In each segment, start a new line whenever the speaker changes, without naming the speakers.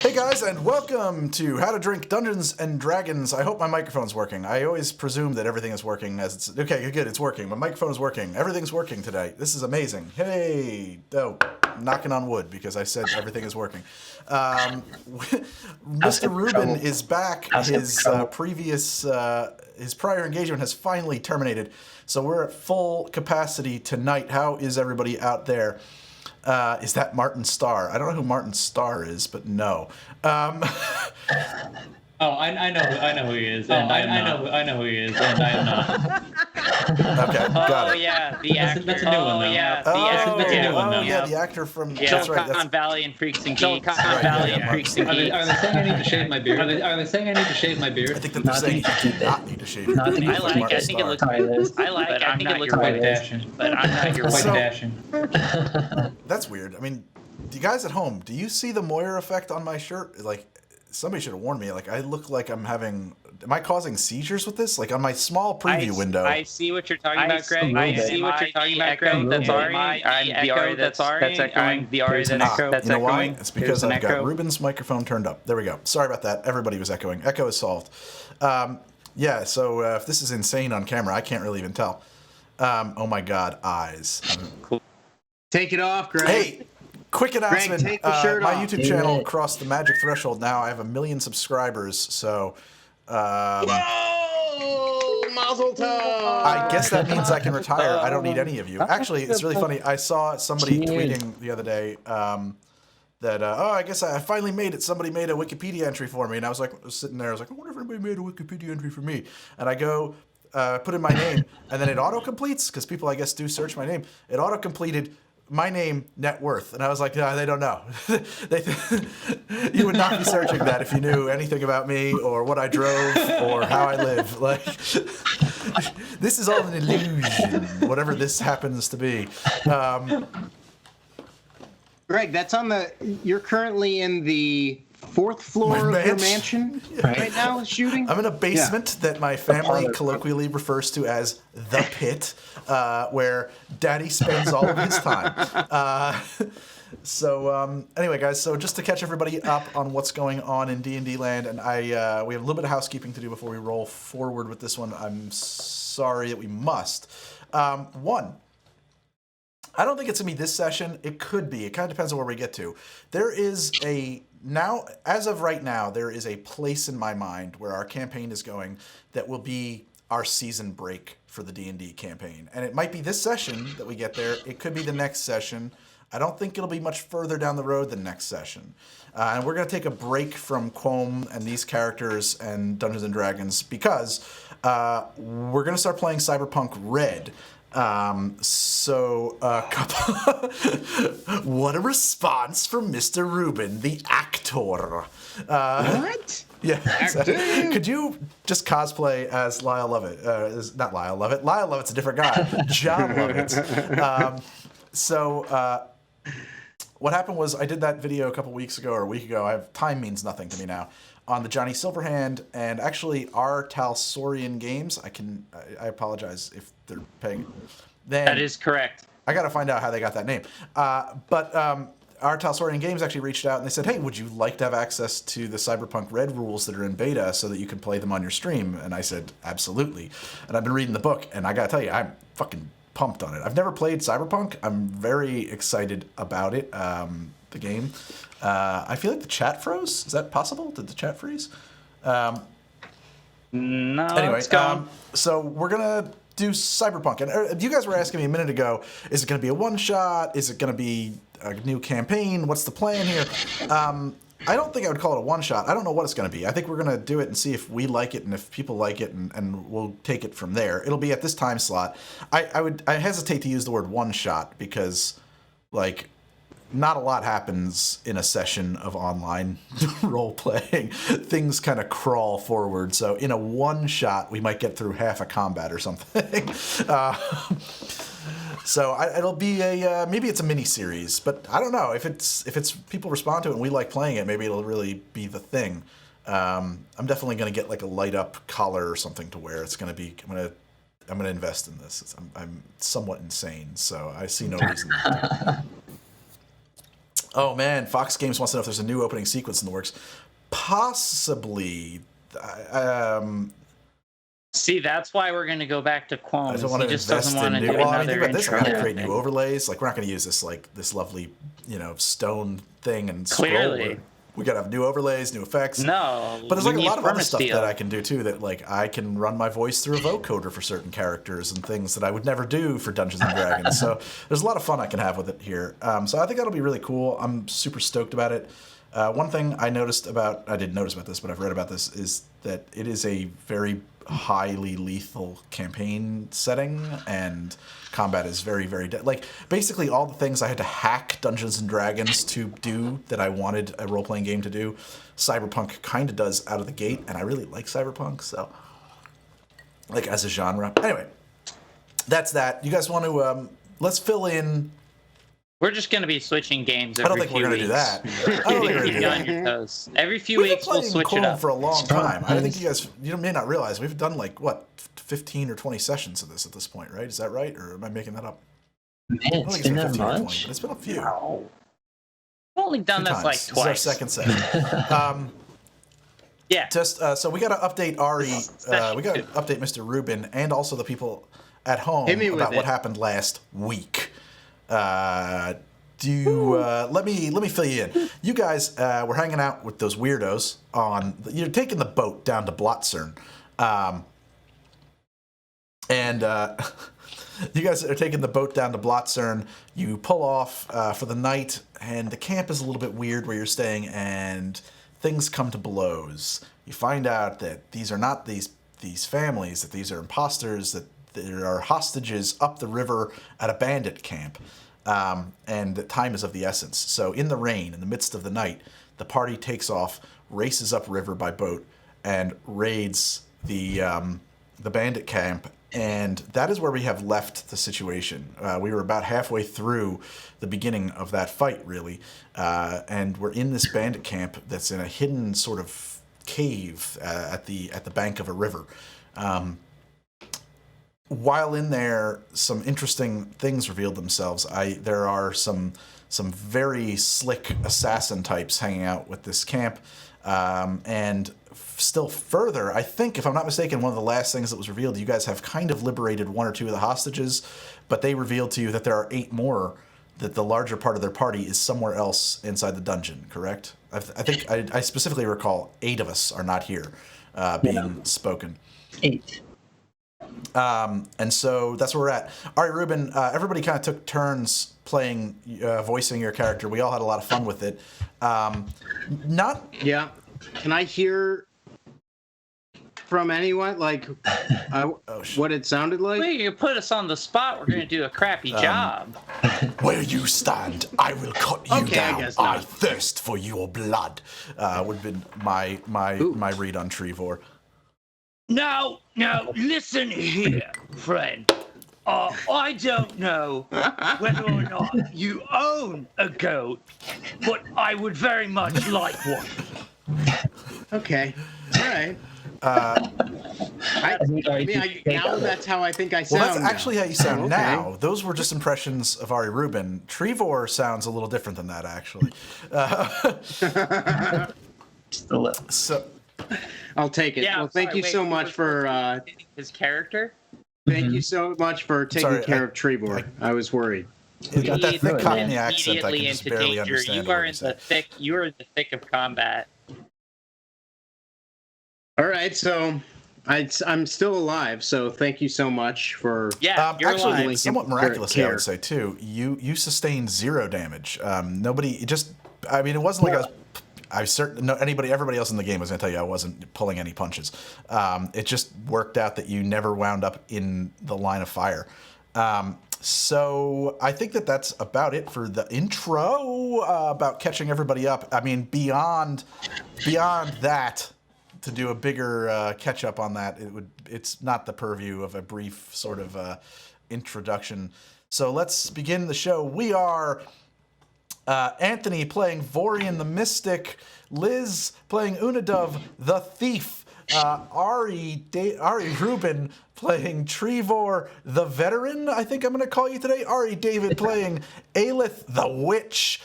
Hey guys, and welcome to How to Drink Dungeons and Dragons. I hope my microphone's working. I always presume that everything is working as it's... Okay, good, it's working. My microphone is working. Everything's working today. This is amazing. Hey! Oh, knocking on wood because I said everything is working. Mr. Rubin is back. His prior engagement has finally terminated, so we're at full capacity tonight. How is everybody out there? Is that Martin Starr? I don't know who Martin Starr is, but no.
I know who he is, and I know who he is, and I am not.
Okay, got it.
Oh yeah, the actor.
That's a new one, though.
Yeah,
the actor from that's right.
Silicon Valley and Freaks and Geeks.
Silicon Valley and
Freaks and Geeks.
Are they saying I need to shave my beard? Are they saying I need to shave my beard?
I think that they're saying you do not need to shave your beard.
I think it looks. I think it looks
quite dashing.
But I'm not your
Quite
So-
dashing.
That's weird. I mean, you guys at home, do you see the Moyer effect on my shirt? Like, somebody should have warned me. Like, I look like I'm having... Am I causing seizures with this? Like, on my small preview window.
I see what you're talking about, Greg. I see what you're talking about, Greg. That's Ari. I'm the Ari that's echoing. The Ari that's echoing.
You know why? It's because I've got Rubin's microphone turned up. There we go. Sorry about that. Everybody was echoing. Echo is solved. Yeah, so if this is insane on camera, I can't really even tell. Oh my God, eyes.
Cool.
Take it off, Greg.
Hey, quick announcement.
Greg, take the shirt
my
off.
YouTube channel crossed the magic threshold now. I have 1 million subscribers, so...
Whoa! Mazel tov!
I guess that means I can retire. I don't need any of you. Actually, it's really funny. I saw somebody tweeting the other day that, I guess I finally made it. Somebody made a Wikipedia entry for me. And I was sitting there. I was like, I wonder if anybody made a Wikipedia entry for me. And I go, put in my name, and then it auto-completes, because people, I guess, do search my name. It auto-completed my name, net worth. And I was like, no, they don't know. You would not be searching that if you knew anything about me or what I drove or how I live. Like, this is all an illusion, whatever this happens to be.
Greg, that's on the... You're currently in the 4th floor of your mansion right now shooting? I'm
in a basement that my family colloquially refers to as the pit, where Daddy spends all of his time. Anyway, guys, so just to catch everybody up on what's going on in D&D land, and we have a little bit of housekeeping to do before we roll forward with this one. I'm sorry that we must. One, I don't think it's going to be this session. It could be. It kind of depends on where we get to. There is now, as of right now, there is a place in my mind where our campaign is going that will be our season break for the D&D campaign. And it might be this session that we get there. It could be the next session. I don't think it'll be much further down the road than next session. And we're going to take a break from Quome and these characters and Dungeons & Dragons because we're going to start playing Cyberpunk Red. What a response from Mr. Rubin, the actor.
What?
Yeah. Could you just cosplay as Lyle Lovett? Not Lyle Lovett. Lyle Lovett's a different guy. John Lovett. What happened was I did that video a couple weeks ago or a week ago. Time means nothing to me now. On the Johnny Silverhand and actually our Talsorian Games. I apologize if they're paying.
That is correct.
I got to find out how they got that name. But our Talsorian Games actually reached out and they said, hey, would you like to have access to the Cyberpunk Red rules that are in beta so that you can play them on your stream? And I said, absolutely. And I've been reading the book, and I got to tell you, I'm fucking pumped on it. I've never played Cyberpunk. I'm very excited about it, the game. I feel like the chat froze. Is that possible? Did the chat freeze?
No,
anyway,
it's gone.
So we're going to do Cyberpunk. And you guys were asking me a minute ago, is it going to be a one-shot? Is it going to be a new campaign? What's the plan here? I don't think I would call it a one-shot. I don't know what it's going to be. I think we're going to do it and see if we like it and if people like it, and we'll take it from there. It'll be at this time slot. I hesitate to use the word one-shot because, like, not a lot happens in a session of online role-playing. Things kind of crawl forward. So in a one-shot, we might get through half a combat or something. So it'll be maybe it's a mini-series, but I don't know. If it's people respond to it and we like playing it, maybe it'll really be the thing. I'm definitely going to get like a light-up collar or something to wear. It's going to be... I'm gonna invest in this. I'm somewhat insane, so I see no reason. Oh man, Fox Games wants to know if there's a new opening sequence in the works. Possibly.
See, that's why we're going to go back to Quones.
I don't want to invest in new. Well, I mean, think about this. We're going to create new overlays. Like, we're not going to use this lovely, stone thing and scroll. We got to have new overlays, new effects.
No,
but there's like a lot of other stuff that I can do too. That like I can run my voice through a vocoder for certain characters and things that I would never do for Dungeons and Dragons. So there's a lot of fun I can have with it here. So I think that'll be really cool. I'm super stoked about it. One thing I didn't notice about this, but I've read about this, is that it is a very highly lethal campaign setting, and combat is very, very like basically all the things I had to hack Dungeons and Dragons to do that I wanted a role-playing game to do, Cyberpunk kind of does out of the gate, and I really like Cyberpunk, so like as a genre. Anyway, that's that. You guys want to let's fill in.
We're just going to be switching games every few weeks.
I don't think we're going to do that. I don't think we're going to do that.
On your toes. Every few weeks we'll switch it up.
For a long time. I think you may not realize we've done like 15 or 20 sessions of this at this point, right? Is that right, or am I making that up?
Man, it's been that much.
20, but it's been a few.
Wow. We've only done this like twice.
This is our second session.
Yeah.
Just so we got to update Ari. We got to update Mr. Rubin and also the people at home about what happened last week. Let me fill you in. You guys were hanging out with those weirdos you're taking the boat down to Blotzern, and you guys are taking the boat down to Blotzern. You pull off for the night, and the camp is a little bit weird where you're staying, and things come to blows. You find out that these are not these families, that these are imposters, that there are hostages up the river at a bandit camp, and that time is of the essence. So in the rain, in the midst of the night, the party takes off, races upriver by boat, and raids the bandit camp. And that is where we have left the situation. We were about halfway through the beginning of that fight, really, and we're in this bandit camp that's in a hidden sort of cave at the bank of a river. While in there, some interesting things revealed themselves. There are some very slick assassin types hanging out with this camp, and still further, I think, if I'm not mistaken, one of the last things that was revealed, you guys have kind of liberated one or two of the hostages, but they revealed to you that there are 8 more, that the larger part of their party is somewhere else inside the dungeon, correct? I think I specifically recall 8 of us are not here being spoken.
8.
And so that's where we're at. All right, Rubin, everybody kind of took turns playing, voicing your character. We all had a lot of fun with it.
Yeah. Can I hear from anyone, like, what it sounded like?
Well, you put us on the spot. We're going to do a crappy job.
Where you stand, I will cut you down. I thirst for your blood. Would have been my read on Trevor.
Now, listen here, friend. I don't know whether or not you own a goat, but I would very much like one.
Okay. All right. Now that's how I think I sound.
Well, that's actually how you sound now. Those were just impressions of Ari Rubin. Trevor sounds a little different than that, actually. So,
I'll take it.
Yeah,
well, thank you so much for
his character.
Thank you so much for taking care of Trevor. I was worried.
You got that thick Cockney accent. I can just barely understand.
You are in the thick of combat.
All right, so I'm still alive. So thank you so much for.
Yeah, you're
actually
alive.
somewhat miraculously, I would say too. You sustained 0 damage. Nobody just. I mean, it wasn't like everybody else in the game was going to tell you I wasn't pulling any punches. It just worked out that you never wound up in the line of fire. So I think that's about it for the intro about catching everybody up. I mean, beyond that, to do a bigger catch up on that, it's not the purview of a brief sort of introduction. So let's begin the show. We are Anthony playing Vorian the Mystic, Liz playing Unadov the Thief, Ari Rubin playing Trevor the Veteran, I think I'm going to call you today, Ari David playing Aelith the Witch,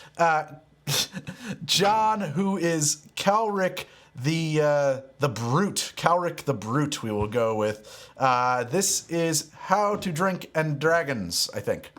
John, who is Calric the Brute. Calric the Brute, we will go with. This is How to Drink and Dragons, I think.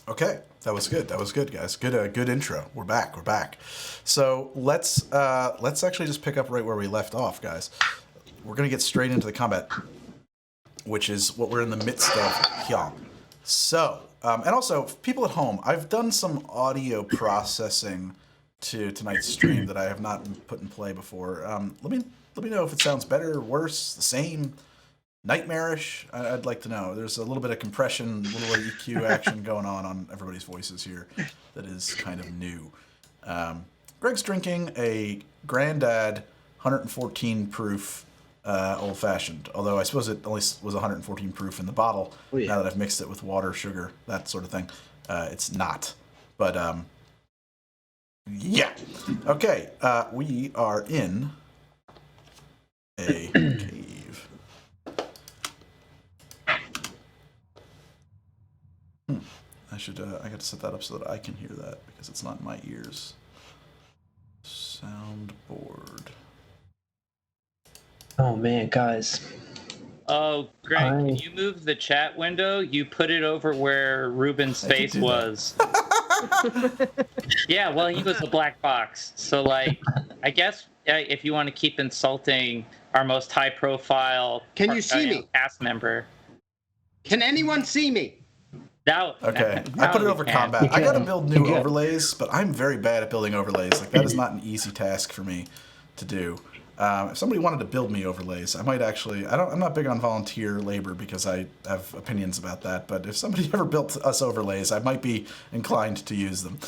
Okay, that was good. That was good, guys. Good intro. We're back. So let's actually just pick up right where we left off, guys. We're gonna get straight into the combat, which is what we're in the midst of here. So, and also people at home, I've done some audio processing to tonight's stream that I have not put in play before. Let me know if it sounds better, worse, the same. Nightmarish. I'd like to know. There's a little bit of compression, a little EQ action going on everybody's voices here that is kind of new. Greg's drinking a Grandad 114 proof old fashioned, although I suppose it only was 114 proof in the bottle. Oh, yeah. Now that I've mixed it with water, sugar, that sort of thing, it's not. But yeah. Okay, we are in a cave. I got to set that up so that I can hear that because it's not in my ears. Soundboard.
Oh man, guys.
Oh, Greg, can you move the chat window? You put it over where Rubin's face was. Yeah, well, he was a black box. So, like, I guess if you want to keep insulting our most high-profile
Can you see me?
Cast member.
Can anyone see me?
Now,
okay, I put it over combat. I gotta build new overlays, but I'm very bad at building overlays. Like, that is not an easy task for me to do. If somebody wanted to build me overlays, I might actually. I'm not big on volunteer labor because I have opinions about that. But if somebody ever built us overlays, I might be inclined to use them.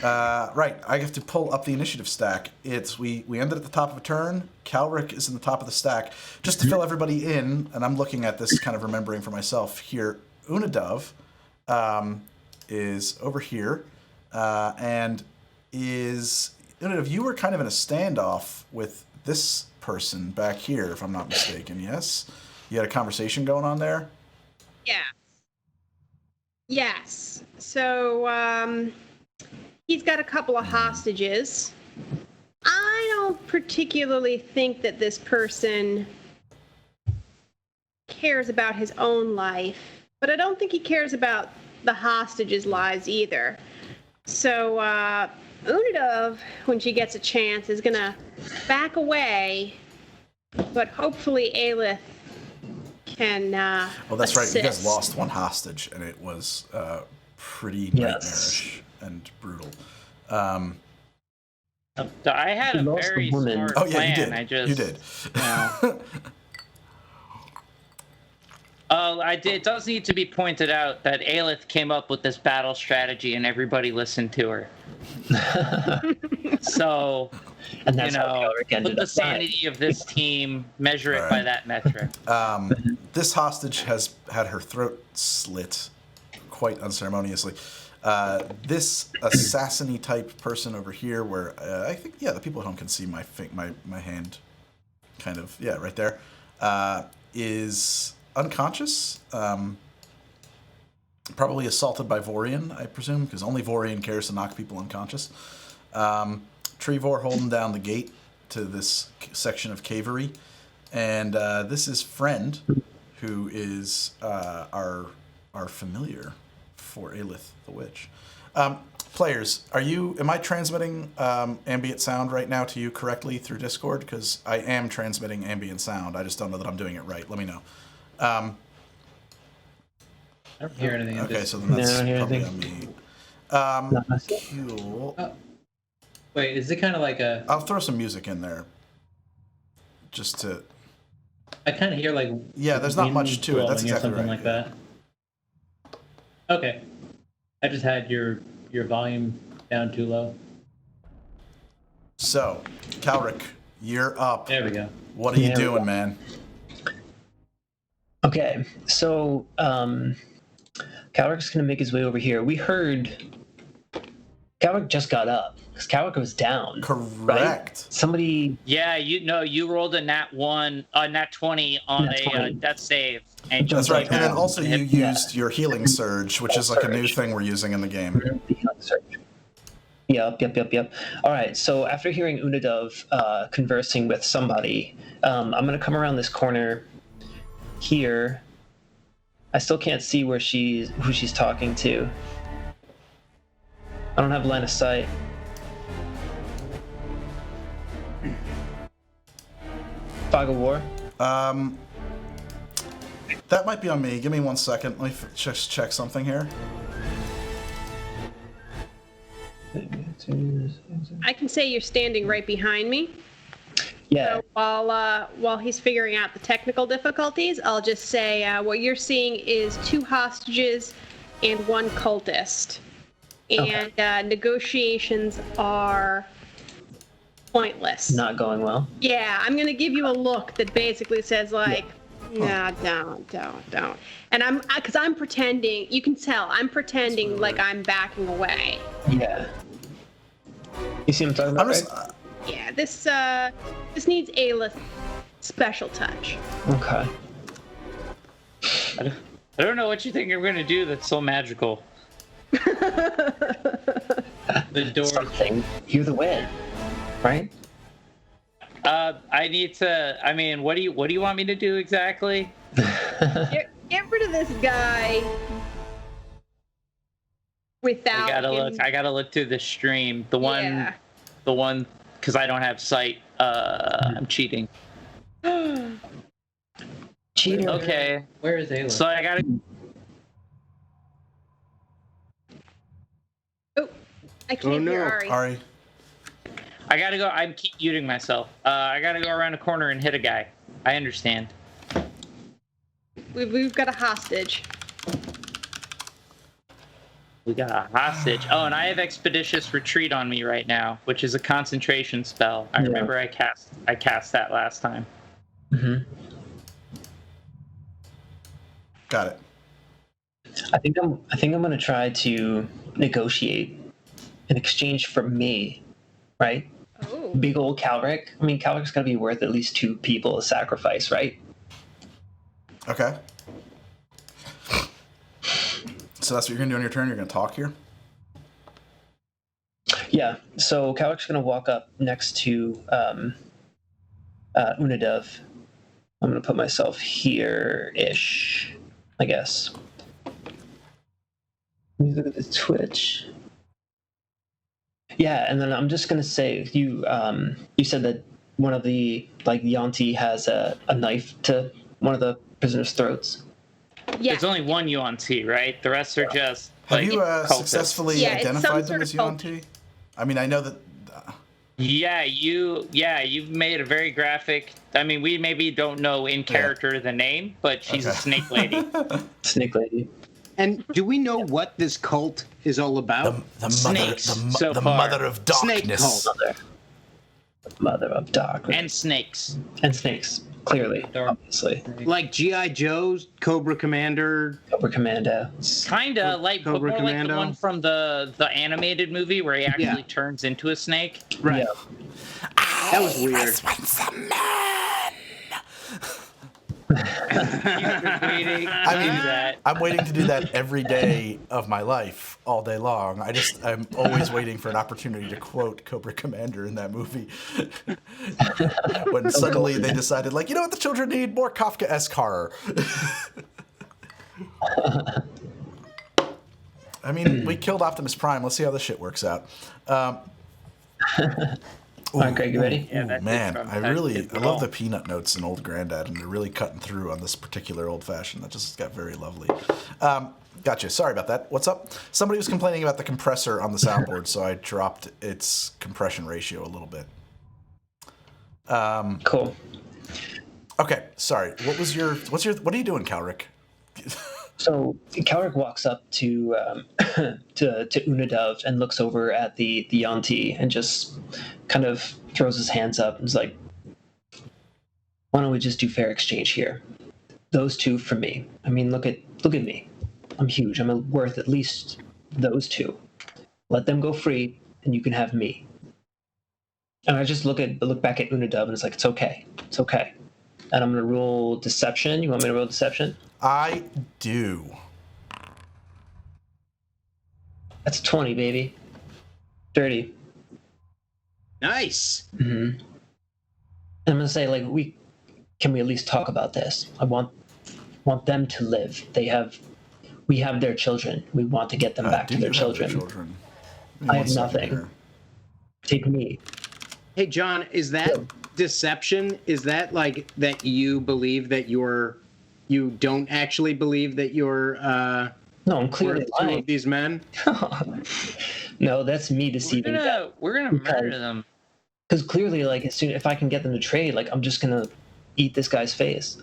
Right, I have to pull up the initiative stack. We ended at the top of a turn. Calric is in the top of the stack. Just to fill everybody in, and I'm looking at this kind of remembering for myself here. Unadov is over here, and Unadov, you were kind of in a standoff with this person back here, if I'm not mistaken, yes? You had a conversation going on there?
Yeah. Yes. So, he's got a couple of hostages. I don't particularly think that this person cares about his own life, but I don't think he cares about the hostages' lives either. So, Unadov, when she gets a chance, is going to back away, but hopefully Aelith can
Oh, that's
assist.
right. You guys lost one hostage, and it was pretty nightmarish and brutal.
I had a very smart plan.
Oh yeah, you did. You did.
It does need to be pointed out that Aelith came up with this battle strategy, and everybody listened to her. So,
and that's
put the sanity of this team, measure it by that metric.
This hostage has had her throat slit quite unceremoniously. This assassin-y type person over here, where I think, the people at home can see my hand, kind of, right there, is unconscious, probably assaulted by Vorian, I presume, because only Vorian cares to knock people unconscious. Trevor holding down the gate to this section of cavery, and this is Friend, who is our familiar for Aelith the Witch. Players, am I transmitting ambient sound right now to you correctly through Discord? Because I am transmitting ambient sound. I just don't know that I'm doing it right. Let me know.
I don't hear anything.
Okay, so then that's probably on me. Cool.
Wait, is it kind of like a...
I'll throw some music in there. Just to...
I kind of hear like...
Yeah, there's not much to it. That's exactly
something
right.
like that. Okay. I just had your volume down too low.
So, Calric, you're up.
There we go.
What are you doing, man?
Okay, so Calric's gonna make his way over here. We heard Calric just got up because Calric was down.
Correct.
Right? Somebody.
Yeah, you rolled a nat 20 on
Nat 20.
a death save. And
That's right. And then also you used your healing surge, which is like a new thing we're using in the game.
Yep. All right, so after hearing Unadov conversing with somebody, I'm going to come around this corner here. I still can't see who she's talking to. I don't have line of sight. Fog of War?
That might be on me. Give me 1 second. Let me just check something here.
I can say you're standing right behind me.
Yeah.
So while he's figuring out the technical difficulties, I'll just say what you're seeing is 2 hostages and 1 cultist. And negotiations are pointless.
Not going well.
Yeah, I'm gonna give you a look that basically says like, nah, don't. And because I'm pretending. You can tell I'm pretending like I'm backing away.
Yeah. You see what I'm talking about? Right?
Yeah, this needs a special touch.
Okay.
I don't know what you think you're gonna do that's so magical.
The door.
Something. You're the win, right?
I need to. I mean, what do you want me to do exactly?
Get rid of this guy without
I gotta look through the stream. The one, because I don't have sight. I'm cheating.
Cheating.
Okay.
Where is Ayla?
So I gotta.
Oh, I can't hear Ari.
Ari.
I gotta go. I'm keep muting myself. I gotta go around a corner and hit a guy. I understand.
We've got a hostage.
We got a hostage. Oh, and I have Expeditious Retreat on me right now, which is a concentration spell. I remember I cast that last time.
Mm-hmm.
Got it.
I think I'm gonna try to negotiate in exchange for me, right?
Oh.
Big old Calric. I mean, Calric's gotta be worth at least 2 people a sacrifice, right?
Okay. So that's what you're gonna do on your turn. You're gonna talk here.
Yeah. So Calric's gonna walk up next to Unadov. I'm gonna put myself here-ish, I guess. Let me look at the Twitch. Yeah, and then I'm just gonna say you said that one of the Yanti has a knife to one of the prisoners' throats.
Yeah.
There's only one UNT, right? The rest are just
Have you
cultists.
successfully identified them as UNT? I mean, I know that.
You've made a very graphic. I mean, we maybe don't know in character the name, but she's a snake lady.
Snake lady.
And do we know what this cult is all about?
The mother of darkness.
Snake cult.
Mother of darkness.
And snakes.
And snakes, clearly, obviously.
Like G.I. Joe's, Cobra Commander.
Cobra Commando.
Kinda like, but
Cobra
more like the
Commando.
one from the animated movie where he actually turns into a snake.
Right.
Yeah.
That was weird.
I'm waiting to do that every day of my life, all day long. I'm always waiting for an opportunity to quote Cobra Commander in that movie. When suddenly they decided, like, you know what the children need? More Kafka-esque horror. I mean, we killed Optimus Prime. Let's see how this shit works out.
All right, Greg, you ready?
Yeah, that
Man,
did
I love the peanut notes in Old Grandad, and they're really cutting through on this particular old fashioned. That just got very lovely. Gotcha. Sorry about that. What's up? Somebody was complaining about the compressor on the soundboard, so I dropped its compression ratio a little bit.
Cool.
Okay. Sorry. What are you doing, Calric?
So Calric walks up to Unadov and looks over at the Yanti and just kind of throws his hands up and is like, "Why don't we just do fair exchange here? Those two for me. I mean, look at me. I'm huge. I'm worth at least those two. Let them go free, and you can have me." And I just look back at Unadov and it's like, it's okay. And I'm gonna roll deception. You want me to roll deception?
I do.
That's a 20, baby. Dirty.
Nice.
Mm-hmm. And I'm gonna say, like, can we at least talk about this? I want them to live. We have their children. We want to get them back to their children. I have nothing. Take me.
Hey, John, is that deception? Is that like that you believe that you don't actually believe that you're
No, I'm clearly
two
lying.
of these men?
No, that's me deceiving them.
We're gonna murder them.
Because clearly, like, if I can get them to trade, like, I'm just gonna eat this guy's face.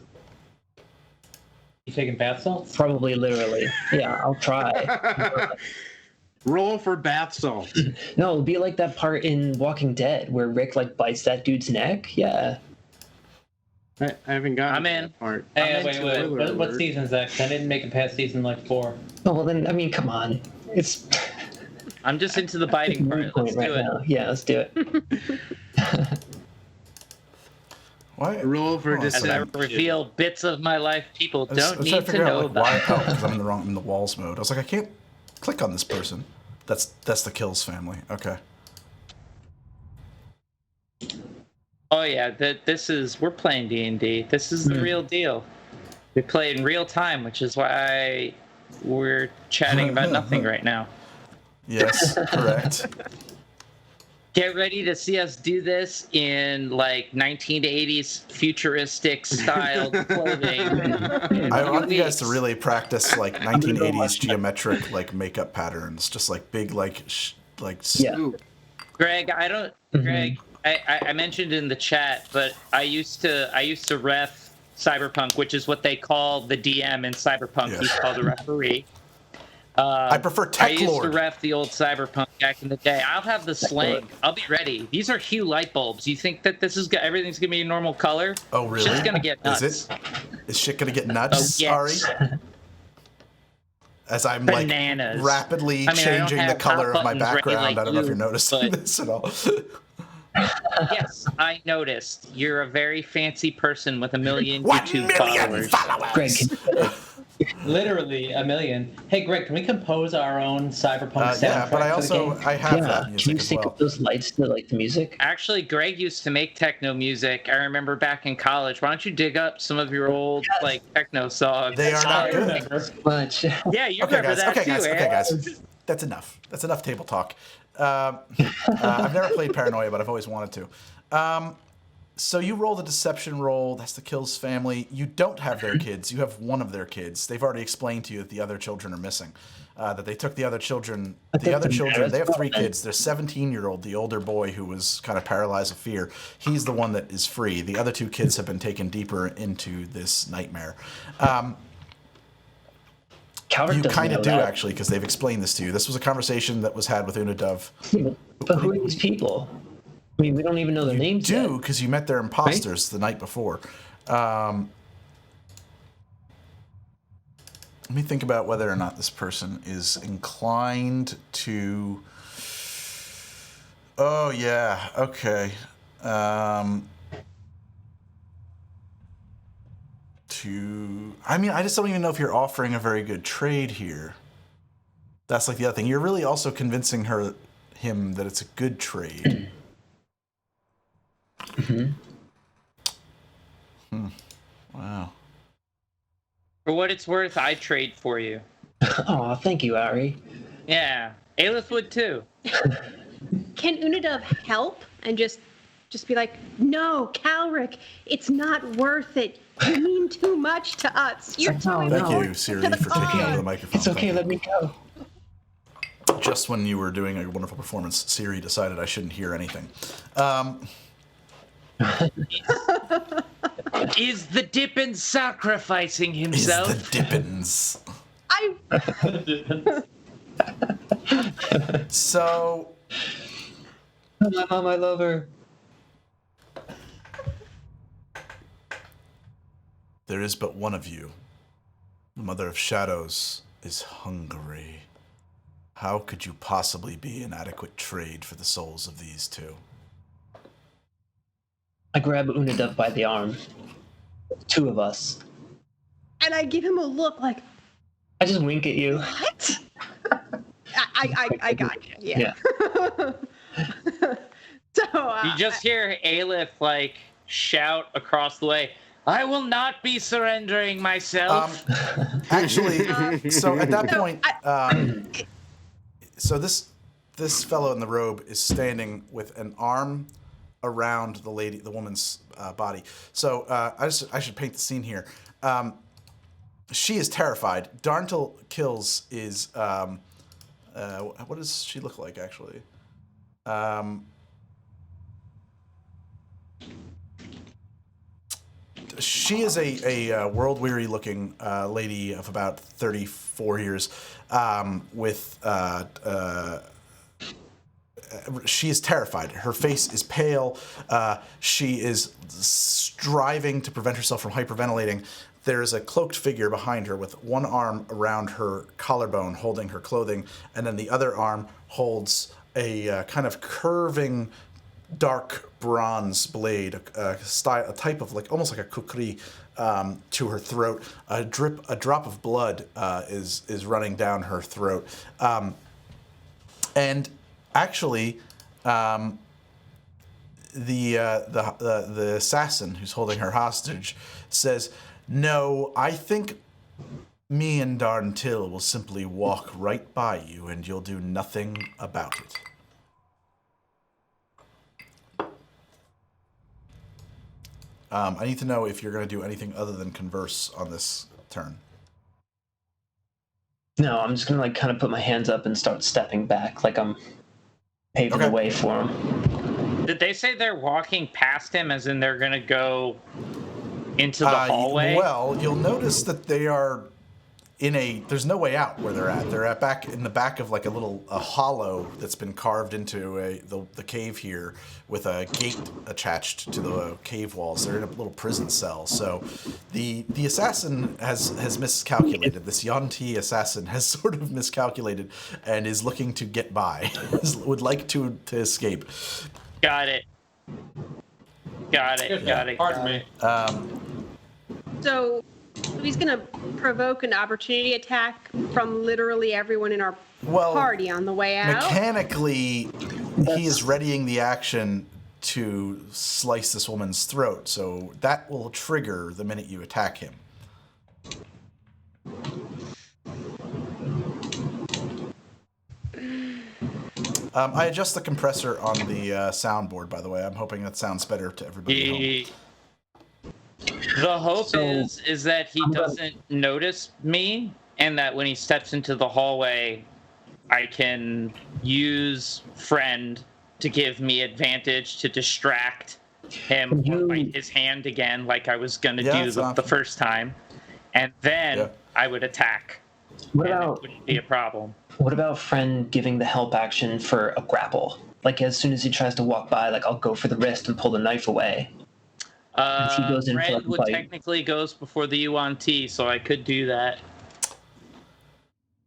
You taking bath salts?
Probably, literally. Yeah, I'll try.
Roll for bath salt.
No, it'll be like that part in Walking Dead where Rick, like, bites that dude's neck. Yeah.
I haven't gotten
I'm in.
that part.
Hey,
I'm
wait.
into
What
it.
season is that? 'Cause I didn't make it past season like 4.
Oh, well, then, I mean, come on. It's
I'm just into the biting part. Let's do it.
now. Yeah, let's do it.
Why?
Roll for
As I
deception.
reveal bits of my life people
I was
don't
trying
need to
figure
know
out, like,
about.
why? Oh, because I'm in the walls mode. I was like, I can't click on this person. That's the Kills family. Okay.
Oh yeah, we're playing D&D. This is the real deal. We play in real time, which is why we're chatting about nothing right now.
Yes, correct.
Get ready to see us do this in like 1980s futuristic styled clothing.
I want you guys to really practice like 1980s geometric like makeup patterns, just like big
Yeah.
Greg, Greg, I mentioned in the chat, but I used to ref Cyberpunk, which is what they call the DM in Cyberpunk.
Yes.
He's called the referee.
I prefer Tech
I used to
Lord.
ref the old Cyberpunk back in the day. I'll have the sling. I'll be ready. These are Hue light bulbs. You think that everything's gonna be a normal color?
Oh, really?
Shit's gonna get nuts.
Is it? Is shit gonna get nuts?
Oh, yes.
Sorry. As I'm
Bananas.
like rapidly
I mean, I don't
changing the
have
color
top
of my
buttons ready
background.
like
I don't know if
you,
you're noticing
but-
this at all.
Yes, I noticed. You're a very fancy person with a million
1
YouTube
million
followers.
followers.
Greg,
Literally a million. Hey, Greg, can we compose our own cyberpunk soundtrack
Yeah, but I
for the
also
game?
I have
yeah,
that
can
music
you
as
sync
well.
up those lights to, like, the music?
Actually, Greg used to make techno music. I remember back in college. Why don't you dig up some of your old like techno songs?
They are not
I
good.
remember.
Much.
Yeah, you
Okay,
remember
guys.
that
Okay,
too,
guys.
eh?
Okay, guys. That's enough. That's enough table talk. I've never played Paranoia, but I've always wanted to. So you roll the deception roll. That's the Kills family. You don't have their kids. You have one of their kids. They've already explained to you that the other children are missing. That they took the other children. The other children. They have 3 kids. Their 17-year-old, the older boy who was kind of paralyzed with fear. He's the one that is free. The other 2 kids have been taken deeper into this nightmare.
Calvert
You
doesn't
kind
know
of do
that.
actually, because they've explained this to you. This was a conversation that was had with Una Dove.
But who are these people? I mean, we don't even know their names yet.
Do because you met their imposters the night before. Let me think about whether or not this person is inclined to. Oh yeah, okay. I mean, I just don't even know if you're offering a very good trade here. That's like the other thing. You're really also convincing him that it's a good trade. Wow.
For what it's worth, I trade for you.
Oh, thank you, Ari.
Yeah, Aelith would too.
Can Unadov help and just be like, no, Calric, it's not worth it. You mean too much to us. You're too
Thank
important
you, Siri,
to the
for taking over
cause."
the microphone.
It's okay,
Thank
let
you.
me go.
Just when you were doing a wonderful performance, Siri decided I shouldn't hear anything.
Is the Dippin sacrificing
Is
himself?
the Dippins. So,
My mom, I love her.
there is but one of you. The Mother of Shadows is hungry. How could you possibly be an adequate trade for the souls of these two?
I grab Unadov by the arm. Two of us.
And I give him a look like,
I just wink at you.
what? I got you. Yeah. So,
You just hear Aelith like shout across the way, "I will not be surrendering myself."
Actually, so at that point, so this fellow in the robe is standing with an arm around the woman's body. So I should paint the scene here. She is terrified. Darntel Kills is what does she look like actually? She is a world-weary looking lady of about 34 years with she is terrified. Her face is pale. She is striving to prevent herself from hyperventilating. There is a cloaked figure behind her with one arm around her collarbone holding her clothing, and then the other arm holds a kind of curving dark bronze blade, a type of like almost like a kukri, to her throat. A drop of blood is running down her throat, and actually, the assassin who's holding her hostage says, "No, I think me and Darntil will simply walk right by you, and you'll do nothing about it." I need to know if you're going to do anything other than converse on this turn.
No, I'm just gonna like kind of put my hands up and start stepping back, like I'm paving the way for him.
Did they say they're walking past him, as in they're gonna go into the hallway?
Well, you'll notice that they are there's no way out where they're at. They're back in the back of like a hollow that's been carved into the cave here with a gate attached to the cave walls. They're in a little prison cell. So the assassin has miscalculated. This Yanti assassin has sort of miscalculated and is looking to get by. Would like to escape.
Got it.
Pardon me.
So he's going to provoke an opportunity attack from literally everyone in our party on the way out.
Mechanically, he is readying the action to slice this woman's throat, so that will trigger the minute you attack him. I adjust the compressor on the soundboard, by the way. I'm hoping that sounds better to everybody at home.
The hope is that he doesn't notice me, and that when he steps into the hallway, I can use friend to give me advantage to distract him or bite his hand again, like I was gonna do the first time, and then I would attack.
What
and
about?
It wouldn't be a problem.
What about friend giving the help action for a grapple? Like as soon as he tries to walk by, like I'll go for the wrist and pull the knife away. He goes in for
Friend
like a
would
bite.
technically goes before the UNT, so I could do that.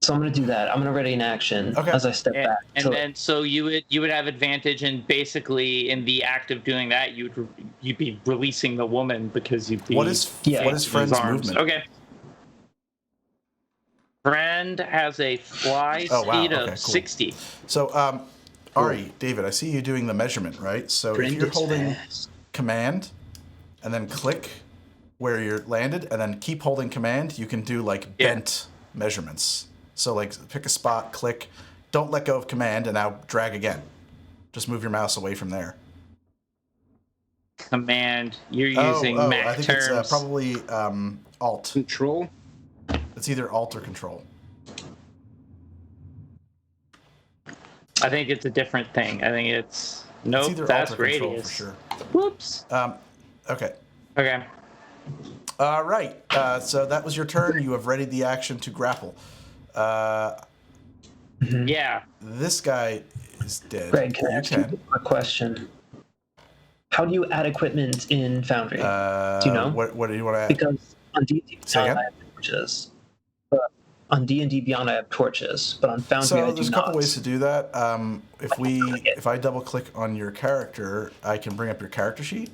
So I'm gonna do that. I'm gonna ready an action as I step back.
And then so you would have advantage, and basically in the act of doing that, you'd be releasing the woman because you'd be.
What is friend's movement?
Okay. Friend has a fly speed of 60.
So, Ari, David, I see you doing the measurement, right? So if you're holding command and then click where you're landed and then keep holding command, you can do like bent measurements. So like pick a spot, click, don't let go of command, and now drag again. Just move your mouse away from there.
Command. You're using Mac
I think
terms.
it's probably Alt.
Control?
It's either Alt or Control.
I think it's a different thing. I think it's nope.
It's either
That's
Alt or Control
radius.
for sure.
Whoops.
Okay.
Okay.
All right. So that was your turn. You have readied the action to grapple.
Yeah.
This guy is dead.
Greg, can I ask you a question? How do you add equipment in Foundry? Do you know?
What do you want to add?
Because on D&D
Say
Beyond
again?
I have torches. But on D&D Beyond I have torches, but on Foundry I
So
do
there's a
not.
couple ways to do that. If I double click on your character, I can bring up your character sheet,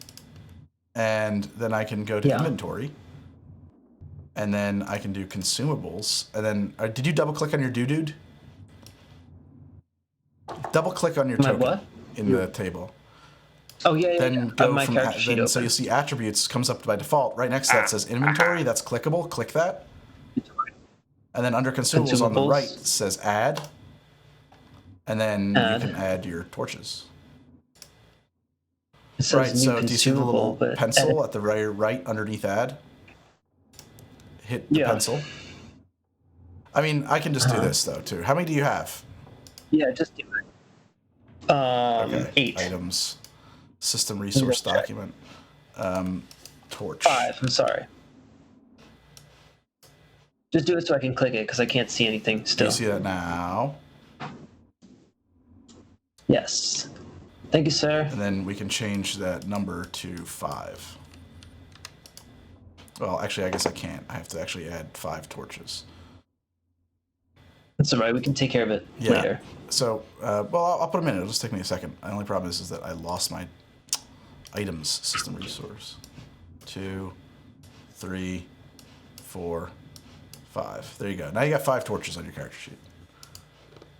and then I can go to inventory, and then I can do consumables, and then did you double click on your dude? Double click on your
My
token
what?
in the table.
Oh yeah.
Then
I have
go
my
from
character sheet open.
so you'll see attributes comes up by default. Right next to that says inventory. That's clickable. Click that. And then under consumables on the
Consumables.
right says add. And then
Add.
you can add your torches.
It says
Right.
new
So do you see the
consumable,
little
but
pencil at the very right underneath add? Hit the
Yeah.
pencil. I mean, I can just do this though too. How many do you have?
Yeah, just do it.
Okay.
8.
Items. System resource
check.
document. Torch.
5. I'm sorry. Just do it so I can click it because I can't see anything
Do
still.
you see that now?
Yes. Thank you, sir.
And then we can change that number to 5. Well, actually, I guess I can't. I have to actually add 5 torches.
That's all right. We can take care of it
Yeah.
later.
So, well, I'll put them in. It'll just take me a second. The only problem is that I lost my items system resource. 2, 3, 4, 5. There you go. Now you got 5 torches on your character sheet.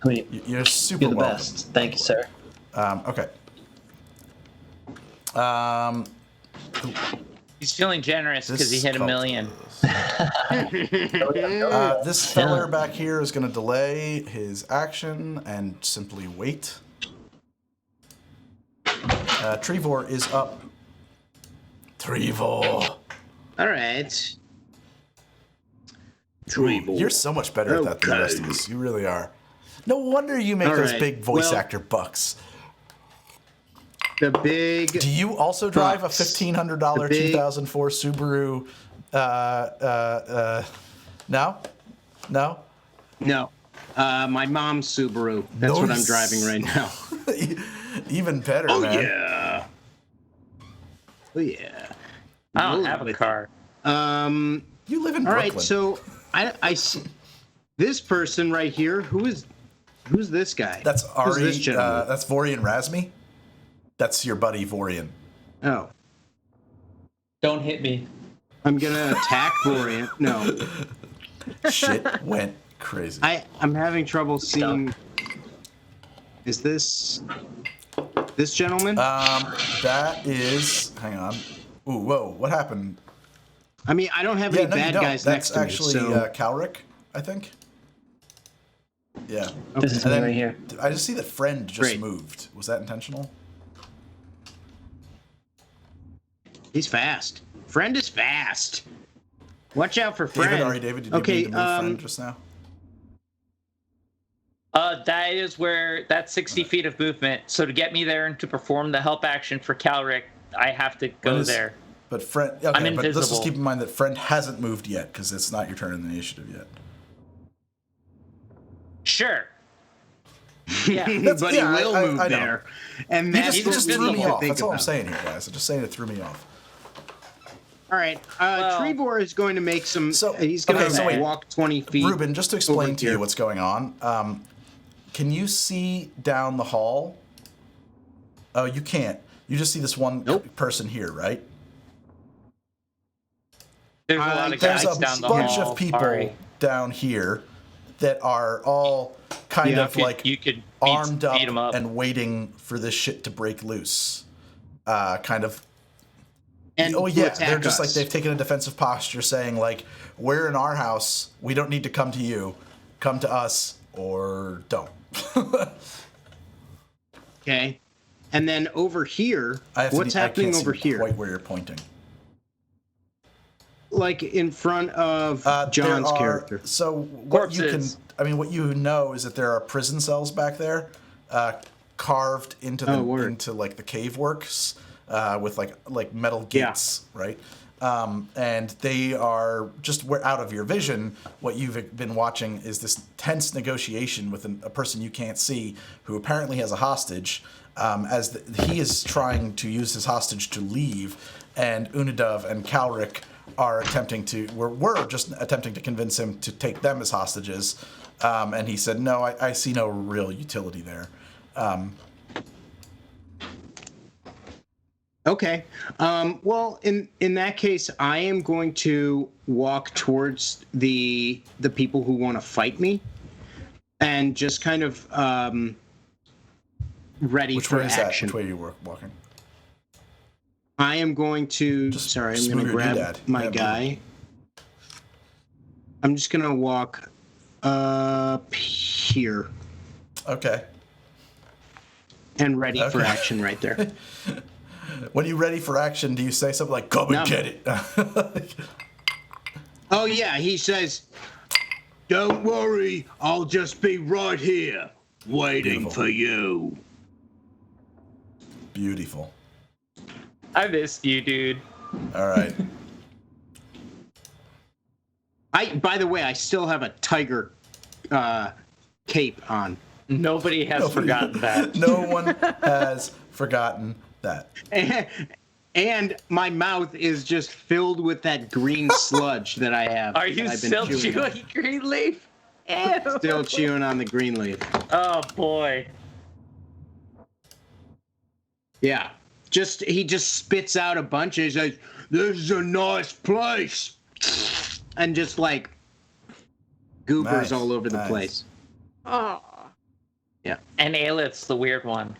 I mean,
You're super
you're the
welcome.
best. Thank you, sir.
Okay.
He's feeling generous because he hit a million.
This feller back here is going to delay his action and simply wait. Trevor is up. Trevor.
All right.
Ooh, you're so much better at that than the rest of us. You really are. No wonder you make
All
those
right.
big voice
Well-
actor bucks.
The big.
Do you also drive
bucks.
a $1,500
The big-
2004 Subaru? No? No?
No. My mom's Subaru. That's what I'm
Nice.
driving right now.
Even better,
Oh,
man.
yeah. Oh, yeah.
I don't have a car.
You live in
All
Brooklyn.
right, so I see this person right here. Who's this guy?
That's
Who's
Ari.
this gentleman?
That's Vorian Razmi. That's your buddy Vorian.
Oh,
Don't hit me.
I'm gonna attack Vorian. No,
Shit went crazy.
I'm having trouble seeing. Is this gentleman?
That is. Hang on. Ooh, whoa! What happened?
I mean, I don't have
Yeah,
any
no, you
bad
don't.
guys
That's
next
actually
to me. So
Calric, I think. Yeah.
This is
And
me
then
right here.
I just see that friend just
Great.
moved. Was that intentional?
he's fast. Friend is fast. Watch out for friend.
David, did you
Okay,
need to move friend just now?
That is where that's 60 feet of movement. So to get me there and to perform the help action for Calric, I have to go
When is-
there.
But friend. Okay,
I'm
but let's just
invisible.
keep in mind that friend hasn't moved yet because it's not your turn in the initiative yet.
Sure. Yeah.
but he will move
I know.
there, and
You
that's
just,
what
just
we
threw
need
me
to
off.
think
That's all I'm
about.
saying here, guys. I'm just saying it threw me off.
All right,
Well-
Trevor is going to make some.
So-
He's going
okay,
to
so wait.
walk 20 feet.
Ruben, just to explain
over
to you
here.
what's going on, can you see down the hall? Oh, you can't. You just see this one
Nope.
person here, right?
There's a lot of
There's
guys
a
down the
bunch
hall.
of people
Ari.
down here that are all kind
Yeah.
of like
you could
armed
beat 'em up.
and waiting for this shit to break loose. Kind of.
And
Oh
to
yeah,
attack
they're just
us.
like they've taken a defensive posture, saying like, "We're in our house. We don't need to come to you. Come to us or don't."
Okay. And then over here, what's
I
happening
can't
over
see
here?
quite where you're pointing.
Like in front of John's character.
So what you can,
Corpses.
I mean, what you know is that there are prison cells back there, carved into the into like the cave works, with like metal gates, right? And they are just out of your vision. What you've been watching is this tense negotiation with a person you can't see, who apparently has a hostage, he is trying to use his hostage to leave, and Unidov and Calric are we're just attempting to convince him to take them as hostages, and he said, no, I see no real utility there.
Okay. Well, in that case, I am going to walk towards the people who want to fight me, and just kind of ready for action.
Which way you were walking?
I am going to. Sorry, I'm going to grab my guy. I'm just going to walk up here.
Okay.
And ready for action right there.
When you're ready for action, do you say something like, come and get it?
Oh, yeah, he says, don't worry, I'll just be right here, waiting for you.
Beautiful.
I missed you, dude.
All right.
By the way, I still have a tiger cape on.
Nobody has forgotten that.
No one has forgotten that.
And my mouth is just filled with that green sludge that I have.
Are you still chewing green leaf?
Ew.
Still chewing on the green leaf.
Oh boy.
Yeah. He just spits out a bunch and he says, this is a nice place. And just like goobers all over the place.
Oh.
Yeah.
And Aelith's the weird one.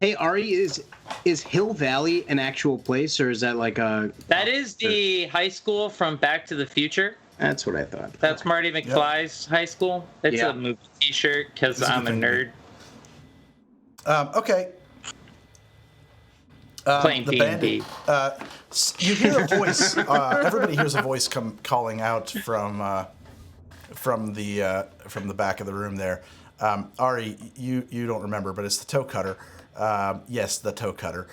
Hey, Ari, is Hill Valley an actual place, or is that like a...
That is the high school from Back to the Future.
That's what I thought.
That's Marty McFly's high school. It's
Yeah.
a movie t-shirt because I'm a nerd.
Okay.
Playing
the
D&D.
band, you hear a voice. Everybody hears a voice calling out from the back of the room there. Ari, you don't remember, but it's the toe cutter. Yes, the toe cutter.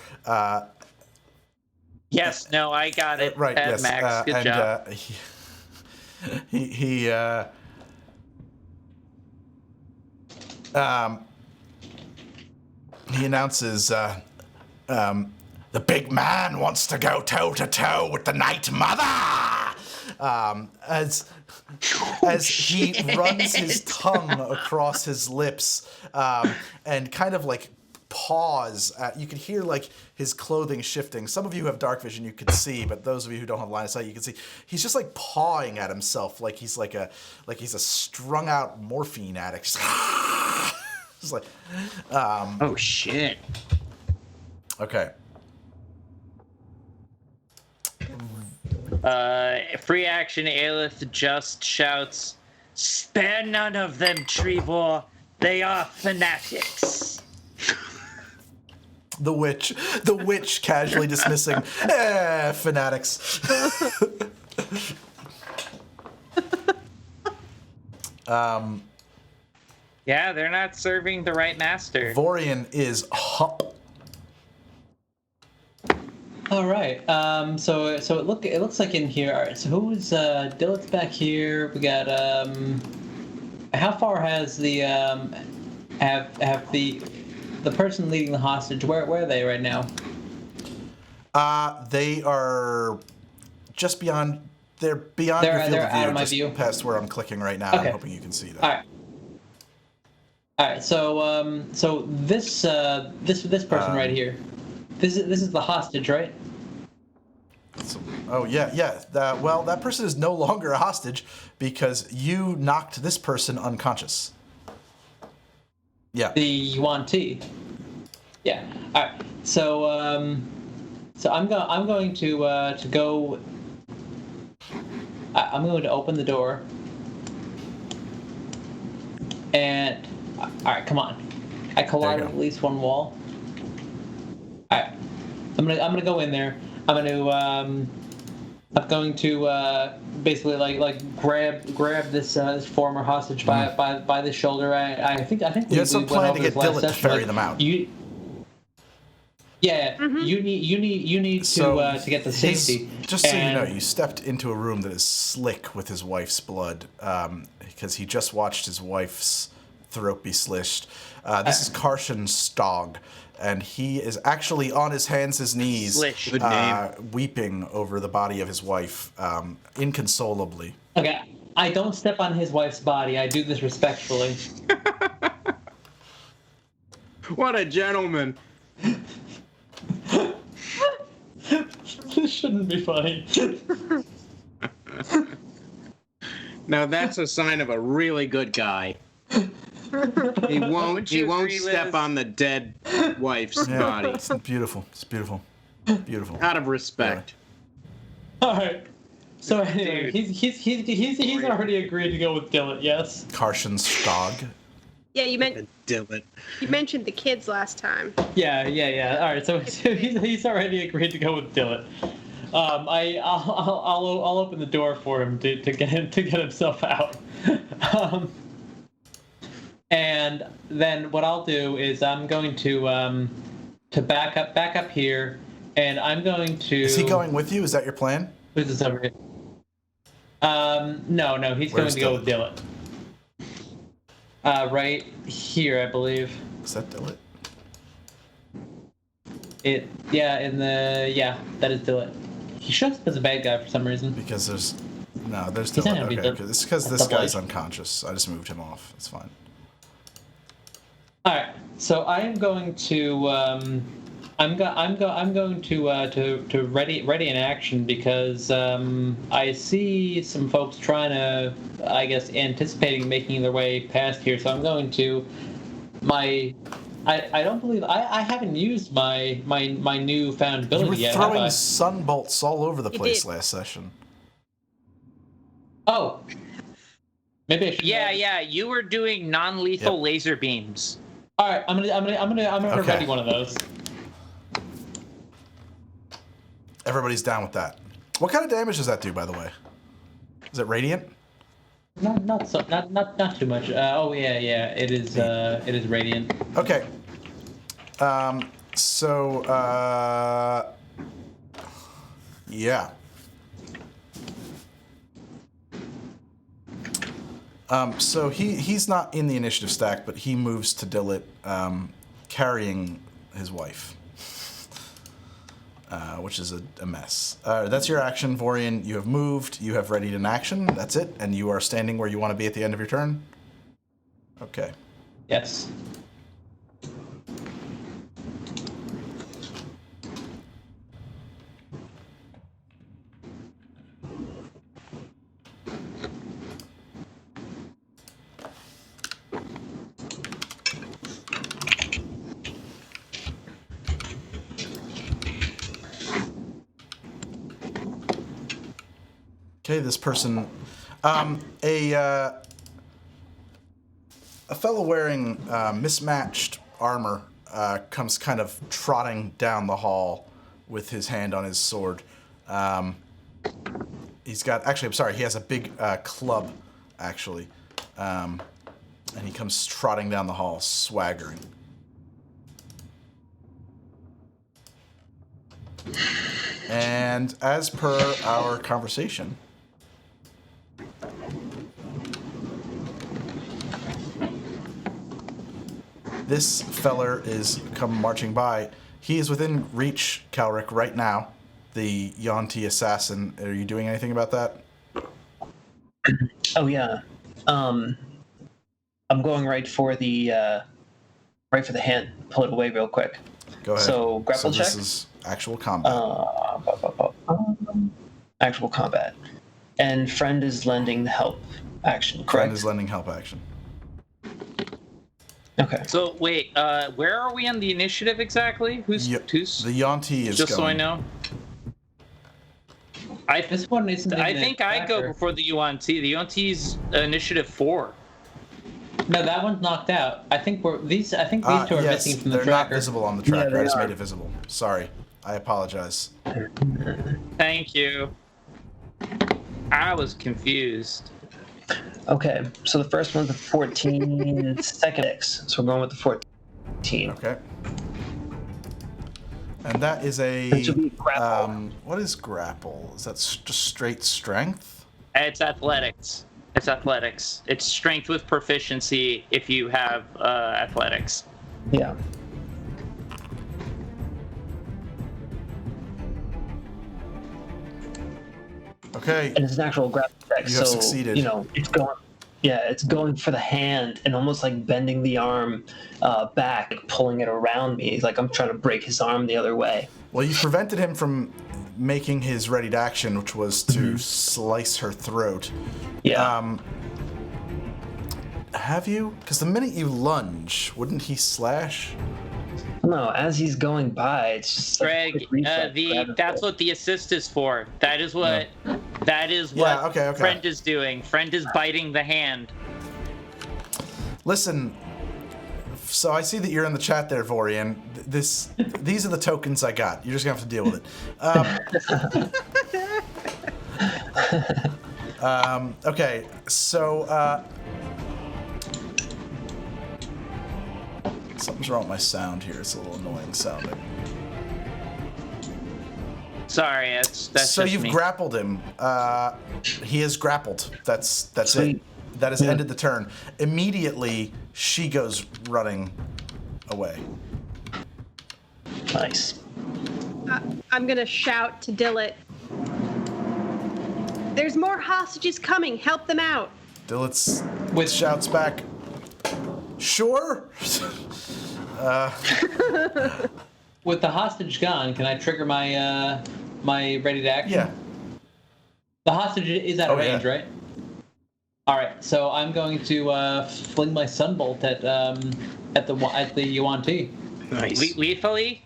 Yes, no, I got it.
Right. Yes.
Max, good job.
He announces, the big man wants to go toe to toe with the Night Mother. As he runs his tongue across his lips, and kind of like paws. You could hear like his clothing shifting. Some of you have dark vision, you could see, but those of you who don't have line of sight, you can see he's just like pawing at himself, like he's a strung out morphine addict. Just like,
oh shit.
Okay.
Free action. Aelith just shouts, "Spare none of them, Trevor. They are fanatics."
The witch casually dismissing, fanatics.
Yeah, they're not serving the right master.
Vorian is hop.
All right. So it looks like in here. All right. So who's Dillet's back here? We got how far has the have the person leading the hostage? Where are they right now?
They are just beyond. They're beyond your field of view.
Out of my
just
view.
Past where I'm clicking right now.
Okay.
I'm hoping you can see that.
All right. All right. So this person right here. This is the hostage, right?
Oh yeah. Well, that person is no longer a hostage because you knocked this person unconscious. Yeah.
The Yuan T. Yeah. All right. So So I'm going to go. I'm going to open the door. And all right, come on. I collide with at least one wall. All right, I'm gonna go in there. I'm going to basically like grab this former hostage by the shoulder. I think
You had some plan to get Dylan to ferry them out.
You need to get the safety.
Just so you know, you stepped into a room that is slick with his wife's blood, because he just watched his wife's throat be slished. This is Karshan Stog, and he is actually on his hands and knees, weeping over the body of his wife, inconsolably.
Okay, I don't step on his wife's body. I do this respectfully.
What a gentleman.
This shouldn't be funny.
Now that's a sign of a really good guy. He won't step on the dead wife's body.
It's beautiful. It's beautiful. Beautiful.
Out of respect.
All right. So anyway, he's already agreed to go with Dylan. Yes.
Karshan Stog.
Yeah, you
Dylan.
You mentioned the kids last time.
Yeah. All right. So he's already agreed to go with Dylan. I'll open the door for him to get himself out. And then what I'll do is I'm going to back up here, and I'm going to.
Is he going with you? Is that your plan?
Who's this over here? No, he's going to go with Dylan. Right here, I believe.
Is that Dylan?
That is Dylan. He shows up as a bad guy for some reason.
Because there's Dylan. Okay, it's because this guy's unconscious. I just moved him off. It's fine.
All right, so I am going to I'm going to ready in action because I see some folks trying to, I guess, anticipating making their way past here. So I'm going to I don't believe I haven't used my newfound ability yet.
You were throwing sun bolts all over the place last session.
Oh. Maybe I should.
Yeah. You were doing non-lethal laser beams.
All right, I'm gonna ready one of those.
Everybody's down with that. What kind of damage does that do, by the way? Is it radiant?
Not too much. It is radiant.
Okay. Yeah. So he's not in the initiative stack, but he moves to Dillet, carrying his wife, which is a mess. That's your action, Vorian. You have moved. You have readied an action. That's it. And you are standing where you want to be at the end of your turn? Okay.
Yes.
Okay, this person, a fellow wearing mismatched armor comes kind of trotting down the hall with his hand on his sword. He's got, actually, I'm sorry, he has a big club, actually, and he comes trotting down the hall, swaggering. And as per our conversation, this feller is come marching by. He is within reach, Calric, right now. The Yonti assassin. Are you doing anything about that?
Oh yeah. I'm going right for the hand. Pull it away real quick.
Go ahead.
So grapple check.
This is actual combat.
Actual combat. And friend is lending help action, correct?
Friend is lending help action.
Okay.
So wait, where are we on the initiative exactly? Who's
The Yuan-Ti is
just
going.
so I know.
This one isn't.
I think I go before the Yuan-Ti. The Yuan-Ti's initiative 4.
No, that one's knocked out. I think these two are
yes,
missing from the
they're
tracker.
not visible on the tracker.
they
I just
are.
made it visible. Sorry. I apologize.
Thank you. I was confused.
Okay, so the first one's a 14, second 6. So we're going with the 14.
Okay. And that is a...
That should be grapple.
what is grapple? Is that just straight strength?
It's athletics. It's athletics. It's strength with proficiency if you have athletics.
Yeah.
Okay.
And it's an actual grapple check,
You have
so
succeeded.
you know it's going. Yeah, it's going for the hand and almost like bending the arm back, pulling it around me. Like I'm trying to break his arm the other way.
Well, you prevented him from making his ready to action, which was to slice her throat.
Yeah.
Have you? Because the minute you lunge, wouldn't he slash?
No, as he's going by, it's just like a
Greg,
quick reflex, grab his
that's
foot.
what the assist is for. That is what
Yeah, okay.
Friend is doing. Friend is biting the hand.
Listen, so I see that you're in the chat there, Vorian. These are the tokens I got. You're just gonna have to deal with it. Okay, so something's wrong with my sound here. It's a little annoying sounding.
Sorry, that's
So
just
you've
me.
grappled him. He is grappled. That's it.
Sweet.
That has ended the turn. Immediately, she goes running away.
Nice.
I'm gonna shout to Dillet. There's more hostages coming. Help them out.
Dilitz
With-
shouts back, "Sure."
With the hostage gone, can I trigger my my ready to action?
Yeah.
The hostage is out of range,
yeah.
right? All right, so I'm going to fling my sunbolt at the Yuan-Ti.
Nice.
Lethally?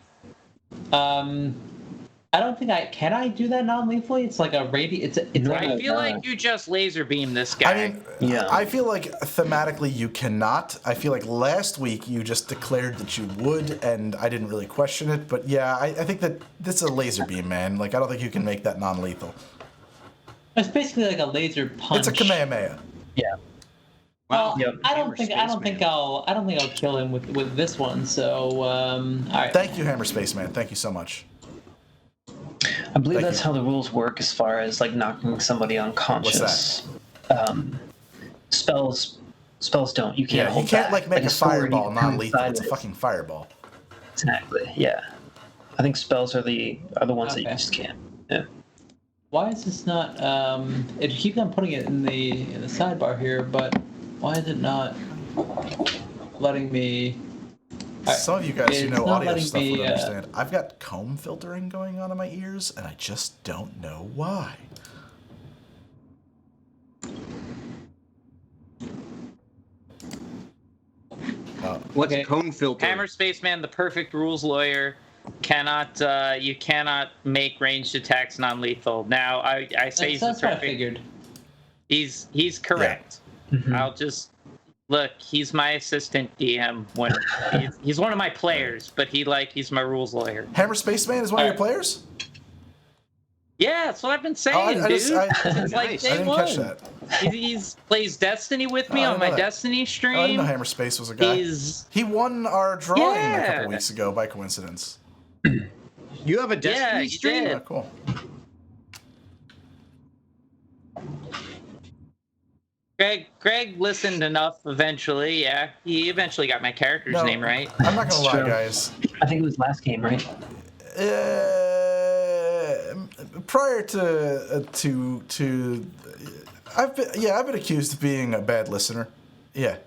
I don't think can I do that non-lethally? It's like a radius. It's like
I feel like you just laser beam this guy.
I mean,
Yeah.
I feel like thematically you cannot. I feel like last week you just declared that you would, and I didn't really question it. But yeah, I think that this is a laser beam, man. Like I don't think you can make that non-lethal.
it's basically like a laser punch.
It's a Kamehameha.
Yeah.
Well,
Yep.
I don't think I'll kill him with this one. So all right.
Thank you, Hammer Spaceman. Thank you so much.
I believe
Thank
that's
you.
how the rules work as far as like knocking somebody unconscious. Spells don't. You can't
Yeah,
hold
you can't
back.
like make a
sword,
fireball
you come
non-lethal. It's a
inside
fucking fireball.
Exactly. Yeah. I think spells are the ones that you
Okay.
just can't. Yeah.
Why is this not? It keeps on putting it in the sidebar here, but why is it not letting me?
Some of you guys who
It's
know
not
audio
letting
stuff
me,
would understand. I've got comb filtering going on in my ears, and I just don't know why.
What's
Okay.
cone filter?
Hammer Spaceman, the perfect rules lawyer, you cannot make ranged attacks non-lethal. Now I say he's the
That's what I
perfect.
figured.
He's correct.
Mhm.
I'll just look. He's my assistant DM when he's one of my players, but he's my rules lawyer.
Hammer Spaceman is one of your
Alright.
players?
Yeah, that's what I've been saying,
I
dude.
just- I
Since like
Nice.
day
didn't
one.
catch that.
He's plays Destiny with me
Oh, I
on
didn't
my
know that.
Destiny
I
stream.
didn't know Hammer Space was a guy. He won our drawing a
Yeah.
couple weeks ago by coincidence.
You have a Destiny
he
stream?
did.
Oh, cool.
Greg listened enough eventually. Yeah, he eventually got my character's
No,
name right.
I'm not gonna lie,
true.
guys.
I think it was last game, right?
Prior to I've been accused of being a bad listener. Yeah.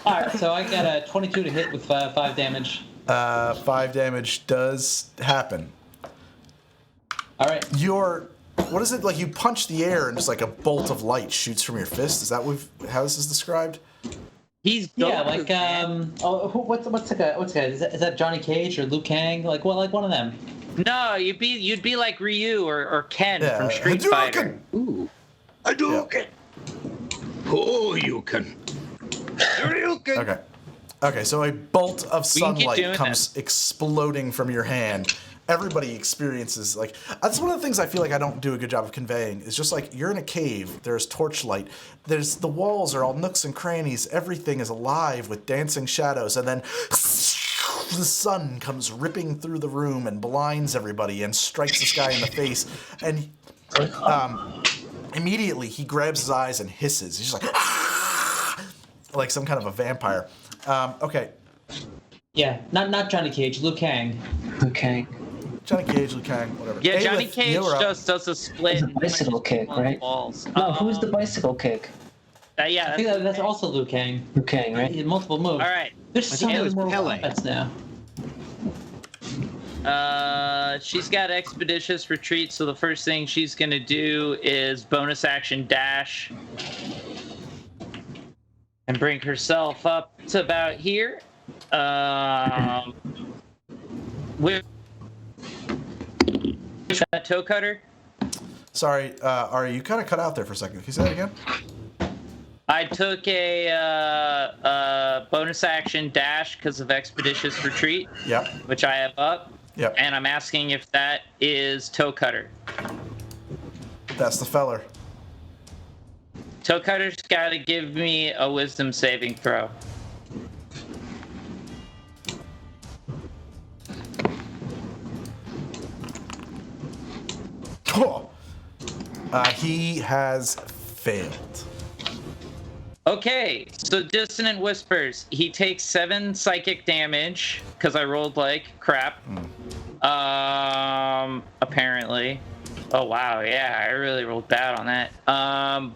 All right, so I got a 22 to hit with 5 damage.
5 damage does happen.
All right.
What is it like? You punch the air and just like a bolt of light shoots from your fist. Is that how this is described?
He's
Yeah,
Goku,
like
man.
what's the guy? Is that Johnny Cage or Liu Kang? Like one of them.
No, you'd be like Ryu or Ken
Yeah,
from Street
Hadouken!
Fighter.
Ooh.
Hadouken!
Oh, you can.
Okay. Okay, so a bolt of
We can keep
sunlight
doing
comes exploding from your hand. Everybody experiences, like, that's one of the things I feel like I don't do a good job of conveying. Is just like, you're in a cave, there's torchlight, the walls are all nooks and crannies, everything is alive with dancing shadows, and then the sun comes ripping through the room and blinds everybody and strikes this guy in the face. And immediately he grabs his eyes and hisses. He's just like some kind of a vampire. Okay.
Yeah, not Johnny Cage, Liu Kang.
Liu Kang.
Johnny Cage, Liu Kang, whatever.
Yeah, Johnny
Aelith,
Cage
you're up.
just does a split.
It's a bicycle kick,
on the
right?
walls.
No, who's the bicycle kick?
Yeah,
I think that's also Liu Kang.
Liu Kang,
He
right?
had multiple moves.
all right.
There's so
think it
many
was
more
Pele.
weapons now.
She's got Expeditious Retreat, so the first thing she's gonna do is bonus action dash and bring herself up to about here. With that toe cutter,
Sorry, Ari, you kind of cut out there for a second. Can you say that again?
I took a bonus action dash because of Expeditious Retreat,
Yep.
which I have up,
Yep.
and I'm asking if that is toe cutter.
That's the feller.
Toe cutter's got to give me a wisdom saving throw.
Oh. He has failed.
Okay, so Dissonant Whispers. He takes 7 psychic damage because I rolled like crap. Apparently. Oh wow, yeah, I really rolled bad on that.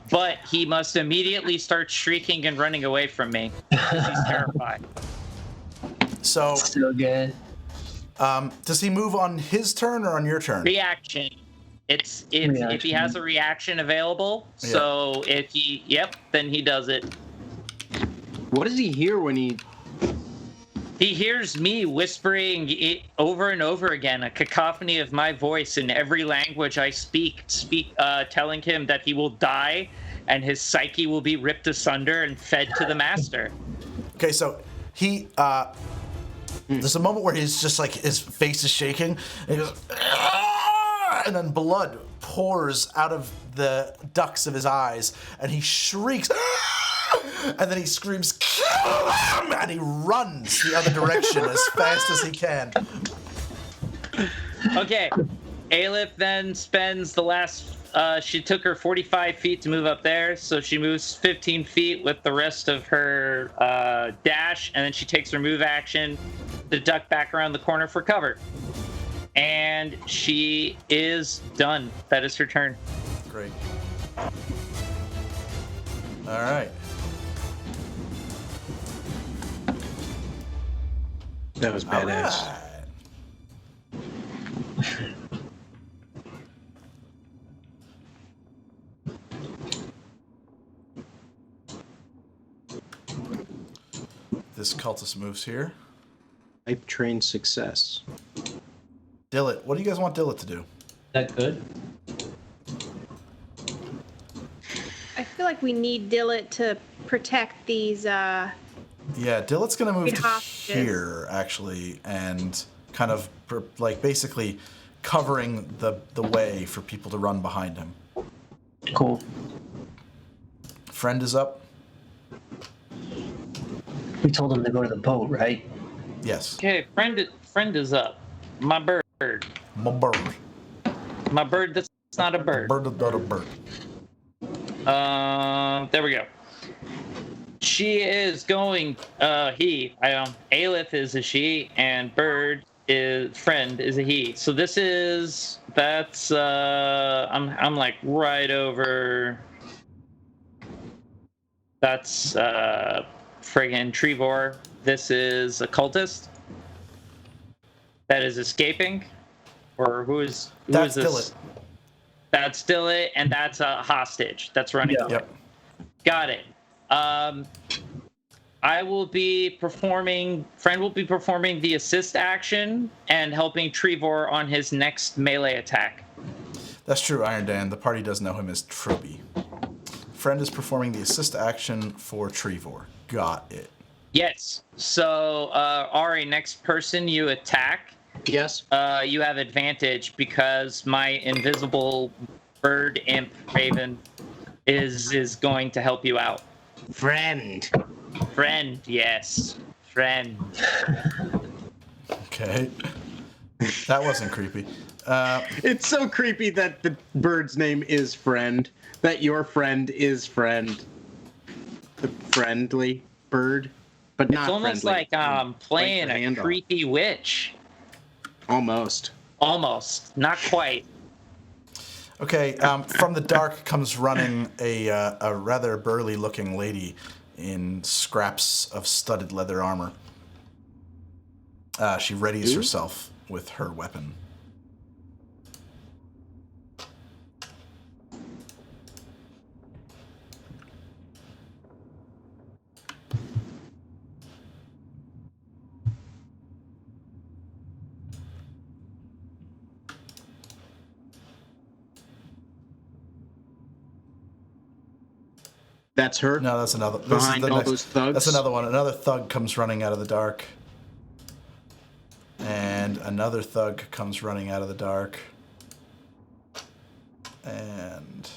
But he must immediately start shrieking and running away from me because he's terrified.
So,
So good.
does he move on his turn or on your turn?
Reaction. It's if he has a reaction available. So if he then he does it.
What does he hear when he?
He hears me whispering it over and over again, a cacophony of my voice in every language I speak, telling him that he will die and his psyche will be ripped asunder and fed to the master.
Okay, so he, there's a moment where he's just like, his face is shaking, and he goes, "Ah!" and then blood pours out of the ducts of his eyes, and he shrieks, "Ah!" and then he screams, "Kill him!" and he runs the other direction as fast as he can.
Okay, Aelith then spends the last. She took her 45 feet to move up there, so she moves 15 feet with the rest of her dash, and then she takes her move action to duck back around the corner for cover. And she is done. That is her turn.
Great. All right.
That was
All
badass.
right. This cultist moves here.
Type train success.
Dillet, what do you guys want Dillet to do?
That good?
I feel like we need Dillet to protect these.
Yeah, Dillet's gonna move
Good
to
hostages.
here actually, and kind of like basically covering the way for people to run behind him.
Cool.
Friend is up.
We told him to go to the boat, right?
Yes.
Okay, friend is up. My bird.
My bird.
My bird that's not a bird.
Bird, bird.
There we go. She is going. Aelith is a she, and Bird is friend is a he. So that's. I'm like right over. That's friggin' Trevor. This is a cultist that is escaping, or who is
That's
this?
Dillet.
That's Dillet, and that's a hostage that's running.
Yeah.
away.
Yep.
Got it. I will be performing. Friend will be performing the assist action and helping Trevor on his next melee attack.
That's true, Iron Dan. The party does know him as Troby. Friend is performing the assist action for Trevor. Got it.
Yes. So, Ari, next person you attack,
Yes.
you have advantage because my invisible bird imp Raven is going to help you out.
Friend.
Friend, yes. Friend.
Okay. That wasn't creepy.
It's so creepy that the bird's name is Friend. That your friend is Friend. The friendly bird, but not
It's almost
friendly.
like playing
the
a
handle.
creepy witch.
Almost.
Almost. Not quite.
Okay, from the dark comes running a rather burly-looking lady in scraps of studded leather armor. She readies herself with her weapon.
That's her.
No, that's another. This
Behind
is the
all
next,
those thugs?
That's another one. Another thug comes running out of the dark. And another thug comes running out of the dark. And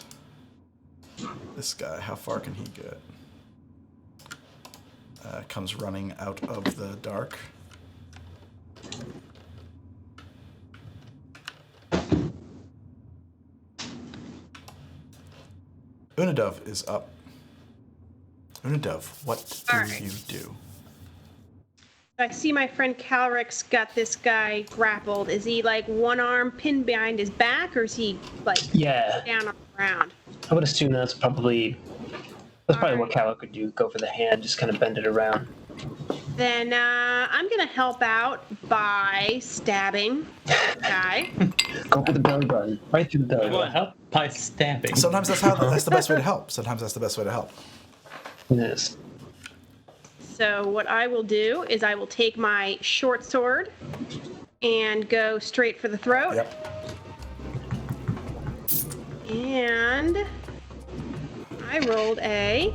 this guy, how far can he get? Comes running out of the dark. Unadov is up. Unadov, what do
All right.
you do?
I see my friend Calrix got this guy grappled. Is he like one arm pinned behind his back, or is he like
Yeah,
down on the ground?
I would assume that's probably what Calo could do. Go for the hand, just kind of bend it around.
Then I'm gonna help out by stabbing the guy.
Go for the belly button, right through the belly
Well,
button.
help by stabbing.
Sometimes that's the best way to help. Sometimes that's the best way to help.
Yes.
So what I will do is I will take my short sword and go straight for the throat.
Yep.
And I rolled a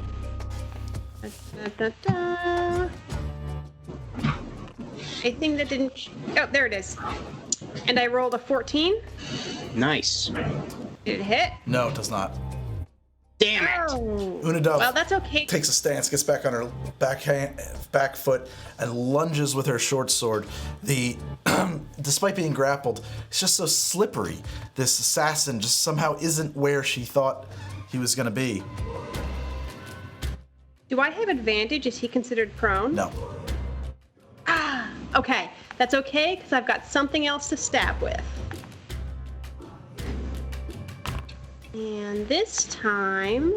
a thing that didn't. Oh, there it is. And I rolled a 14.
Nice.
Did it hit?
No, it does not.
Damn it.
Oh.
Unadov
Well, that's okay.
takes a stance, gets back on her back foot, and lunges with her short sword. Despite being grappled, it's just so slippery. This assassin just somehow isn't where she thought he was going to be.
Do I have advantage? Is he considered prone?
No.
Ah, okay. That's okay because I've got something else to stab with. And this time,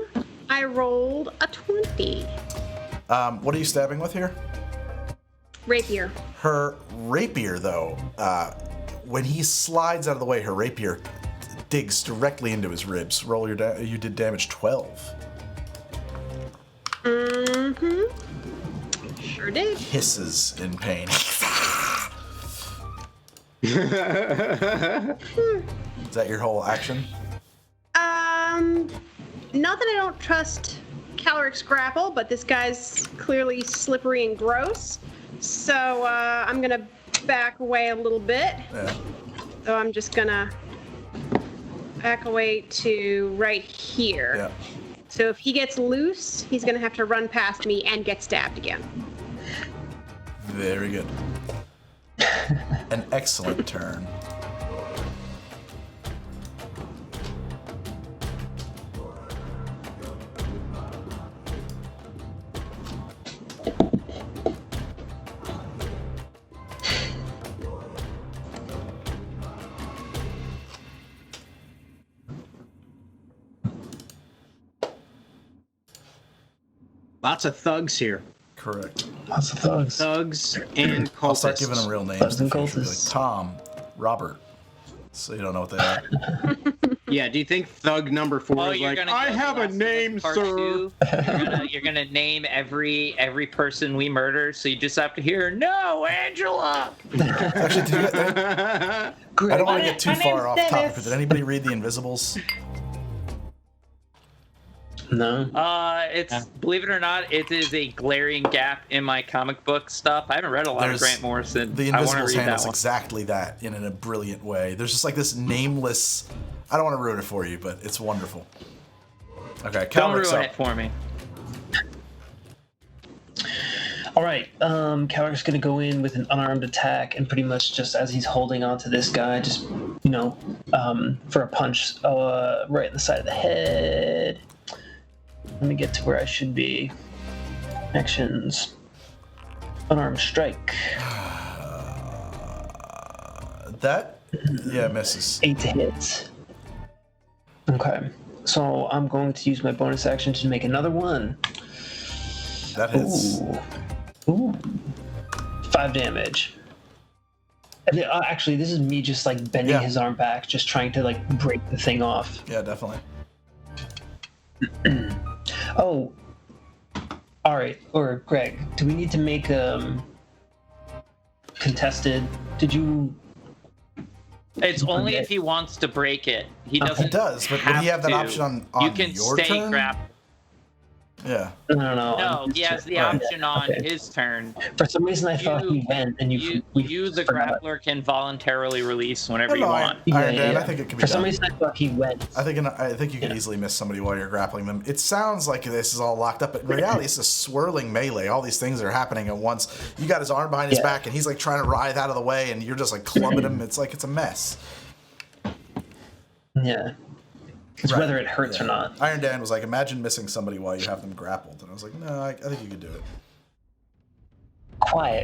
I rolled a 20.
What are you stabbing with here?
Rapier.
Her rapier, though, when he slides out of the way, her rapier digs directly into his ribs. Roll you did damage 12.
Mm-hmm. Sure did.
Hisses in pain. Is that your whole action?
Not that I don't trust Calrix grapple, but this guy's clearly slippery and gross. So I'm gonna back away a little bit.
Yeah.
So I'm just gonna back away to right here.
Yeah.
So if he gets loose, he's gonna have to run past me and get stabbed again.
Very good. An excellent turn.
Lots of thugs here.
Correct.
Lots of thugs.
Thugs and cultists.
I'll start giving them real names.
Thugs
in
and
the future,
cultists.
like Tom, Robert. So you don't know what they are.
Yeah, do you think thug number 4 is like, I have a name, sir?
You're gonna name every person we murder, so you just have to hear, no, Angela!
Actually, I don't want to get too far off topic, but did anybody read The Invisibles?
No.
Believe it or not, it is a glaring gap in my comic book stuff. I haven't read a lot of Grant Morrison.
The
I want to
Invisibles
read that
handles
one.
exactly that in a brilliant way. There's just like this nameless. I don't want to ruin it for you, but it's wonderful. Okay,
Don't
Calric's
ruin
up.
it for me.
All right, Calric's gonna go in with an unarmed attack, and pretty much just as he's holding on to this guy, just for a punch right in the side of the head. Let me get to where I should be. Actions. Unarmed strike.
Misses.
8 to hit. Okay, so I'm going to use my bonus action to make another one.
That hits.
Ooh. 5 damage. Actually, this is me just like bending his arm back, just trying to like break the thing off.
Yeah, definitely.
Oh. All right. Or Greg, do we need to make contested? Did you?
It's only if he wants to break it. He doesn't.
He does, but would he have that
to.
option on
You can
your
stay
turn?
grappled.
Yeah.
No.
No, he has the option on his turn.
For some reason, I thought he went, and
You, the grappler, can voluntarily release whenever you
No,
want.
Iron Dan, I think it can be
For some
done.
reason, I thought he went.
I think you can easily miss somebody while you're grappling them. It sounds like this is all locked up, but in reality, it's a swirling melee. All these things are happening at once. You got his arm behind his back, and he's like trying to writhe out of the way, and you're just like clubbing him. It's like it's a mess.
Yeah. It's whether it hurts or not.
Iron Dan was like, imagine missing somebody while you have them grappled. And I was like, no, I think you could do it.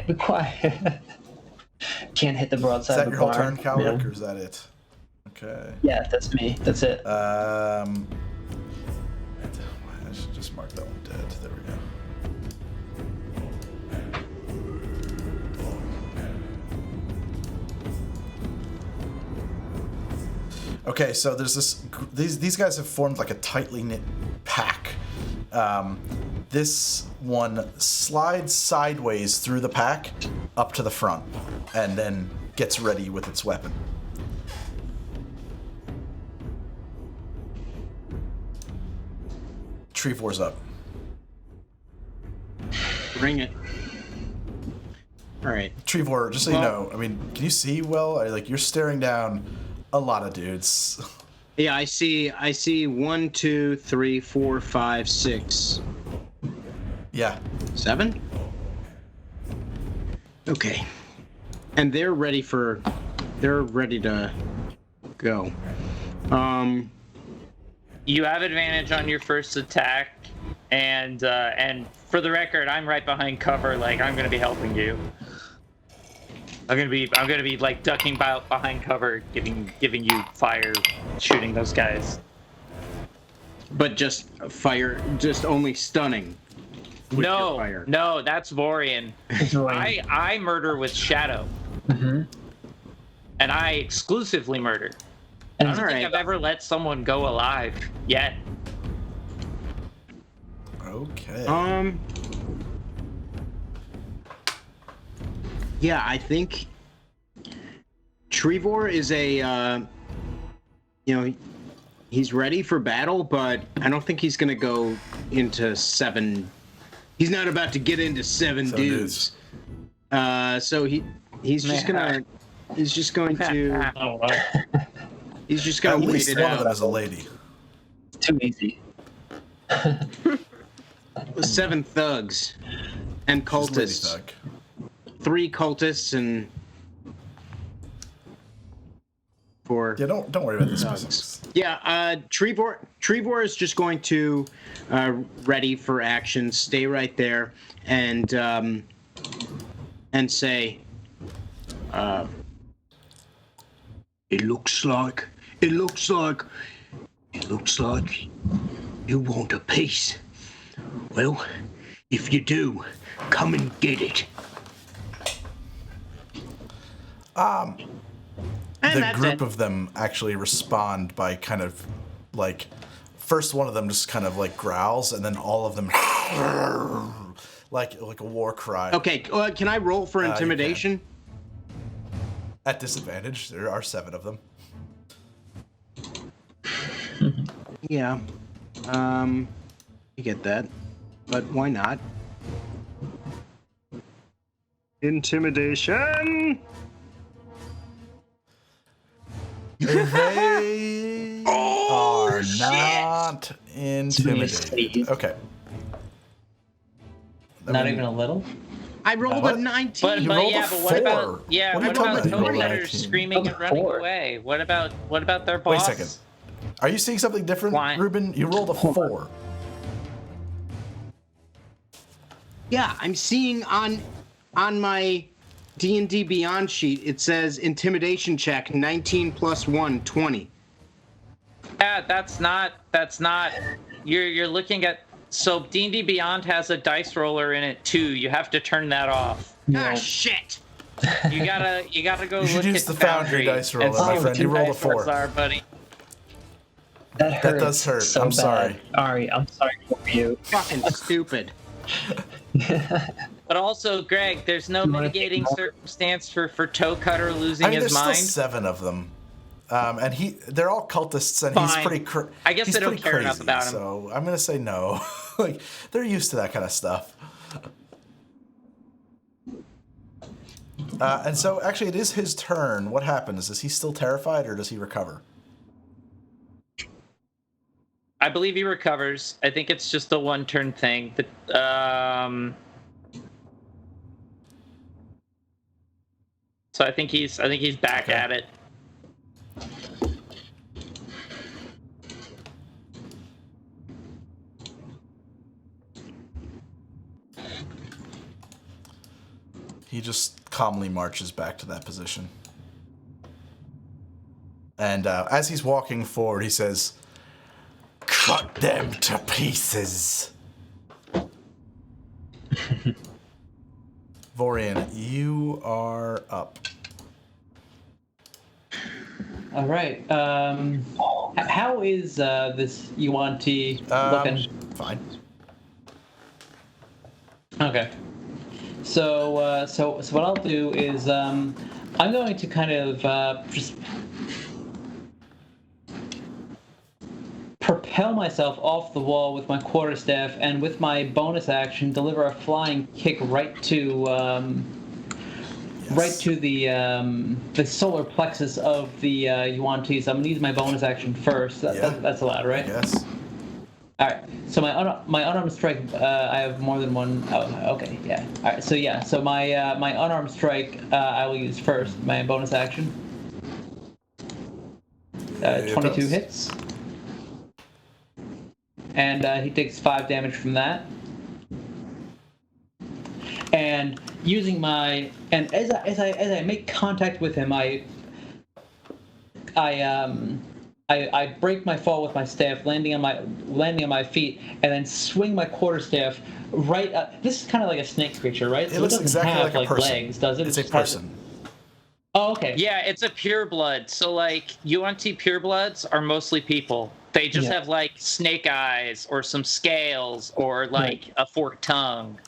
Be quiet. Can't hit the broadside
Is that
of
your
the
whole
barn.
turn, Calric, or is that it? Okay.
Yeah, that's me. That's it.
I should just mark that one dead. There we go. Okay, so there's these guys have formed like a tightly knit pack. This one slides sideways through the pack up to the front and then gets ready with its weapon. Trevor's up.
Bring it. All right.
Trevor, just so you know, I mean, can you see well? Like you're staring down a lot of dudes.
Yeah, I see 1, 2, 3, 4, 5, 6.
Yeah.
7? Okay. And they're ready to go.
You have advantage on your first attack, and for the record, I'm right behind cover. Like I'm gonna be helping you. I'm gonna be like ducking behind cover, giving you fire, shooting those guys.
But just fire, just only stunning. With your fire.
No, that's Vorian. I murder with shadow, and I exclusively murder. I don't think I've ever let someone go alive yet.
Okay.
Yeah, I think Trevor is he's ready for battle, but I don't think he's gonna go into 7. He's not about to get into 7 dudes. So he's just going to
At
wait
least
it
one of them
out.
is a lady.
Too easy.
7 thugs and
She's lady
cultists.
thug.
3 cultists and 4.
Yeah, don't worry about the specifics.
Yeah, Trevor is just going to ready for action, stay right there, and say, it looks like you want a piece. Well, if you do, come and get it. that's
group
it.
of them actually respond by kind of like, first one of them just kind of like growls, and then all of them like a war cry.
Okay, can I roll for
you
intimidation?
At disadvantage, there are 7 of them.
Yeah. You get that. But why not? Intimidation!
They are not intimidated. Okay.
Not even a little.
I rolled
What?
a 19.
But
You rolled a
yeah, but what
4.
about
What are
yeah?
you
What
talking
about
about? You rolled
those
a
that are
19.
screaming and running away? What about their boss?
Wait a second. Are you seeing something different,
Why?
Rubin? You rolled a 4.
Yeah, I'm seeing on my D&D Beyond sheet, it says intimidation check 19 plus 1, 20.
Yeah, that's not. You're looking at. So D&D Beyond has a dice roller in it too. You have to turn that off.
Ah, shit!
You gotta go
You should
look
use
at
the Foundry dice roller,
and see
my
what
friend.
the
You rolled a
dice rolls
4.
are, buddy.
That hurts.
does hurt.
So
I'm
bad.
sorry.
Ari, I'm sorry for you.
Fucking stupid.
But also, Greg, there's no
You wanna
mitigating
take more?
circumstance for Toe Cutter losing
I mean,
his
there's
mind.
still 7 of them. And they're all cultists, and he's
Fine.
pretty
I guess
he's
I don't
pretty
care
crazy,
enough about him.
So I'm gonna say no. Like, they're used to that kind of stuff. And so, actually, it is his turn. What happens? Is he still terrified, or does he recover?
I believe he recovers. I think it's just a one-turn thing. So I think he's back
Okay.
at it.
He just calmly marches back to that position. And as he's walking forward, he says, "Cut them to pieces." Vorian, you are up.
All right. How is this Yuan-Ti looking?
Fine.
Okay. So what I'll do is I'm going to kind of just propel myself off the wall with my quarterstaff, and with my bonus action, deliver a flying kick right to the solar plexus of the Yuan-Ti. So I'm gonna use my bonus action first. That's allowed, right?
Yes.
All right. So my unarmed strike, I have more than one. Oh, okay. Yeah. All right. So my unarmed strike, I will use first. My bonus action. 22
does.
hits. And he takes 5 damage from that. And using my as I make contact with him, I break my fall with my staff, landing on my feet, and then swing my quarterstaff right up. This is kind of like a snake creature, right?
It looks
doesn't
exactly
have
like a person.
legs, does it?
It's
It
a
just has-
person.
Oh, okay.
Yeah, it's a pureblood. So like UNT purebloods are mostly people. They just
Yeah.
have like snake eyes or some scales or like a forked tongue.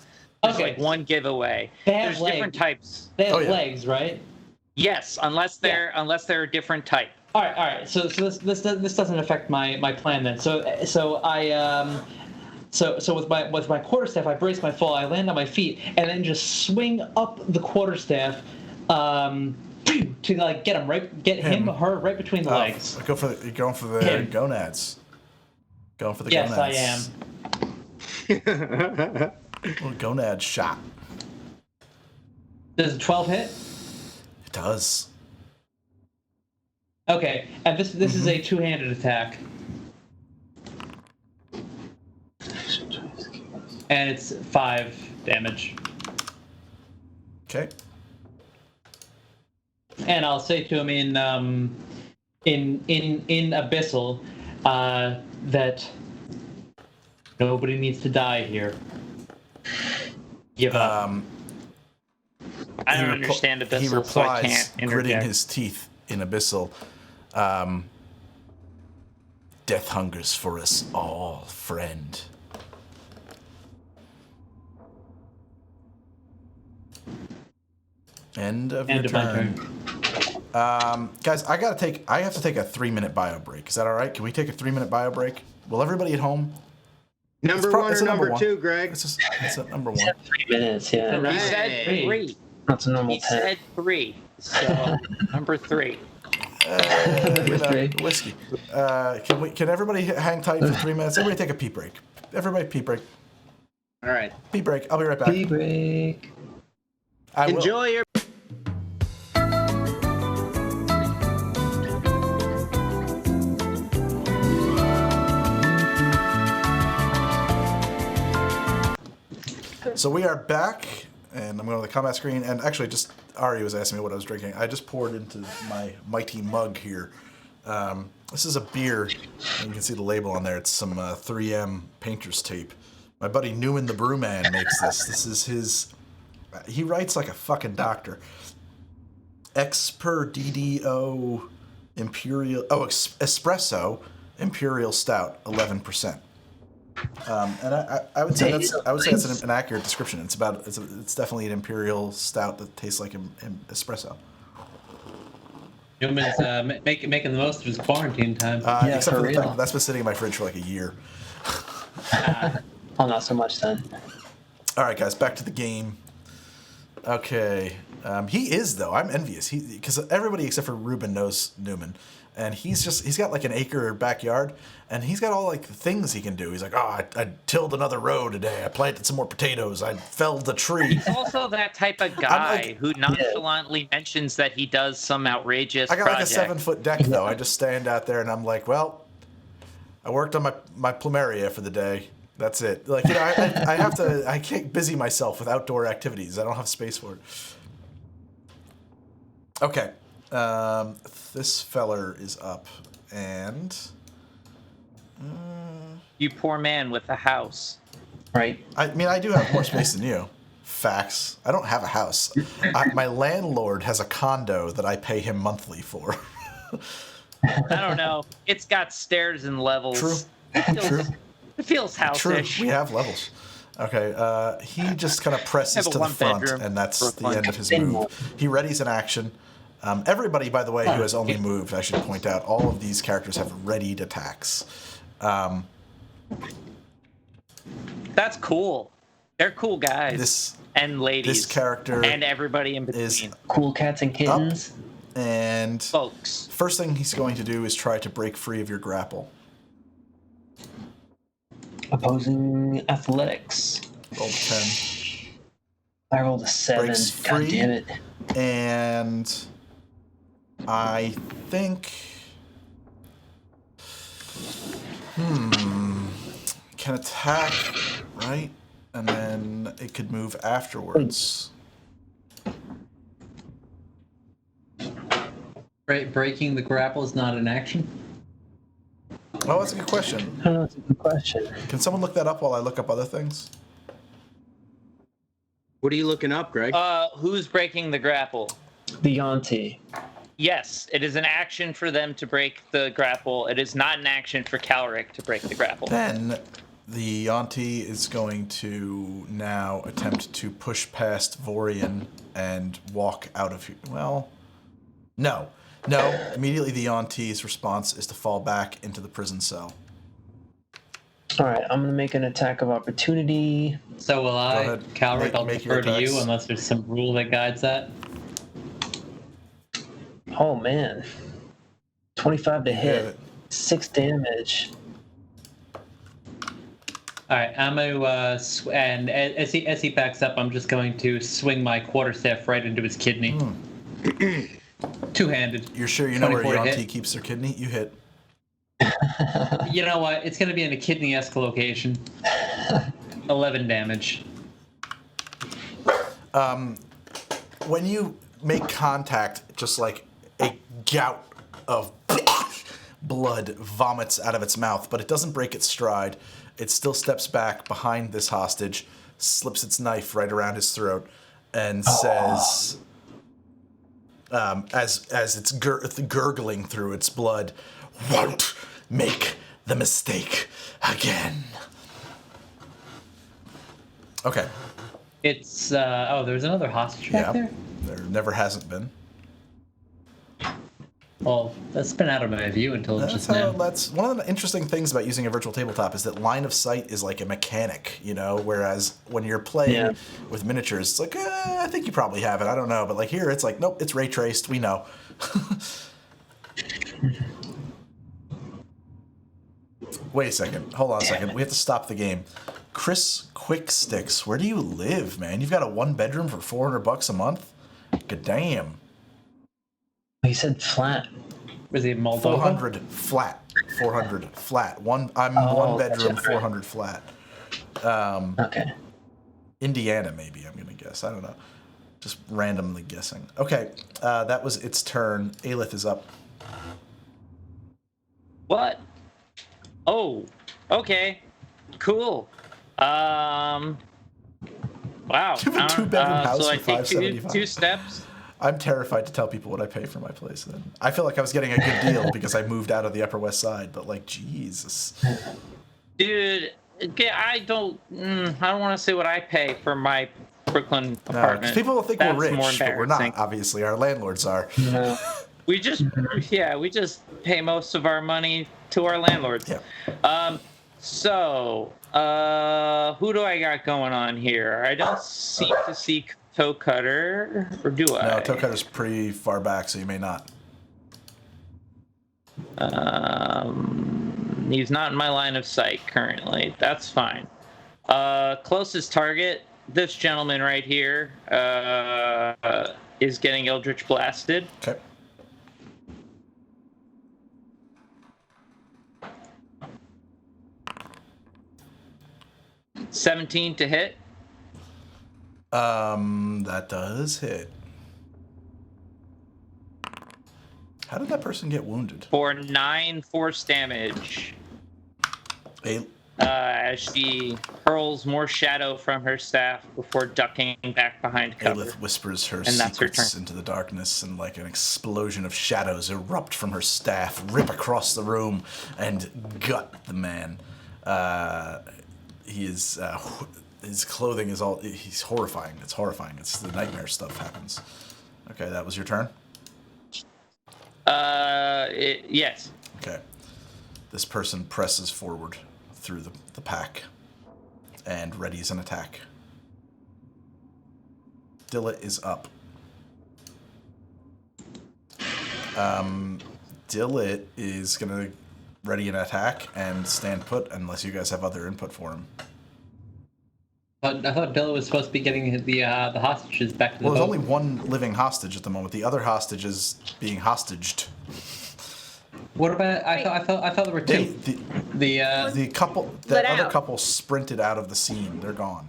There's
Okay.
like one giveaway.
They have
There's
legs.
different types.
They have
Oh, yeah.
legs, right?
Yes, unless they're a different type.
All right. So this doesn't affect my plan then. So with my quarterstaff, I brace my fall. I land on my feet and then just swing up the quarterstaff to like get her right between the legs.
You're going for the
Him.
gonads. Going for the
Yes,
gonads.
I am.
Little gonad shot.
Does a 12 hit?
It does.
Okay, and this is a two-handed attack. And it's 5 damage.
Okay.
And I'll say to him in Abyssal that nobody needs to die here. Give up.
I don't understand Abyssal,
He
so I
replies,
can't
gritting
interject.
his teeth. in Abyssal. Death hungers for us all, friend. End of your turn. Guys, I have to take a 3-minute bio break. Is that all right? Can we take a 3-minute bio break? Will everybody at home?
Number one or number two, Greg?
It's at number 1.
3 minutes, yeah.
He said 3.
That's a normal
He
10.
said 3. So number 3.
Whiskey. Can everybody hang tight for 3 minutes? Everybody take a pee break. Everybody pee break.
All right.
Pee break. I'll be right back.
Pee break.
Enjoy your.
So we are back, and I'm going to the combat screen. And actually, just Ari was asking me what I was drinking. I just poured into my mighty mug here. This is a beer. You can see the label on there. It's some 3M painter's tape. My buddy Newman the Brewman makes this. This is his. He writes like a fucking doctor. DDO Imperial. Espresso Imperial Stout, 11%. And I would say that's an accurate description. It's definitely an imperial stout that tastes like an espresso.
Newman's making the most of his quarantine time.
Except for the fact that's been sitting in my fridge for like a year.
Oh, not so much then.
All right, guys, back to the game. Okay, he is though. I'm envious. Because everybody except for Rubin knows Newman, and he's got like an acre backyard, and he's got all like things he can do. He's like, I tilled another row today. I planted some more potatoes. I felled a tree.
He's also that type of guy who nonchalantly mentions that he does some outrageous project.
Like a 7-foot deck though. I just stand out there and I'm like, well, I worked on my plumeria for the day. That's it. Like, I can't busy myself with outdoor activities. I don't have space for it. Okay. This feller is up, and
you poor man with a house.
Right.
I mean, I do have more space than you. Facts. I don't have a house. My landlord has a condo that I pay him monthly for.
I don't know. It's got stairs and levels.
True.
It feels house-ish.
True. We have levels. Okay. He just kind of presses to the front, and that's the end of his move. He readies an action. Everybody, by the way, who has only moved, I should point out, all of these characters have readied attacks.
That's cool. They're cool guys and ladies.
This character
and everybody in between.
Is
cool cats and kittens.
And
folks.
First thing he's going to do is try to break free of your grapple.
Opposing athletics.
Rolled a 10.
I rolled a 7.
Breaks
God
free,
damn it.
And I think can attack, right? And then it could move afterwards.
Breaking the grapple is not an action?
Oh, that's a good question.
Oh, that's a good question.
Can someone look that up while I look up other things?
What are you looking up, Greg?
Who's breaking the grapple?
The Yanti.
Yes, it is an action for them to break the grapple. It is not an action for Calric to break the grapple.
Then the Yanti is going to now attempt to push past Vorian and walk out of here. Well, no. Immediately the Yanti's response is to fall back into the prison cell.
All right, I'm going to make an attack of opportunity.
So will I. Calric, I'll defer to you unless there's some rule that guides that.
Oh, man. 25 to hit. 6 damage.
All right, I'm going to, and as he backs up, I'm just going to swing my quarterstaff right into his kidney. Two-handed.
You're sure you know where Yanti keeps their kidney? You hit.
You know what? It's going to be in a kidney-esque location. 11 damage.
When you make contact, just like a gout of blood vomits out of its mouth, but it doesn't break its stride. It still steps back behind this hostage, slips its knife right around his throat, and says, as it's gurgling through its blood. Won't make the mistake again. Okay.
It's there's another hostage back there.
There never hasn't been.
Well, that's been out of my view until just now.
That's one of the interesting things about using a virtual tabletop is that line of sight is like a mechanic, you know. Whereas when you're playing with miniatures, it's like I think you probably have it. I don't know, but like here, it's like nope, it's ray traced. We know. Wait a second. Hold on a second. We have to stop the game. Chris Quicksticks, where do you live, man? You've got a 1-bedroom for $400 a month? Good damn.
He said flat.
Was he in Moldova?
400 flat. 400 flat. One bedroom,
gotcha.
400 flat.
Okay.
Indiana, maybe, I'm going to guess. I don't know. Just randomly guessing. Okay, that was its turn. Aelith is up.
What? Oh, okay. Cool. Wow.
You have a 2-bedroom house
so I
for
take
$575.
two steps.
I'm terrified to tell people what I pay for my place then. I feel like I was getting a good deal because I moved out of the Upper West Side, but like, Jesus.
Dude, I don't want to say what I pay for my Brooklyn
No, 'cause
apartment.
people will think
That's
we're
more
rich, but we're
embarrassing.
not. Obviously, our landlords are.
We just pay most of our money to our landlords.
Yeah.
So, who do I got going on here? I don't seem to see Toe Cutter, or do I?
No, Toe Cutter's pretty far back, so you may not.
He's not in my line of sight currently. That's fine. Closest target, this gentleman right here, is getting Eldritch blasted.
Okay.
$17 to hit.
That does hit. How did that person get wounded?
For 9 force damage. As she hurls more shadow from her staff before ducking back behind cover.
Aelith whispers her
And that's her
secrets
turn.
into the darkness, and like an explosion of shadows erupt from her staff, rip across the room, and gut the man. He is his clothing is all. He's horrifying. It's horrifying. It's the nightmare stuff happens. Okay, that was your turn.
Yes.
Okay. This person presses forward through the pack and readies an attack. Dillet is up. Dillet is going to ready an attack and stand put unless you guys have other input for him.
I thought Dilla was supposed to be getting the hostages back to the
Well, there's
boat.
only one living hostage at the moment. The other hostage is being hostaged.
What about? I thought there were two.
The couple,
Let
the other
out.
couple sprinted out of the scene. They're gone.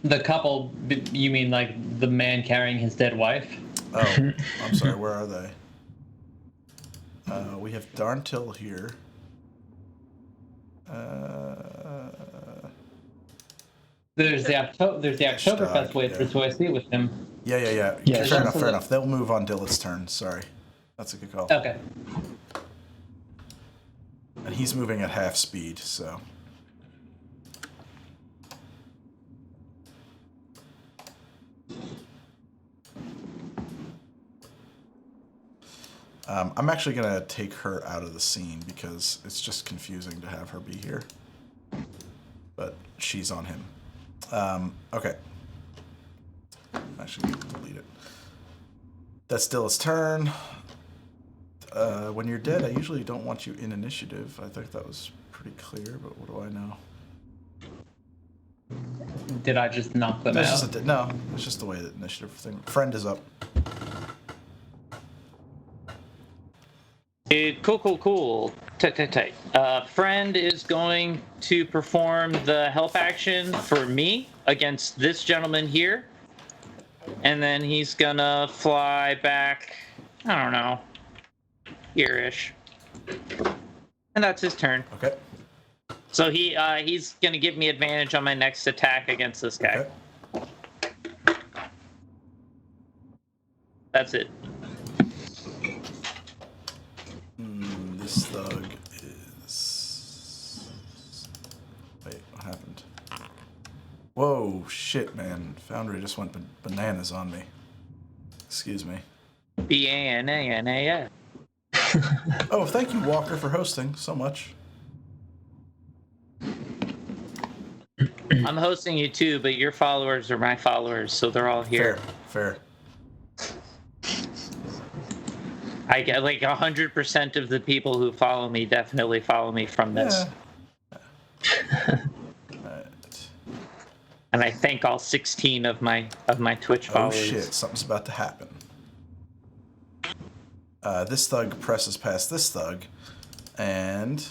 The couple. You mean like the man carrying his dead wife?
Oh, I'm sorry. Where are they? We have Darntill here.
There's the Oktoberfest waitress who I see with him.
Yeah.
Yeah,
fair
sure.
enough. They'll move on Dillet's turn. Sorry. That's a good call.
Okay.
And he's moving at half speed, so. I'm actually going to take her out of the scene because it's just confusing to have her be here. But she's on him. Okay. I'm actually going to delete it. That's Dilla's turn. When you're dead, I usually don't want you in initiative. I think that was pretty clear, but what do I know?
Did I just knock them
That's
out?
just no, it's just the way that initiative thing. Friend is up.
Cool. Tight. Friend is going to perform the help action for me against this gentleman here. And then he's gonna fly back, I don't know, here-ish. And that's his turn.
Okay.
So he's gonna give me advantage on my next attack against this guy.
Okay.
That's it.
This thug is... Wait, what happened? Whoa, shit, man. Foundry just went bananas on me. Excuse me.
B-A-N-A-N-A-S.
Oh, thank you, Walker, for hosting so much.
I'm hosting you too, but your followers are my followers, so they're all here.
Fair.
I get like 100% of the people who follow me definitely follow me from this.
Yeah. Right.
And I thank all 16 of my Twitch
Oh
followers.
shit, something's about to happen. This thug presses past this thug, and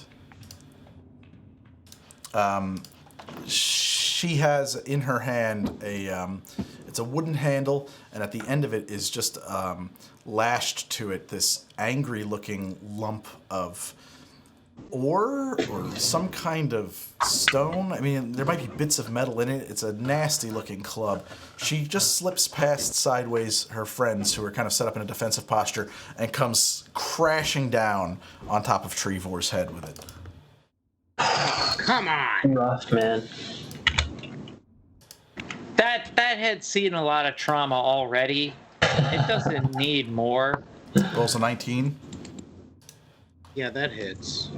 she has in her hand it's a wooden handle, and at the end of it is just lashed to it this angry-looking lump of ore or some kind of stone. I mean, there might be bits of metal in it. It's a nasty-looking club. She just slips past sideways her friends, who are kind of set up in a defensive posture, and comes crashing down on top of Trevor's head with it.
Come on.
Rough, man.
That had seen a lot of trauma already. It doesn't need more.
Rolls a 19.
Yeah, that hits.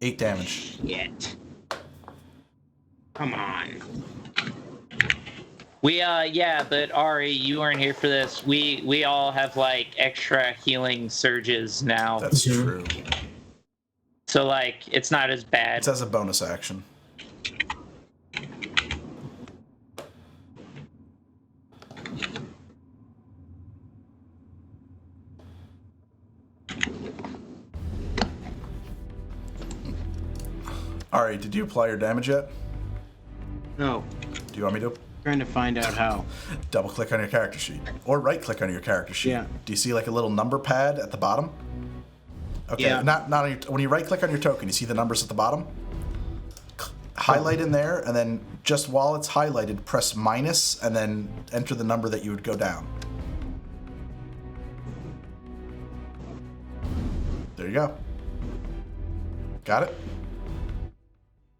8 damage.
Shit. Come on.
Yeah, but Ari, you weren't here for this. We all have like extra healing surges now.
That's true.
So like it's not as bad.
It's as a bonus action. Ari, did you apply your damage yet?
No.
Do you want me to?
Trying to find out how.
Double click on your character sheet. Or right click on your character sheet.
Yeah.
Do you see like a little number pad at the bottom? Okay,
Yeah.
not on your, when you right click on your token, you see the numbers at the bottom? Highlight in there, and then just while it's highlighted, press minus, and then enter the number that you would go down. There you go. Got it?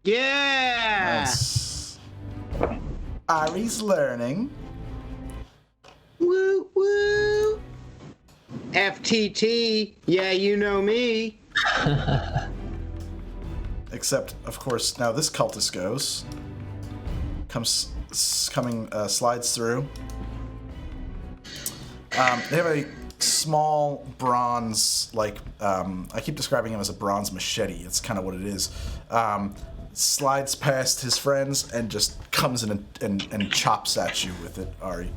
Yeah!
Nice. Ari's learning.
Woo woo! FTT, yeah, you know me.
Except, of course, now this cultist slides through. They have a small bronze, I keep describing him as a bronze machete. It's kind of what it is. Slides past his friends and just comes in and chops at you with it, Ari.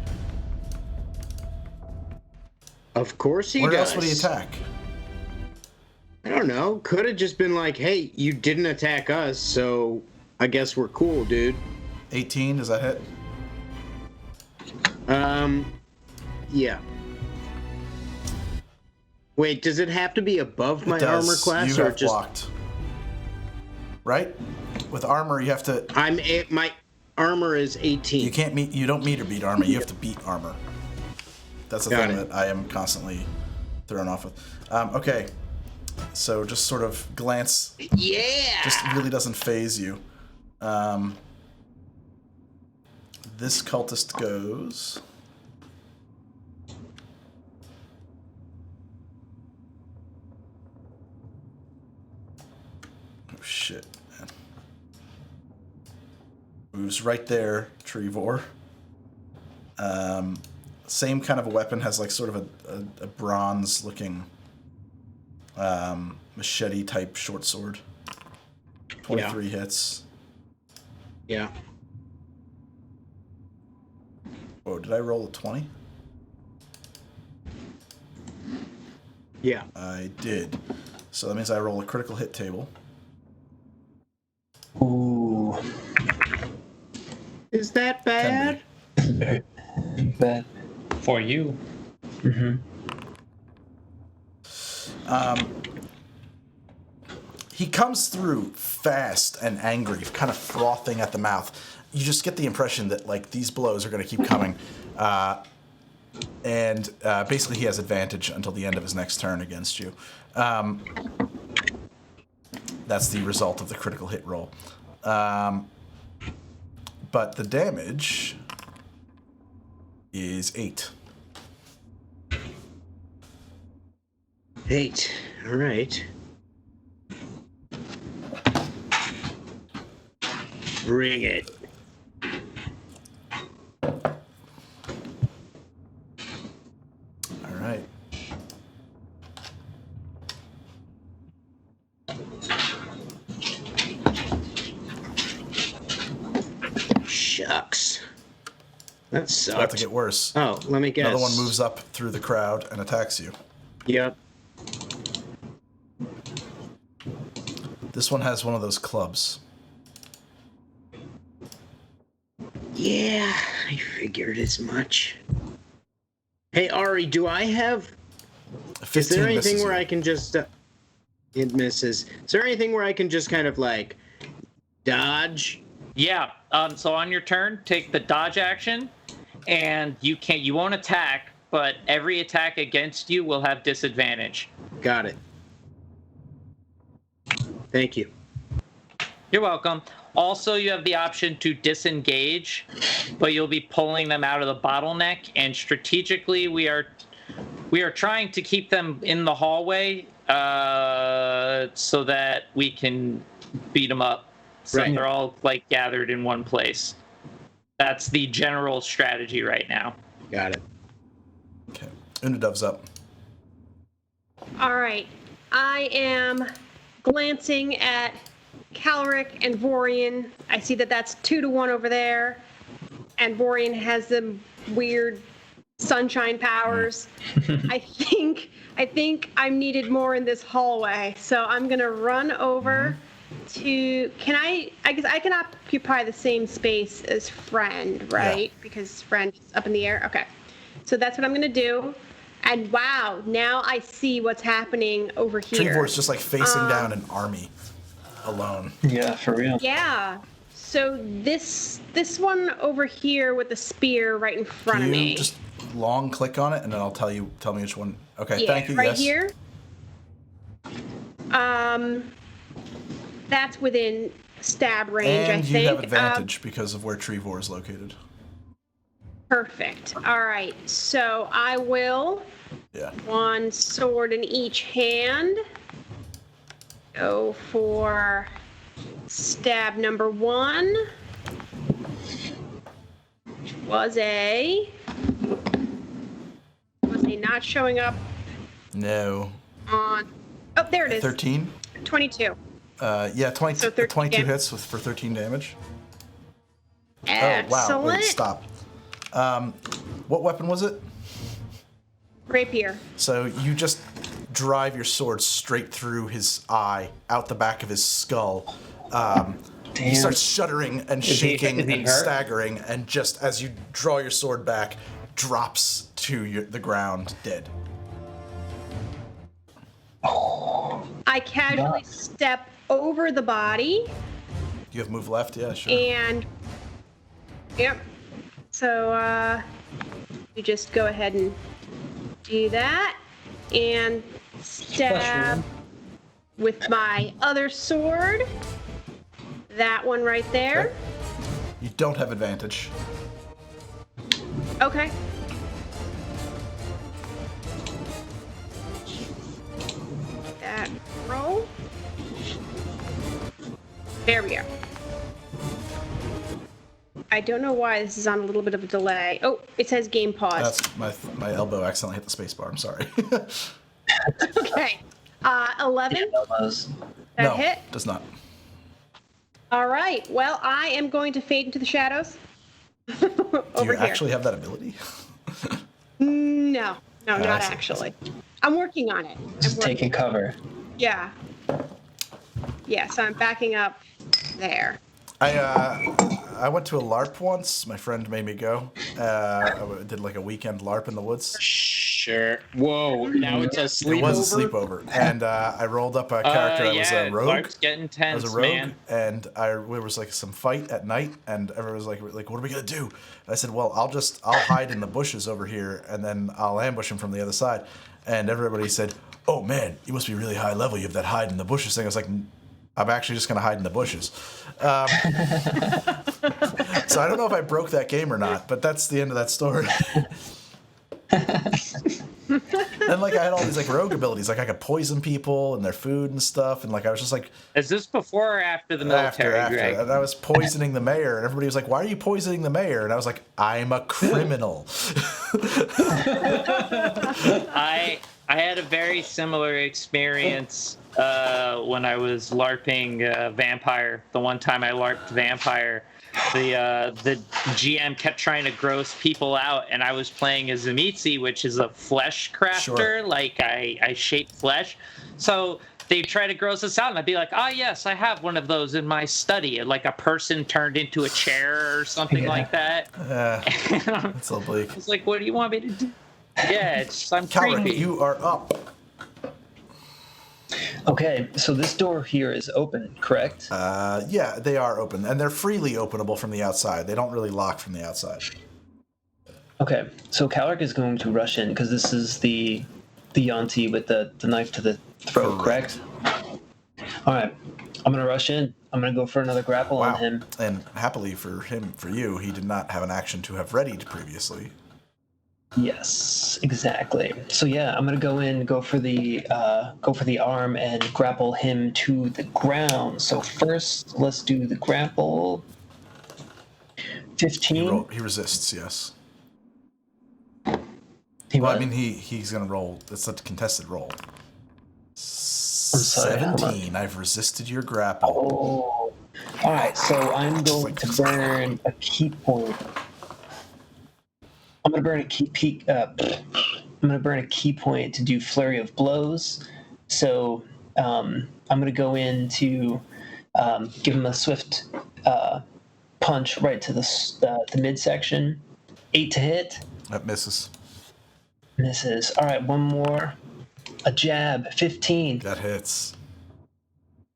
Of course he
Where
does.
else would he attack?
I don't know. Could have just been like, hey, you didn't attack us, so I guess we're cool, dude.
18, does that hit?
Yeah. Wait, does it have to be above my
It does.
armor class,
You
or
have
just
blocked. Right? With armor, you have to.
my armor is 18.
You can't meet. You don't meet or beat armor. You have to beat armor. That's the
Got
thing
it.
that I am constantly thrown off with. Okay, so just sort of glance.
Yeah.
Just really doesn't phase you. This cultist goes. Oh shit, man. Moves right there, Trevor. Same kind of a weapon, has like sort of a bronze looking machete type short sword. 23 hits.
Yeah.
Oh, did I roll a 20?
Yeah.
I did. So that means I roll a critical hit table.
Ooh.
Is that bad?
Very bad.
For you.
Mm-hmm.
He comes through fast and angry, kind of frothing at the mouth. You just get the impression that like these blows are going to keep coming. And basically he has advantage until the end of his next turn against you. That's the result of the critical hit roll. But the damage is 8.
8. All right. Bring it.
All right.
Shucks. That
It's about to
sucked.
get worse.
Oh, let me guess.
Another one moves up through the crowd and attacks you.
Yep.
This one has one of those clubs.
Yeah, I figured as much. Hey, Ari, do I have... Is
15
there
misses
anything where
you.
I can just... it misses. Is there anything where I can just kind of, like, dodge?
Yeah. So on your turn, take the dodge action, and you won't attack, but every attack against you will have disadvantage.
Got it. Thank you.
You're welcome. Also, you have the option to disengage, but you'll be pulling them out of the bottleneck. And strategically, we are trying to keep them in the hallway so that we can beat them up. So
Right.
they're all like gathered in one place. That's the general strategy right now.
Got it.
Okay. Unadov's up.
All right. I am glancing at Calric and Vorian. I see that that's 2-1 over there. And Vorian has the weird sunshine powers. I think I'm needed more in this hallway. So I'm going to run over to... I guess I can occupy the same space as Friend, right?
Yeah.
Because Friend is up in the air. Okay. So that's what I'm going to do. And wow, now I see what's happening over here.
Trevor's just like facing down an army alone.
Yeah, for real.
Yeah. So this one over here with the spear right in front
Can
of
you
me.
just long click on it and then tell me which one? Okay,
Yeah,
thank you.
right
Yes.
here. That's within stab range,
And
I
you
think.
have advantage because of where Trevor is located.
Perfect. All right. So I will
Yeah.
one sword in each hand. Go for stab number 1. Which was a not showing up
No.
on. Oh, there it is.
13?
22.
Yeah, 20,
So 13
22
damage.
hits for 13 damage.
Excellent.
Oh, wow. Wait, stop. What weapon was it?
Rapier.
So you just drive your sword straight through his eye, out the back of his skull. He starts shuddering and shaking
is he
and
hurt?
staggering, and just as you draw your sword back, drops to the ground dead.
I casually step over the body
You have move left? Yeah, sure.
and. Yep. So you just go ahead and do that and stab with my other sword. That one right there.
Okay. You don't have advantage.
Okay. That roll. There we go. I don't know why this is on a little bit of a delay. Oh, it says game pause.
That's my elbow accidentally hit the space bar. I'm sorry.
Okay. 11.
Elbows.
That
no,
hit.
does not.
All right. Well, I am going to fade into the shadows.
Do
Over
you
here.
actually have that ability?
No,
I
not
see.
actually. I'm working on it.
Just taking cover.
Yeah. Yeah, so I'm backing up there.
I I went to a LARP once. My friend made me go. I did like a weekend LARP in the woods.
Sure. Whoa, now it's a sleepover?
It was a sleepover. And I rolled up a character. I was a rogue.
LARP's getting
I
tense,
was a rogue,
man.
and there was like some fight at night, and everyone was like, what are we gonna do? And I said, well, I'll hide in the bushes over here, and then I'll ambush him from the other side. And everybody said, oh man, you must be really high level. You have that hide in the bushes thing. I was like, I'm actually just gonna hide in the bushes. So I don't know if I broke that game or not, but that's the end of that story. And like I had all these like rogue abilities, like I could poison people and their food and stuff, and like I was just like,
is this before or after the military?
after.
Greg?
And I was poisoning the mayor, and everybody was like, why are you poisoning the mayor? And I was like, I'm a criminal.
I had a very similar experience when I was LARPing Vampire. The one time I LARPed Vampire, the GM kept trying to gross people out, and I was playing as Zemitzi, which is a flesh crafter.
Sure.
Like I shape flesh. So they try to gross us out, and I'd be like, yes, I have one of those in my study, like a person turned into a chair or something like that.
That's a little bleak.
I was like, what do you want me to do? Yeah, I'm
Calric,
creepy.
you are up.
Okay, so this door here is open, correct?
Yeah, they are open, and they're freely openable from the outside. They don't really lock from the outside.
Okay, so Calric is going to rush in because this is the Yanti with the knife to the throat, correct? All right, I'm gonna rush in. I'm gonna go for another grapple on him.
And happily for you, he did not have an action to have readied previously.
Yes, exactly. So yeah, I'm gonna go for the arm and grapple him to the ground. So first, let's do the grapple. 15.
He resists, yes.
He
Well,
what?
I mean, he's gonna roll. It's a contested roll.
sorry, hold on.
17. I've resisted your grapple.
Oh. All right, so I'm going to burn a key point. I'm going to burn a key point to do flurry of blows. So I'm going to go in to give him a swift punch right to the midsection. 8 to hit.
That misses.
Misses. All right, one more. A jab. 15.
That hits.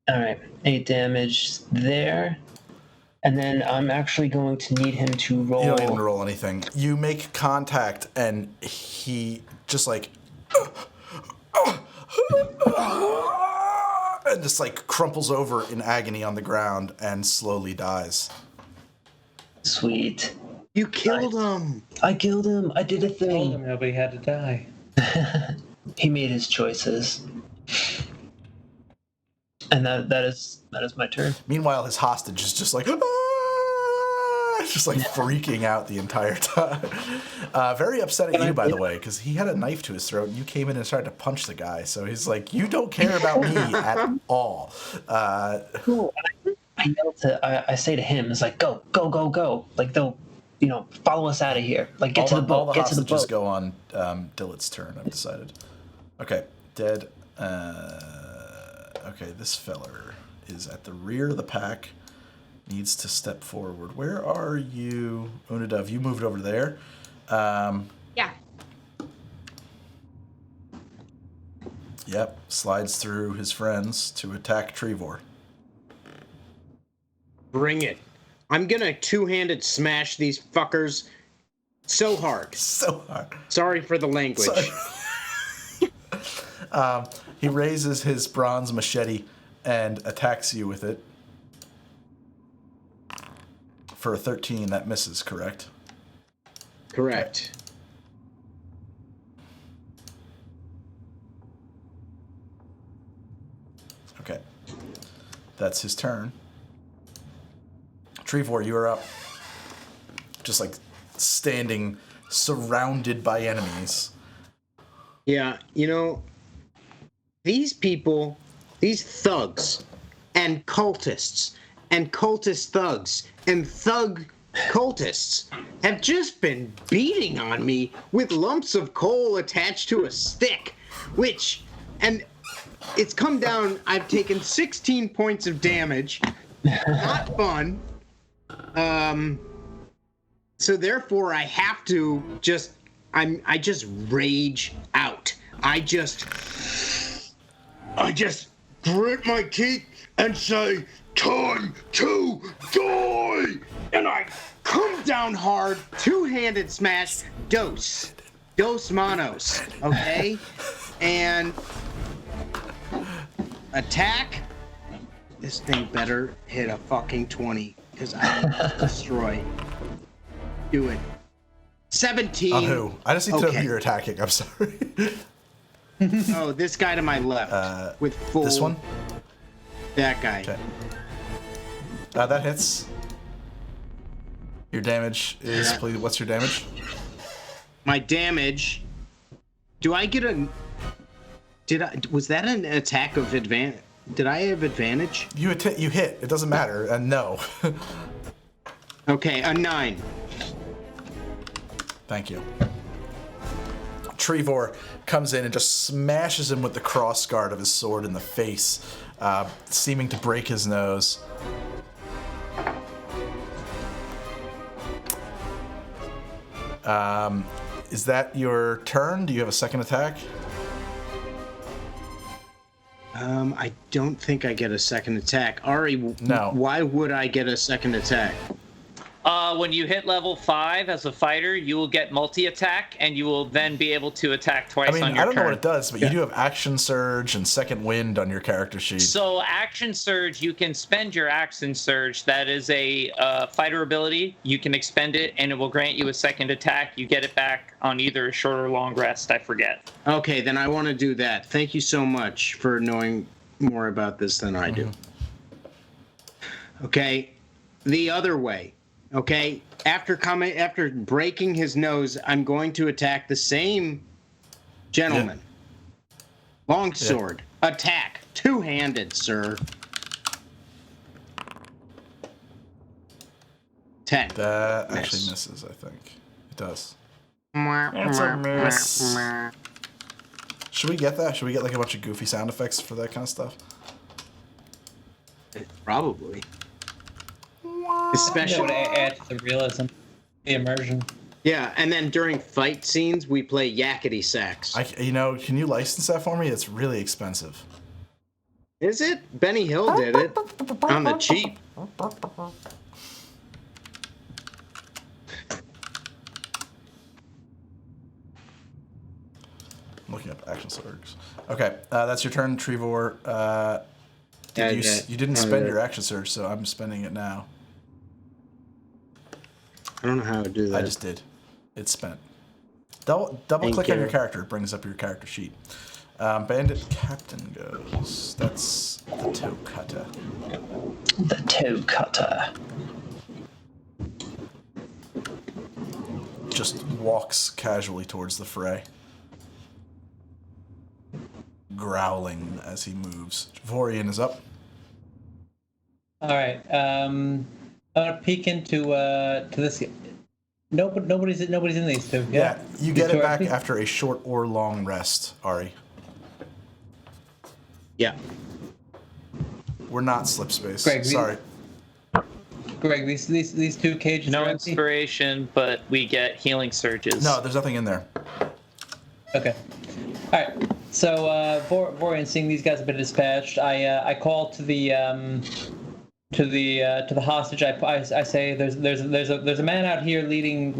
All right, 8 damage there. And then I'm actually going to need him to roll.
You don't even roll anything. You make contact, and he just like, and just like crumples over in agony on the ground and slowly dies.
Sweet.
You killed him.
I killed him. I did a
Told him
thing.
nobody had to die.
He made his choices. And that is my turn.
Meanwhile, his hostage is just like, just like freaking out the entire time. Very upset at you, by the way, because he had a knife to his throat, and you came in and started to punch the guy. So he's like, you don't care about me at all.
Cool. I say to him, it's like, go. Like, they'll, follow us out of here. Like, get to the boat.
All the
Get to the
hostages
boat.
go on Dillet's turn, I've decided. Okay, dead. Okay, this feller is at the rear of the pack. Needs to step forward. Where are you, Unadov? You moved over there.
Yeah.
Yep, slides through his friends to attack Trevor.
Bring it. I'm gonna two-handed smash these fuckers so hard.
So hard.
Sorry for the language.
Sorry. He raises his bronze machete and attacks you with it. For a 13, that misses, correct?
Correct.
Okay. That's his turn. Trevor, you are up. Just like standing surrounded by enemies.
Yeah, these people, these thugs and cultists and cultist thugs and thug cultists have just been beating on me with lumps of coal attached to a stick, and it's come down, I've taken 16 points of damage. Not fun. So therefore, I have to just. I just rage out. I just grit my teeth and say, "Time to die!" And I come down hard, two-handed smash, dos manos, okay? And attack. This thing better hit a fucking 20, because I will destroy. Do it. 17.
On who? I just need to know
Okay.
who you're attacking. I'm sorry.
Oh, this guy to my left with full.
This one?
That guy.
Okay. That hits. Your damage is, please, what's your damage?
My damage. Do I get a? Was that an attack of advantage? Did I have advantage?
You hit. It doesn't matter. And no.
Okay, a 9.
Thank you. Trevor comes in and just smashes him with the crossguard of his sword in the face, seeming to break his nose. Is that your turn? Do you have a second attack?
I don't think I get a second attack. Ari,
No.
Why would I get a second attack?
When you hit level 5 as a fighter, you will get multi-attack, and you will then be able to attack twice
I mean,
on your
I don't know
turn.
what it does, but you do have Action Surge and Second Wind on your character sheet.
So Action Surge, you can spend your Action Surge. That is a fighter ability. You can expend it, and it will grant you a second attack. You get it back on either a short or long rest. I forget.
Okay, then I want to do that. Thank you so much for knowing more about this than I do. Okay, the other way. Okay, after breaking his nose, I'm going to attack the same gentleman. Yeah. Longsword. Yeah. Attack. Two-handed, sir. 10.
That actually misses, I think. It does. It's a miss. Should we get that? Should we get like a bunch of goofy sound effects for that kind of stuff?
Probably.
Especially to add to the realism, the immersion.
Yeah, and then during fight scenes, we play yakety sax.
Can you license that for me? It's really expensive.
Is it? Benny Hill did it on the cheap.
I'm looking up action surges. Okay, that's your turn, Trevor. You didn't spend your action surge, so I'm spending it now.
I don't know how to do that.
I just did. It's spent. Double click on your character. It brings up your character sheet. Bandit Captain goes. That's the toe cutter.
The toe cutter.
Just walks casually towards the fray, growling as he moves. Vorian is up.
All right. I'm gonna peek into to this. Nobody's in these two.
Yeah, you get it back after a short or long rest, Ari.
Yeah.
We're not slip space.
Greg,
sorry.
Greg, these two cages.
No
are empty?
inspiration, but we get healing surges.
No, there's nothing in there.
Okay. All right. So Vorian, seeing these guys have been dispatched, I call to the hostage. I say there's a man out here leading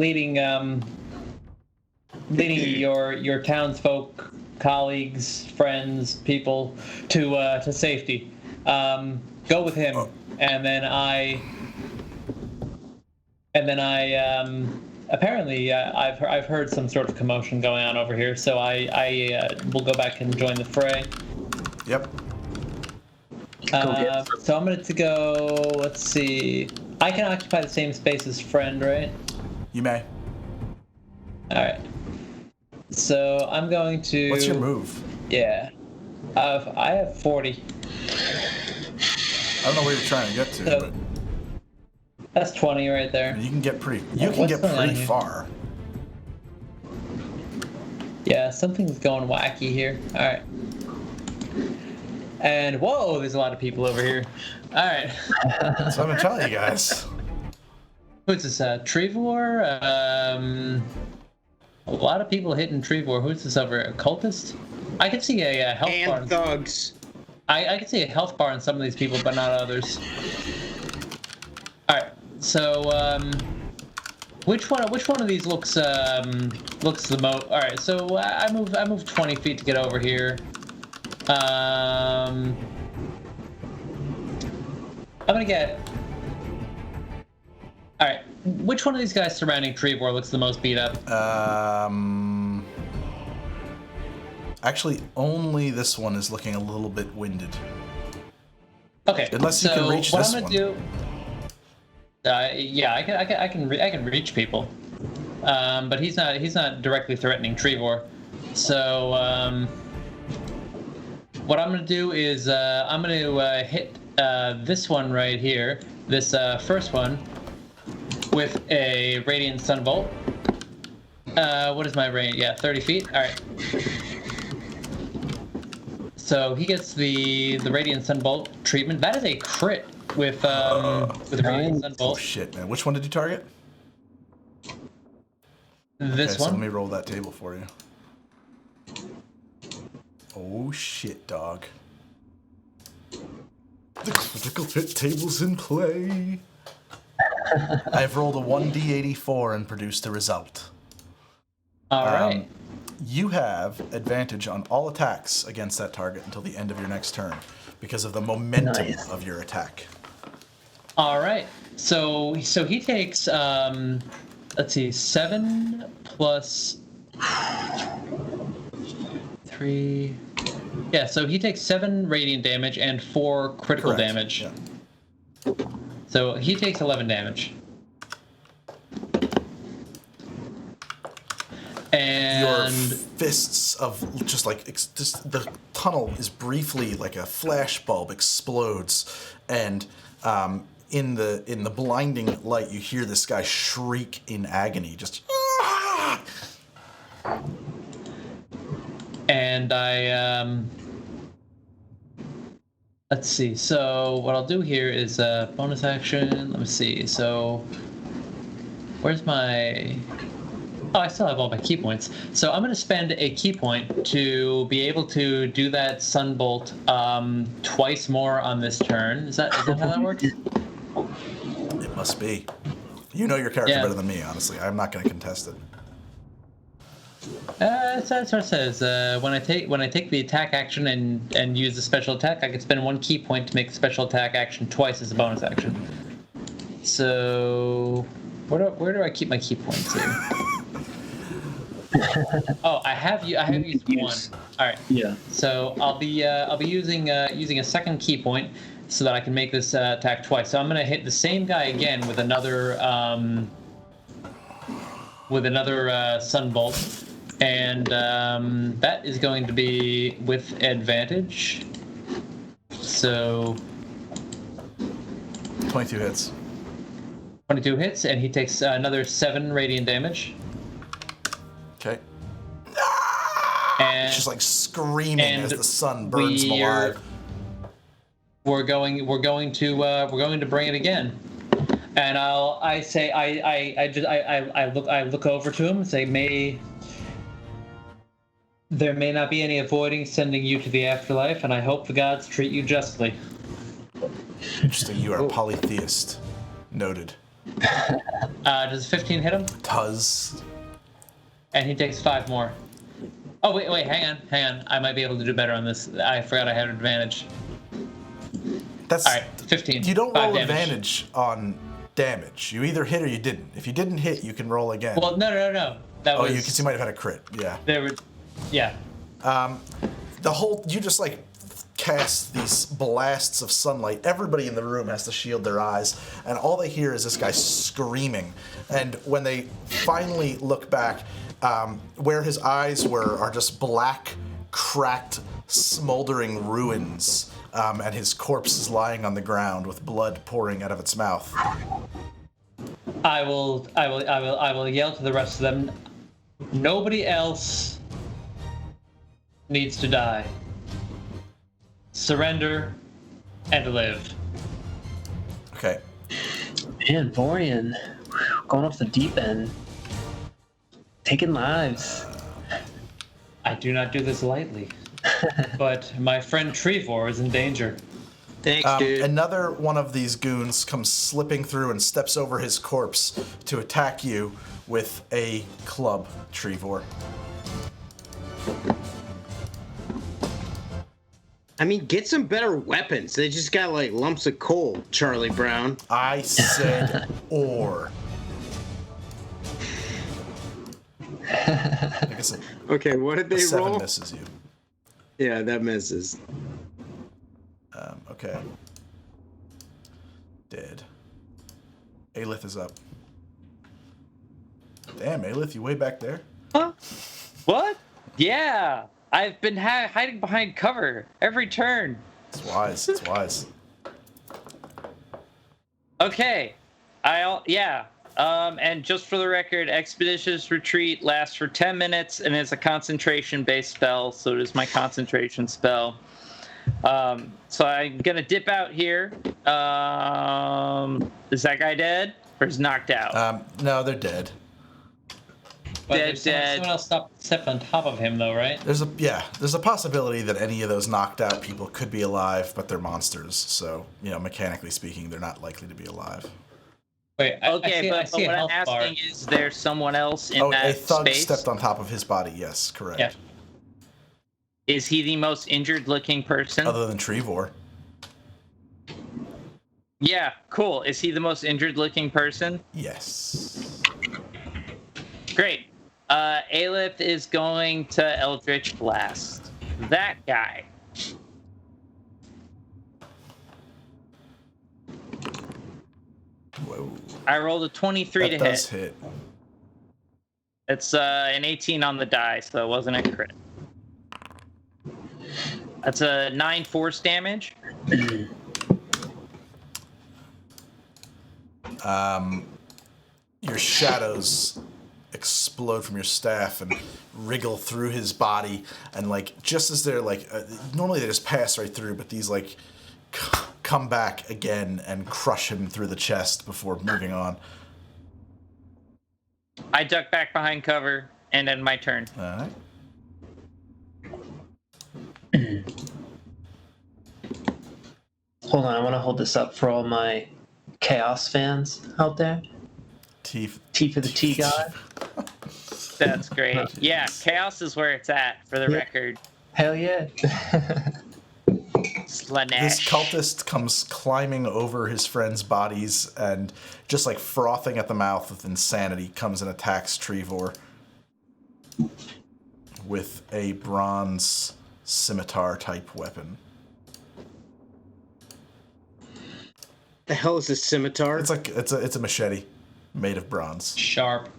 your townsfolk, colleagues, friends, people to safety. Go with him, and then I apparently I've heard some sort of commotion going on over here, so I will go back and join the fray.
Yep.
So I'm going to go, let's see. I can occupy the same space as friend, right?
You may.
All right. So I'm going to...
What's your move?
Yeah. I have 40.
I don't know where you're trying to get to,
So,
but
that's 20 right there.
you can get pretty
What's going on here?
far.
Yeah, something's going wacky here. All right. And whoa, there's a lot of people over here. All right.
So I've been telling you guys.
Who's this? Trevor? A lot of people hitting Trevor. Who's this over here? Cultist? I can see a health bar.
And thugs.
I can see a health bar in some of these people, but not others. All right. So, which one of these looks the most? All right. So I move 20 feet to get over here. I'm gonna get. All right. Which one of these guys surrounding Trevor looks the most beat up?
Actually, only this one is looking a little bit winded.
Okay.
Unless you can reach this one.
What I'm gonna do? Yeah, I can reach people, but he's not directly threatening Trevor. So what I'm gonna do is I'm gonna hit this one right here, this first one, with a radiant sunbolt. What is my range? Yeah, 30 feet. All right. So he gets the radiant sunbolt treatment. That is a crit with radiant sunbolt.
Oh shit, man! Which one did you target?
This
okay,
one.
So let me roll that table for you. Oh shit, dog! The critical hit table's in play. I've rolled a 1d84 and produced a result.
All right.
You have advantage on all attacks against that target until the end of your next turn because of the momentum of your attack.
All right. So he takes let's see, 7 plus 3. Yeah, so he takes 7 radiant damage and 4 critical
Correct.
damage.
Yeah.
So he takes 11 damage. And
your fists of just like just the tunnel is briefly like a flashbulb explodes, and in the blinding light you hear this guy shriek in agony, just.
And I let's see. So what I'll do here is bonus action. Let me see. So where's my? Oh, I still have all my key points. So I'm going to spend a key point to be able to do that sunbolt twice more on this turn. Is that how that works?
It must be. You know your character better than me, honestly. I'm not going to contest it.
That's what it says. When I take the attack action and use the special attack, I can spend 1 key point to make the special attack action twice as a bonus action. So where do I keep my key points here? Oh, I have used 1. All right.
Yeah.
So I'll be using a second key point so that I can make this attack twice. So I'm gonna hit the same guy again with another sunbolt, and that is going to be with advantage. So
22 hits.
22 hits, and he takes another 7 radiant damage.
Okay.
And
just like screaming as the sun burns him alive.
We're going to bring it again, and I look over to him and say, there may not be any avoiding sending you to the afterlife, and I hope the gods treat you justly.
Interesting. You are a polytheist. Noted.
Does 15 hit him?
Does.
And he takes 5 more. Oh wait, hang on. I might be able to do better on this. I forgot I had advantage.
That's
all right. 15.
You don't roll
damage.
advantage on damage. You either hit or you didn't. If you didn't hit, you can roll again.
Well, no. That was.
Oh, you might have had a crit. Yeah.
Yeah.
You just like cast these blasts of sunlight. Everybody in the room has to shield their eyes, and all they hear is this guy screaming. And when they finally look back, where his eyes are just black, cracked, smoldering ruins, and his corpse is lying on the ground with blood pouring out of its mouth.
I will yell to the rest of them. Nobody else needs to die. Surrender and live.
Okay.
Man, Vorian. going off the deep end, taking lives.
I do not do this lightly. But my friend Trevor is in danger.
Thanks, dude.
Another one of these goons comes slipping through and steps over his corpse to attack you with a club, Trevor.
I mean, get some better weapons. They just got like lumps of coal, Charlie Brown.
I said or. I guess
Okay, what did they
seven
roll?
misses you.
Yeah, that misses.
Okay. Dead. Aelith is up. Damn, Aelith, you way back there?
Huh? What? Yeah, I've been hiding behind cover every turn.
It's wise. It's wise.
Okay, and just for the record, Expeditious Retreat lasts for 10 minutes and is a concentration-based spell, so it is my concentration spell. So I'm gonna dip out here. Is that guy dead or is knocked out?
No, they're dead.
But
Dead,
there's
dead.
someone else stepped on top of him, though, right?
There's a possibility that any of those knocked out people could be alive, but they're monsters. So, mechanically speaking, they're not likely to be alive.
Wait,
Okay,
I
but
see a
what I'm
health bar.
asking is there someone else in
Oh,
that
a thug
space?
stepped on top of his body. Yes, correct.
Yeah.
Is he the most injured-looking person?
Other than Trevor.
Yeah, cool. Is he the most injured-looking person?
Yes.
Great. Aelith is going to Eldritch Blast. That guy.
Whoa.
I rolled a 23
That
to
does
hit.
hit.
It's an 18 on the die, so it wasn't a crit. That's a 9 force damage.
Your shadows explode from your staff and wriggle through his body, and just as they're normally they just pass right through, but these come back again and crush him through the chest before moving on.
I duck back behind cover and end my turn.
All right.
Hold on, I want to hold this up for all my Chaos fans out there.
T
for the T god.
That's great. Yeah, chaos is where it's at, for the record.
Hell yeah.
Slanesh.
This cultist comes climbing over his friends' bodies and just frothing at the mouth with insanity comes and attacks Trevor with a bronze scimitar type weapon.
The hell is this scimitar?
It's a machete made of bronze.
Sharp.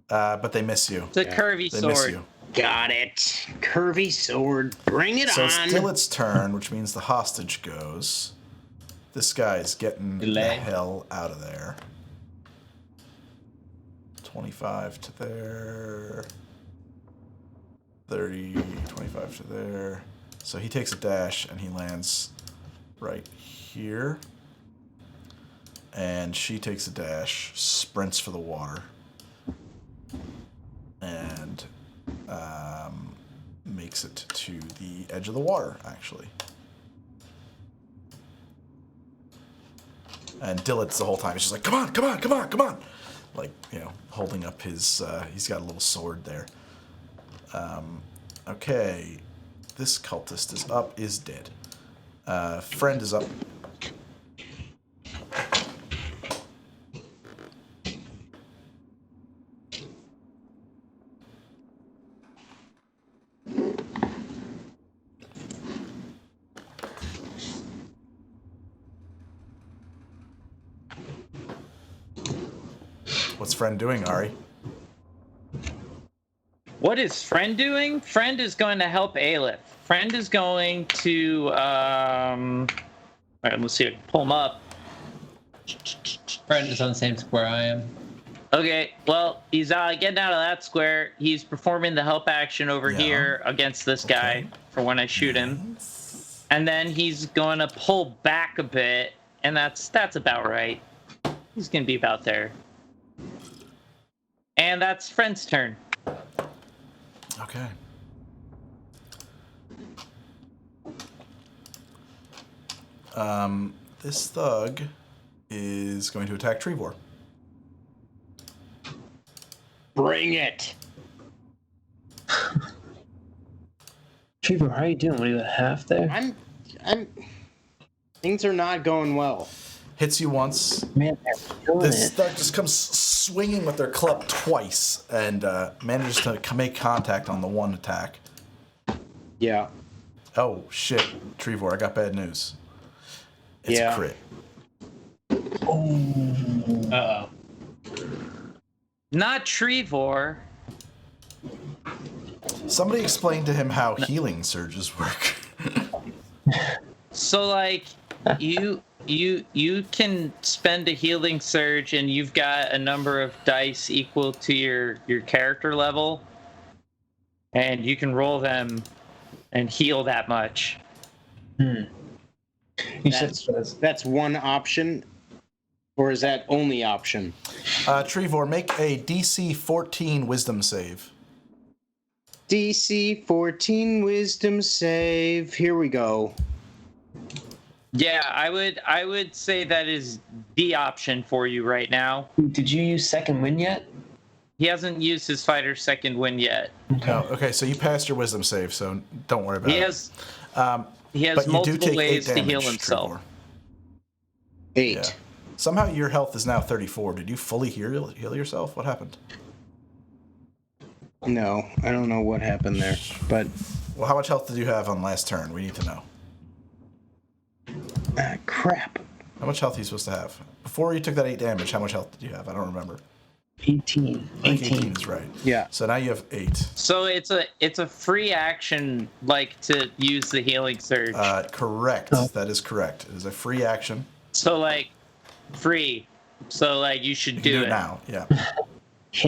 But they miss you.
It's a curvy
They
sword.
miss you.
Got it. Curvy sword. Bring it
So
on.
it's Dillet's turn, which means the hostage goes. This guy's getting the
Delay.
hell out of there. 25 to there. 30, 25 to there. So he takes a dash and he lands right here. And she takes a dash, sprints for the water. And makes it to the edge of the water, actually. And Dillet's the whole time, he's just like, come on, come on, come on, come on! Holding up his, he's got a little sword there. Okay, this cultist is dead. Friend is up. What's Friend doing, Ari?
What is Friend doing? Friend is going to help Aelith. Friend is going to, all right, let's see if I can pull him up.
Friend is on the same square I am.
Okay, well, he's getting out of that square. He's performing the help action over here against this guy for when I shoot him. And then he's going to pull back a bit, and that's about right. He's going to be about there. And that's friend's turn.
Okay. This thug is going to attack Trevor.
Bring it.
Trevor, how are you doing? What are you at half there?
I'm. Things are not going well.
Hits you once.
Man, they're doing
This
it.
thug just comes swinging with their club twice and manages to make contact on the one attack.
Yeah.
Oh, shit. Trevor, I got bad news. It's
Yeah.
a crit.
Uh-oh.
Not Trevor.
Somebody explain to him how healing surges work.
So like you can spend a healing surge and you've got a number of dice equal to your character level, and you can roll them and heal that much.
You said
That's one option, or is that only option?
Trevor, make a DC 14 wisdom save.
DC 14 wisdom save. Here we go.
Yeah, I would say that is the option for you right now.
Did you use second win yet?
He hasn't used his fighter's second win yet.
Oh, okay, so you passed your wisdom save, so don't worry about
He
it.
has
But you do
multiple
take 8
ways to
damage,
heal himself.
Trevor.
8.
Yeah. Somehow your health is now 34. Did you fully heal yourself? What happened?
No, I don't know what happened there, but
Well, how much health did you have on last turn? We need to know.
crap.
How much health are you supposed to have? Before you took that 8 damage, how much health did you have? I don't remember.
18.
I think 18 is right.
Yeah.
So now you have 8.
So it's a free action, like, to use the healing surge.
Correct.
Oh.
That is correct. It is a free action.
So like free. So like you should
You can
do
do
it
it now. Yeah.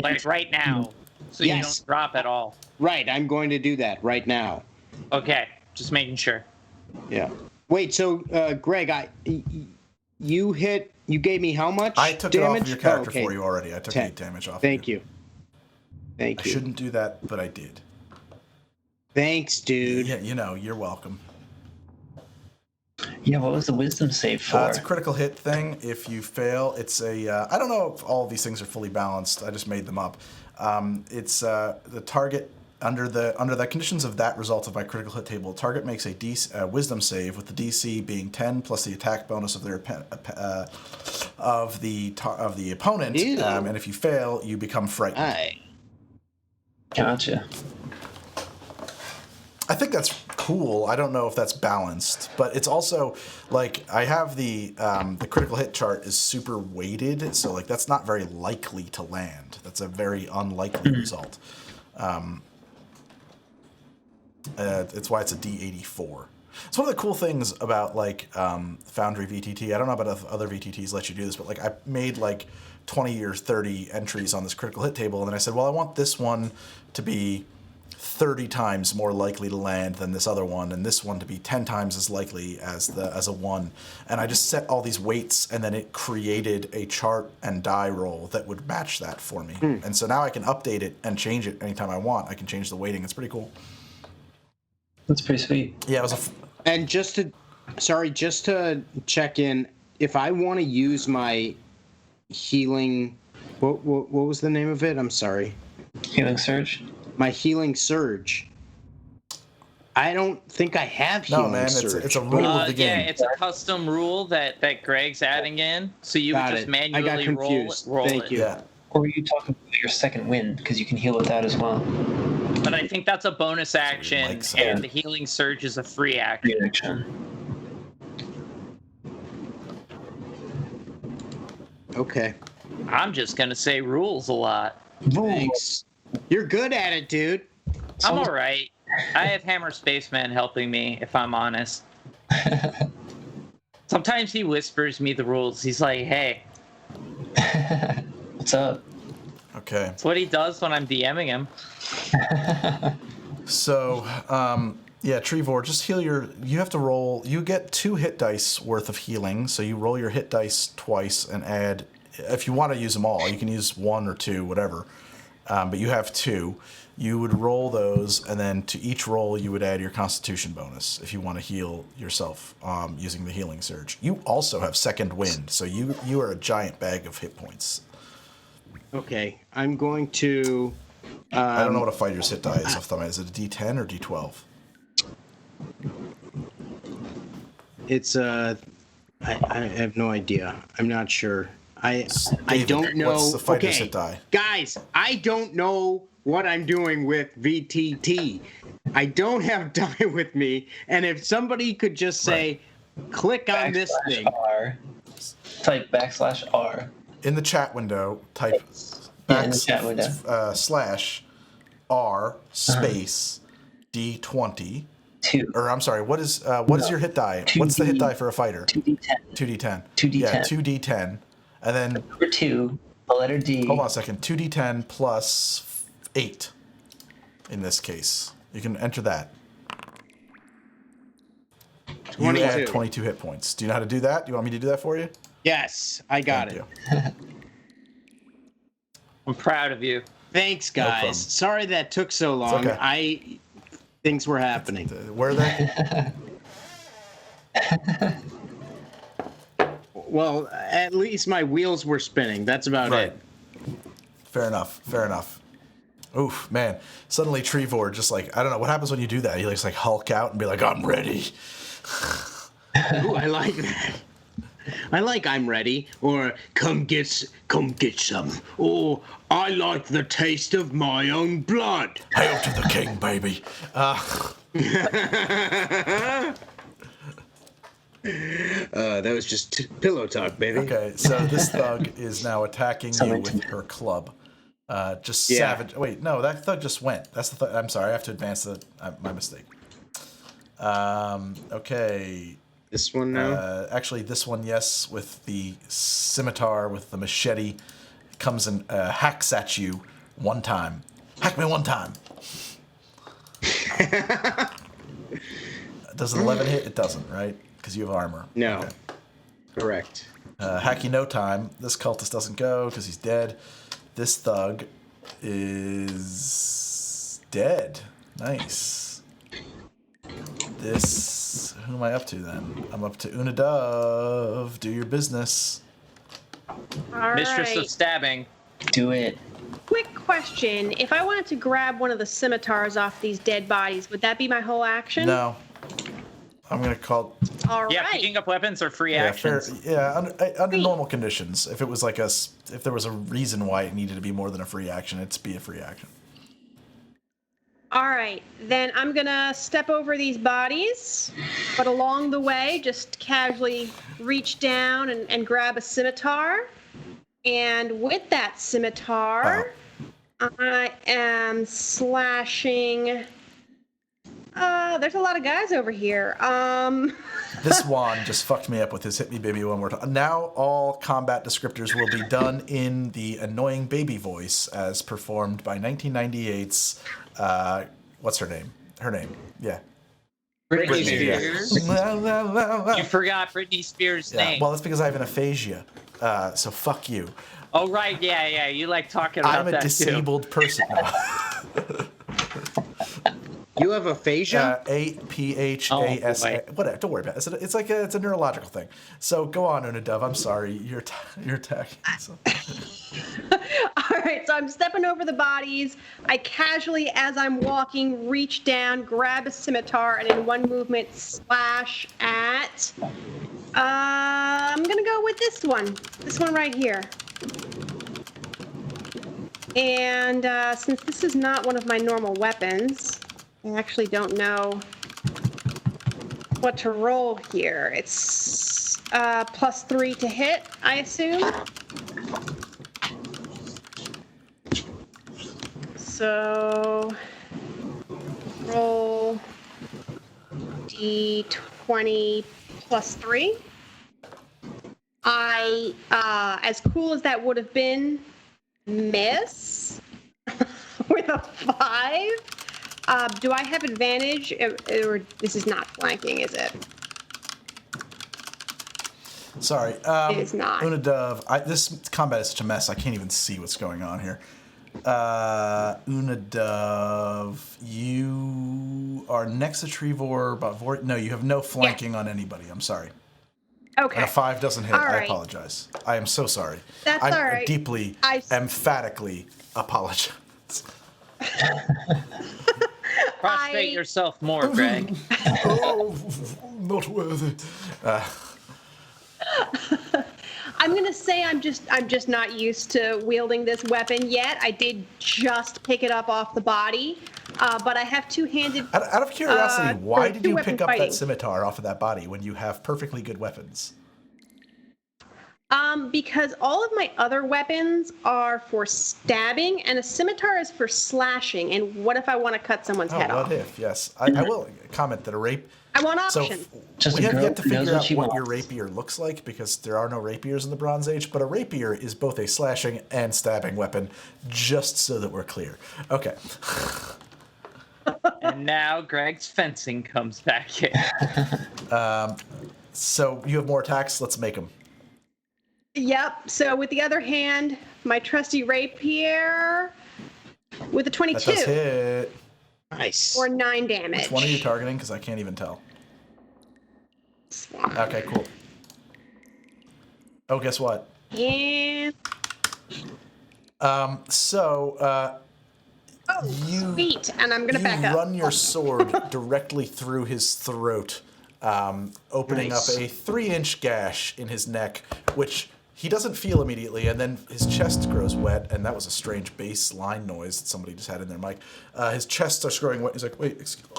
like right now, so you
Yes.
don't drop at all.
Right, I'm going to do that right now.
Okay, just making sure.
Yeah. Wait, so Greg, you gave me how much
I took
damage?
it off of your character
okay.
for you already. I took
10.
8 damage off.
Thank
of you.
you. Thank
I
you.
shouldn't do that, but I did.
Thanks, dude.
Yeah, you're welcome.
Yeah, what was the wisdom save for?
It's a critical hit thing. If you fail, it's a. I don't know if all of these things are fully balanced. I just made them up. It's the target under the conditions of that result of my critical hit table. Target makes a wisdom save with the DC being 10 plus the attack bonus of their of the opponent.
Ew.
And if you fail, you become frightened.
Aye.
Gotcha.
I think that's cool. I don't know if that's balanced, but it's also like I have the critical hit chart is super weighted, so like that's not very likely to land. That's a very unlikely result. It's why it's a D84. It's one of the cool things about like Foundry VTT. I don't know about if other VTTs let you do this, but like I made like 20 or 30 entries on this critical hit table, and then I said, well, I want this one to be 30 times more likely to land than this other one, and this one to be 10 times as likely as a one. And I just set all these weights, and then it created a chart and die roll that would match that for me. And so now I can update it and change it anytime I want. I can change the weighting. It's pretty cool.
That's pretty sweet.
Yeah, it was
And just to check in, if I want to use my healing, what was the name of it? I'm sorry.
Healing surge?
My healing surge. I don't think I have healing
man,
surge.
it's a rule of the
Yeah,
game.
it's a custom rule that Greg's adding in, so you
Got
would just
it. I got
manually
confused.
roll
Thank
it.
you.
Yeah.
Or were you talking about your second win? Because you can heal with that as well.
But I think that's a bonus action,
like so.
and the healing surge is a free action.
Reaction.
Okay.
I'm just gonna say rules a lot.
Thanks. You're good at it, dude.
I'm all right. I have Hammer Spaceman helping me, if I'm honest. Sometimes he whispers me the rules. He's like, "Hey."
What's up?
Okay.
That's what he does when I'm DMing him.
So, yeah, Trevor, just heal you have to roll, you get 2 hit dice worth of healing, so you roll your hit dice twice and add, if you want to use them all, you can use 1 or 2, whatever. but you have 2. You would roll those, and then to each roll, you would add your Constitution bonus if you want to heal yourself using the healing surge. You also have second wind, so you are a giant bag of hit points.
Okay, I'm going to.
I don't know what a fighter's hit die is off the top of my head. Is it a D10 or D12?
It's I have no idea. I'm not sure. I
David,
don't know.
what's the fighter's
Okay,
hit die?
guys, I don't know what I'm doing with VTT. I don't have die with me, and if somebody could just say, click on this thing.
R. Type \R.
In the chat window, type
Yeah, in the chat window.
/R space D20.
2.
Or I'm sorry, what is your hit die? What's the hit die for a fighter?
2d10.
2d10.
2d10.
Yeah, 2d10. And then
Number 2, the letter D.
hold on a second. 2d10 plus 8 in this case. You can enter that.
22.
You add 22 hit points. Do you know how to do that? Do you want me to do that for you?
Yes, I got
Thank
it.
you.
I'm proud of you.
Thanks,
problem.
guys. Sorry that took so long.
okay.
Things were happening.
Where are they?
Well, at least my wheels were spinning. That's about
Right.
it.
Fair enough. Fair enough. Oof, man. Suddenly Trevor just like, I don't know, what happens when you do that? He likes like Hulk out and be like, I'm ready.
Ooh, I like that. I like I'm ready, or come get some, or I like the taste of my own blood.
Hail to the king, baby.
That was just pillow talk, baby.
Okay, so this thug is now attacking you with her club. Just savage. Wait, no, that thug just went. That's the thug. I'm sorry, I have to advance the. My mistake. Okay.
This one now?
Actually, this one, yes, with the scimitar, with the machete, comes and hacks at you one time. Hack me one time. Does an 11 hit? It doesn't, right? Because you have armor.
No.
Okay.
Correct.
Hacky no time. This cultist doesn't go because he's dead. This thug is dead. Nice. This. Who am I up to then? I'm up to Unadove. Do your business.
All
Mistress
right.
of stabbing.
Do it.
Quick question. If I wanted to grab one of the scimitars off these dead bodies, would that be my whole action?
No. I'm gonna call.
All
Yeah,
right.
picking up weapons are free
Yeah, fair.
actions.
Yeah, under normal conditions, if it was like if there was a reason why it needed to be more than a free action, it'd be a free action.
All right. Then I'm going to step over these bodies, but along the way, just casually reach down and grab a scimitar. And with that scimitar, I am slashing. There's a lot of guys over here.
This wand just fucked me up with his hit me baby one more time. Now all combat descriptors will be done in the annoying baby voice as performed by 1998's, what's her name? Her name, yeah.
Britney
Spears.
Spears.
Yeah.
You forgot Britney Spears' name.
Well, that's because I have an aphasia, so fuck you.
Oh, right. Yeah. You like talking about
I'm a
that
disabled person.
You have aphasia?
APHASA.
Oh,
Whatever. Don't worry about it. It's a neurological thing. So go on, Unadove. I'm sorry. You're attacking. So.
All right, so I'm stepping over the bodies. I casually, as I'm walking, reach down, grab a scimitar, and in one movement slash at. I'm gonna go with this one right here. And since this is not one of my normal weapons, I actually don't know what to roll here. It's +3 to hit, I assume. So roll d20 +3. I, as cool as that would have been, miss with a 5. Do I have advantage, or this is not flanking, is it?
Sorry.
It is not.
Unadove, this combat is such a mess. I can't even see what's going on here. Unadov, you are next to Trevor, but no, you have no flanking on anybody. I'm sorry.
Okay.
And a 5 doesn't hit.
All
I
right.
apologize. I am so sorry.
That's
I
all right.
deeply, emphatically apologize.
Prostrate yourself more, Greg.
Oh, not worthy.
I'm gonna say I'm just not used to wielding this weapon yet. I did just pick it up off the body, but I have two-handed.
Out of curiosity, why did you
two-weapon
pick up
fighting.
that scimitar off of that body when you have perfectly good weapons?
Because all of my other weapons are for stabbing, and a scimitar is for slashing. And what if I want to cut someone's head
what
off?
if? Yes, I will comment that a rape.
I want
So
options.
Just
we
a
have
girl
yet to
who knows
figure
what
out
she
what your
wants.
rapier looks like because there are no rapiers in the Bronze Age. But a rapier is both a slashing and stabbing weapon, just so that we're clear. Okay.
And now Greg's fencing comes back in.
So you have more attacks. Let's make them.
Yep. So with the other hand, my trusty rapier with a
That
22
does hit.
Nice.
or 9 damage.
Which one are you targeting? Because I can't even tell. Okay, cool. Oh, guess what?
And
You
sweet. And I'm gonna back
you
up.
run your sword directly through his throat, opening
Nice.
up a 3-inch gash in his neck, which he doesn't feel immediately, and then his chest grows wet, and that was a strange bass line noise that somebody just had in their mic. His chest starts growing wet. He's like, wait, excuse me.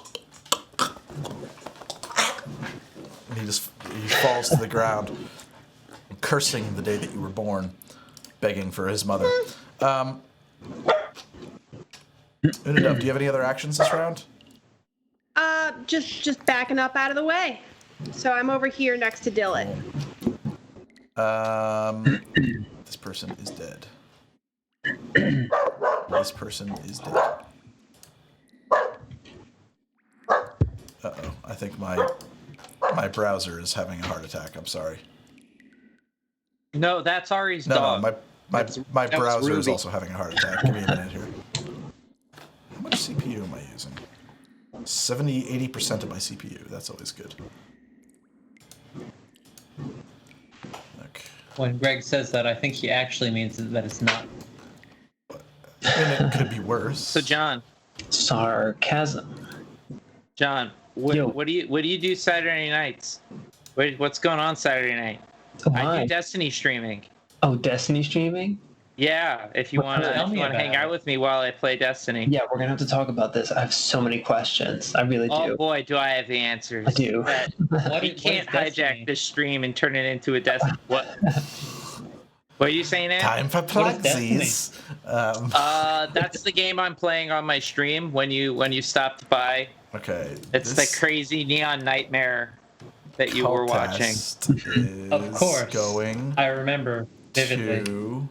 And he falls to the ground, cursing the day that you were born, begging for his mother. Unadub, do you have any other actions this round?
Just backing up out of the way. So I'm over here next to Dylan.
This person is dead. This person is dead. Uh-oh. I think my browser is having a heart attack. I'm sorry.
No, that's Ari's
No,
dog.
my browser is
Ruby.
also having a heart attack. Give me a minute here. How much CPU am I using? 70-80% of my CPU. That's always good. Okay.
When Greg says that, I think he actually means that it's not.
I mean, it could be worse.
So John,
Sarcasm.
John,
Yo.
what do you do Saturday nights? What's going on Saturday night?
Oh,
I
hi.
do Destiny streaming.
Oh, Destiny streaming?
Yeah, if you
Well,
want to
tell me
hang
about
out
it.
with me while I play Destiny.
Yeah, we're gonna have to talk about this. I have so many questions. I really
Oh
do.
boy, do I have the answers.
I do.
You can't hijack this stream and turn it into a Destiny. What? What are you saying, Ed?
Time for
What is Destiny?
plugsies.
That's the game I'm playing on my stream when you stopped by.
Okay.
It's the crazy Neon Nightmare that you were watching.
Of course.
Going
I remember vividly.
to.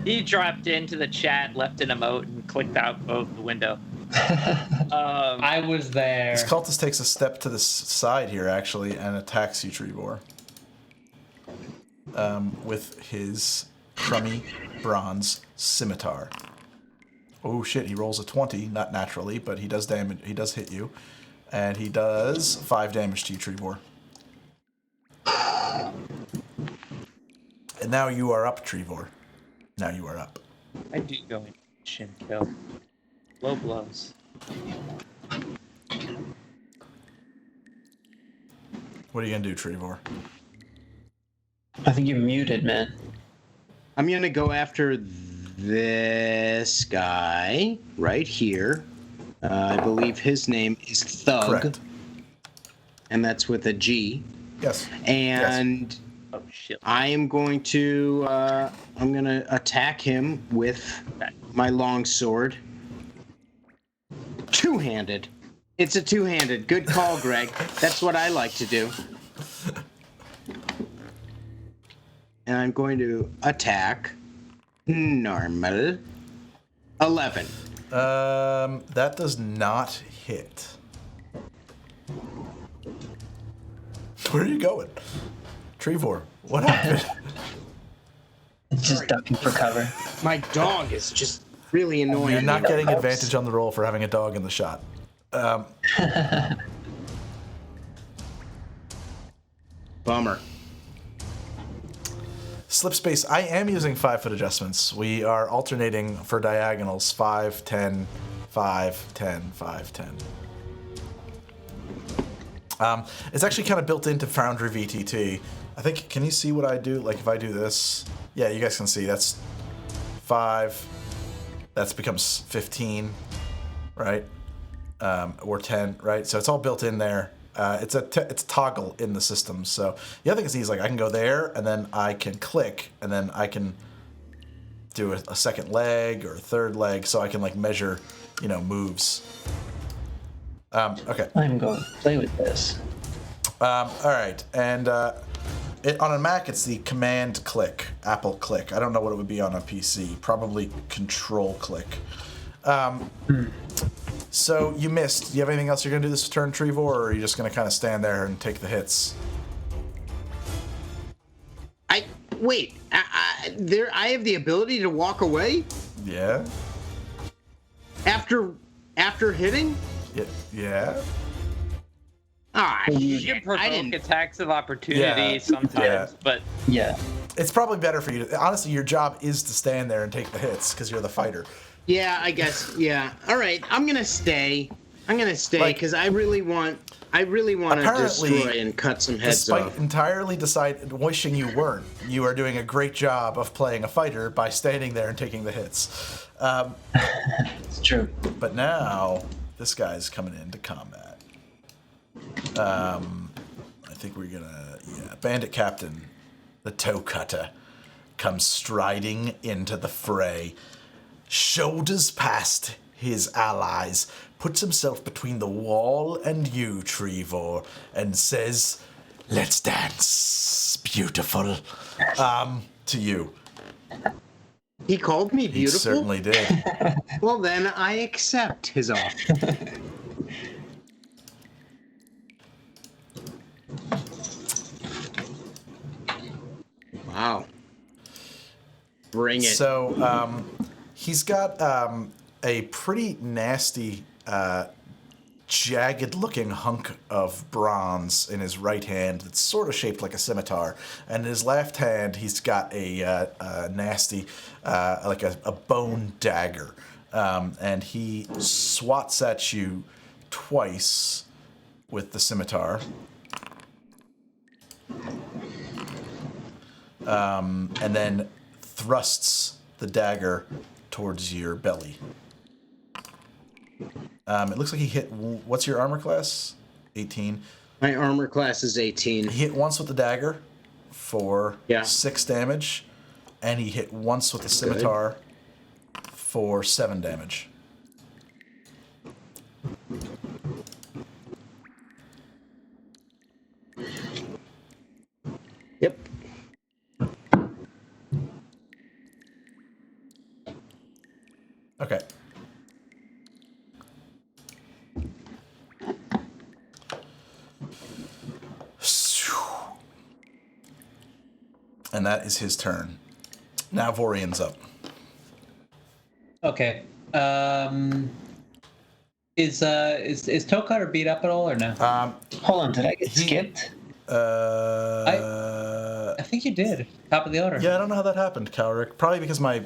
He dropped into the chat, left an emote, and clicked out of the window.
I was there.
This cultist takes a step to the side here, actually, and attacks you, Trevor. With his crummy bronze scimitar. Oh shit, he rolls a 20, not naturally, but he does damage. He does hit you. And he does 5 damage to you, Trevor. And now you are up, Trevor. Now you are up.
I do go in shin kill. Low blows.
What are you gonna do, Trevor?
I think you're muted, man.
I'm gonna go after this guy right here. I believe his name is Thug,
Correct.
and that's with a G.
Yes.
And
Oh shit.
I am going to I'm gonna attack him with my long sword. Two-handed. It's a two-handed. Good call, Greg. That's what I like to do. And I'm going to attack normal 11.
That does not hit. Where are you going? Trevor, what happened?
Just ducking for cover.
My dog is just really annoying.
You're not
me.
getting advantage on the roll for having a dog in the shot.
Bummer.
Slip space, I am using 5-foot adjustments. We are alternating for diagonals 5, 10, 5, 10, 5, 10. It's actually kind of built into Foundry VTT. I think, can you see what I do? Like if I do this, yeah, you guys can see that's 5, that becomes 15, right? Or 10, right? So it's all built in there. It's a toggle in the system. So the other thing is like I can go there and then I can click and then I can do a second leg or a third leg, so I can like measure, moves. Okay.
I'm going to play with this.
All right, and on a Mac it's the Command click, Apple click. I don't know what it would be on a PC. Probably Control click. So you missed. Do you have anything else you're gonna do this turn, Trevor, or are you just gonna kind of stand there and take the hits?
I have the ability to walk away
Yeah.
after hitting.
Yeah.
Ah,
You
shit,
can
I
provoke
didn't.
attacks of opportunity
Yeah.
sometimes,
Yeah.
but
Yeah.
It's probably better for you. Honestly, your job is to stand there and take the hits because you're the fighter.
Yeah, I guess. Yeah. All right, I'm gonna stay.
Like-
Because I really want to
Apparently,
destroy and cut some heads
Despite
off.
entirely wishing you weren't, you are doing a great job of playing a fighter by standing there and taking the hits.
It's true.
But now, this guy's coming into combat. I think we're gonna, Bandit Captain, the toe cutter, comes striding into the fray, shoulders past his allies, puts himself between the wall and you, Trevor, and says, "Let's dance, beautiful," to you.
He called me
He
beautiful.
certainly did.
Well, then I accept his offer. Wow. Bring it.
So he's got a pretty nasty, jagged-looking hunk of bronze in his right hand that's sort of shaped like a scimitar, and in his left hand he's got a nasty, like a bone dagger, and he swats at you twice with the scimitar. And then thrusts the dagger towards your belly. It looks like he hit. What's your armor class? 18.
My armor class is 18.
He hit once with the dagger for
Yeah.
6 damage, and he hit once with the scimitar for 7 damage.
Yep.
Okay. And that is his turn. Now Vorian's up.
Okay. Is Toe Cutter beat up at all or no?
Hold on, did I get skipped?
I
think you did. Top of the order.
Yeah, I don't know how that happened, Calric. Probably because my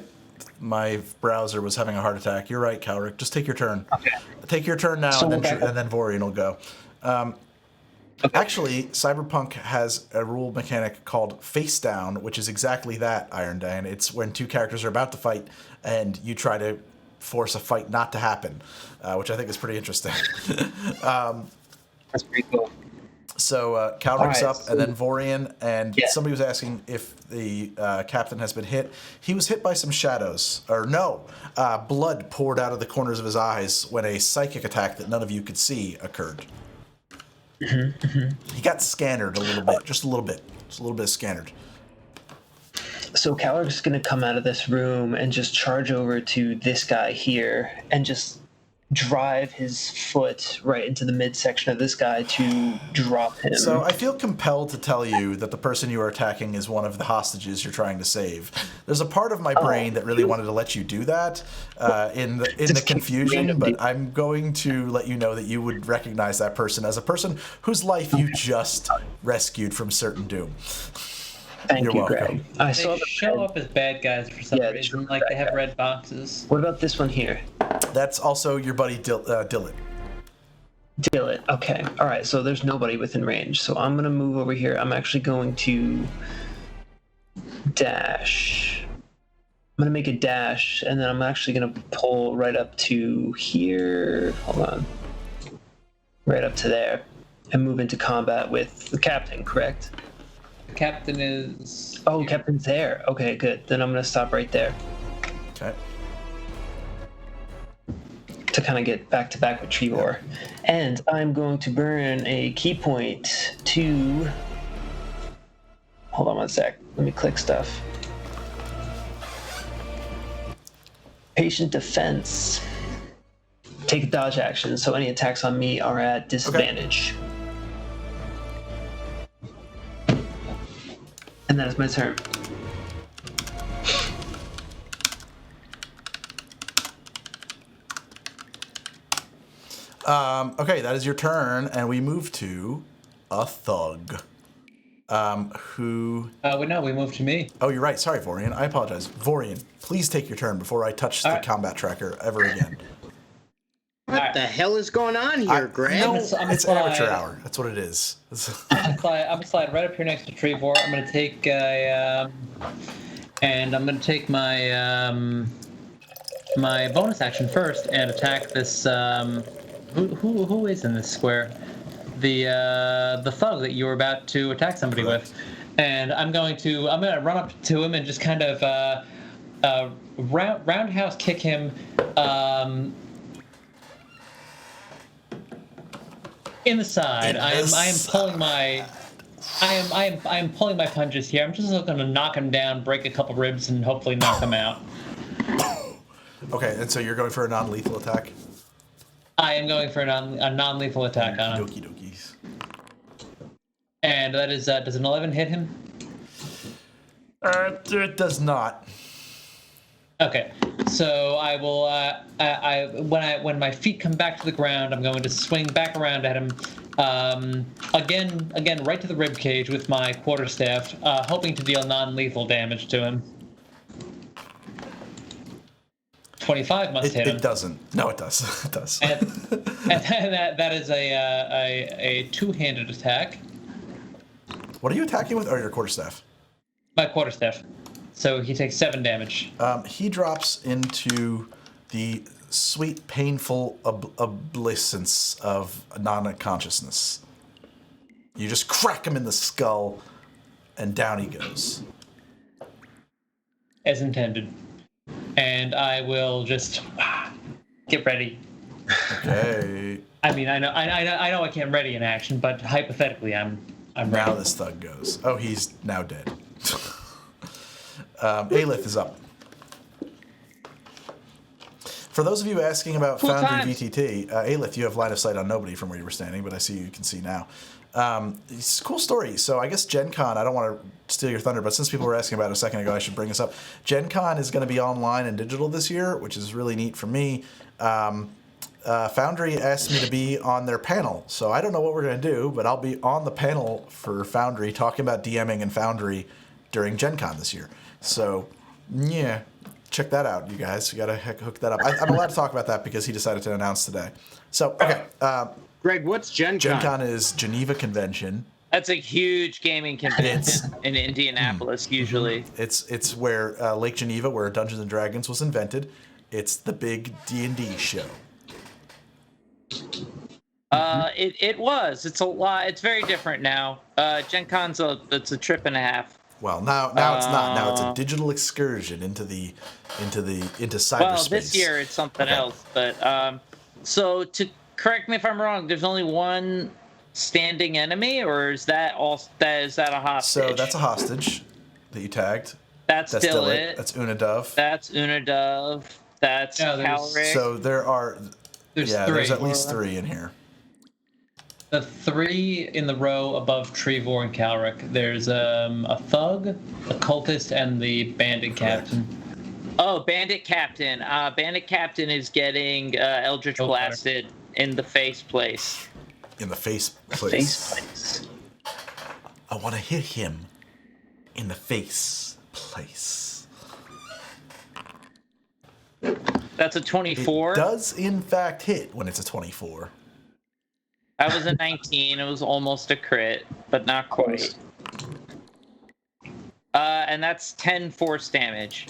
browser was having a heart attack. You're right, Calric. Just take your turn.
Okay.
Take your turn now,
So
and
we'll
then Vorian will go. Actually, Cyberpunk has a rule mechanic called Face Down, which is exactly that, Iron Dan. It's when two characters are about to fight, and you try to force a fight not to happen, which I think is pretty interesting.
That's pretty cool.
So Calric's
Alright,
up,
so-
and then Vorian, and
Yeah.
somebody was asking if the captain has been hit. He was hit by some shadows, or no, blood poured out of the corners of his eyes when a psychic attack that none of you could see occurred. He got scanned a little bit, just a little bit scanned.
So Calric's gonna come out of this room and just charge over to this guy here and just drive his foot right into the midsection of this guy to drop him.
So I feel compelled to tell you that the person you are attacking is one of the hostages you're trying to save. There's a part of my brain that really wanted to let you do that in the confusion, but I'm going to let you know that you would recognize that person as a person whose life you just rescued from certain doom.
Thank
You're
you,
welcome.
Greg. I saw
They show up as bad guys for some reason, like they have red boxes.
What about this one here?
That's also your buddy Dylan.
Deal. Okay. All right. So there's nobody within range. So I'm gonna move over here. I'm actually going to dash. I'm gonna make a dash, and then I'm actually gonna pull right up to here. Hold on. Right up to there, and move into combat with the captain. Correct?
The captain is.
Oh, captain's there. Okay, good. Then I'm gonna stop right there
Okay.
to kind of get back to back with Trevor. And I'm going to burn a key point to. Hold on one sec. Let me click stuff. Patient defense. Take a dodge action, so any attacks on me are at disadvantage. And that is my turn.
Okay, that is your turn, and we move to a thug. Who...
no, we moved to me.
Oh, you're right. Sorry, Vorian. I apologize. Vorian, please take your turn before I touch the combat tracker ever again.
What the hell is going on here, Greg?
No,
I'm
it's
slide.
amateur hour. That's what it is.
I'm gonna slide right up here next to Trevor. I'm gonna take and I'm gonna take my my bonus action first and attack this. Who is in this square? The thug that you were about to attack somebody with, and I'm gonna run up to him and just kind of roundhouse kick him. In the side. I am pulling my punches here. I'm just going to knock him down, break a couple ribs, and hopefully knock him out.
Okay, and so you're going for a non-lethal attack?
I am going for a non-lethal attack on him.
Okie dokies.
And that is does an 11 hit him?
It does not.
Okay, so I will. When my feet come back to the ground, I'm going to swing back around at him, again, right to the rib cage with my quarterstaff, hoping to deal non-lethal damage to him. 25 must hit him.
It doesn't. No, it does. It does.
And that is a two-handed attack.
What are you attacking with? Oh, your quarterstaff.
My quarterstaff. So he takes 7 damage.
He drops into the sweet, painful obeisance of non-consciousness. You just crack him in the skull, and down he goes.
As intended. And I will just get ready.
Okay.
I mean, I know I can't ready in action, but hypothetically, I'm ready.
Now this thug goes. Oh, he's now dead. Aelith is up. For those of you asking about Foundry VTT, Aelith, you have line of sight on nobody from where you were standing, but I see you can see now. It's a cool story. So I guess Gen Con, I don't want to steal your thunder, but since people were asking about it a second ago, I should bring this up. Gen Con is going to be online and digital this year, which is really neat for me. Foundry asked me to be on their panel, so I don't know what we're going to do, but I'll be on the panel for Foundry talking about DMing and Foundry during Gen Con this year. So, yeah, check that out, you guys. You got to hook that up. I'm allowed to talk about that because he decided to announce today. So, okay.
Greg, what's Gen Con?
Gen Con is Geneva Convention.
That's a huge gaming convention in Indianapolis, usually.
It's where Lake Geneva, where Dungeons and Dragons was invented. It's the big D&D show.
It was. It's a lot. It's very different now. Gen Con's it's a trip and a half.
Well, now it's not. Now it's a digital excursion into cyberspace.
Well, this year it's something else. But so to correct me if I'm wrong, there's only one standing enemy, or is that a hostage?
So that's a hostage that you tagged.
That's still it.
That's Una Dove.
That's Una Dove. That's Calric.
So there are.
There's
yeah,
three.
there's at least 3 in here.
The 3 in the row above Trevor and Calric. There's a thug, a cultist, and the bandit
Correct.
captain.
Oh, Bandit Captain. Bandit Captain is getting Eldritch Blasted in the face place.
In the face place.
Face place.
I want to hit him in the face place.
That's a 24.
It does, in fact, hit when it's a 24.
That was a 19. It was almost a crit, but not quite. And that's 10 force damage.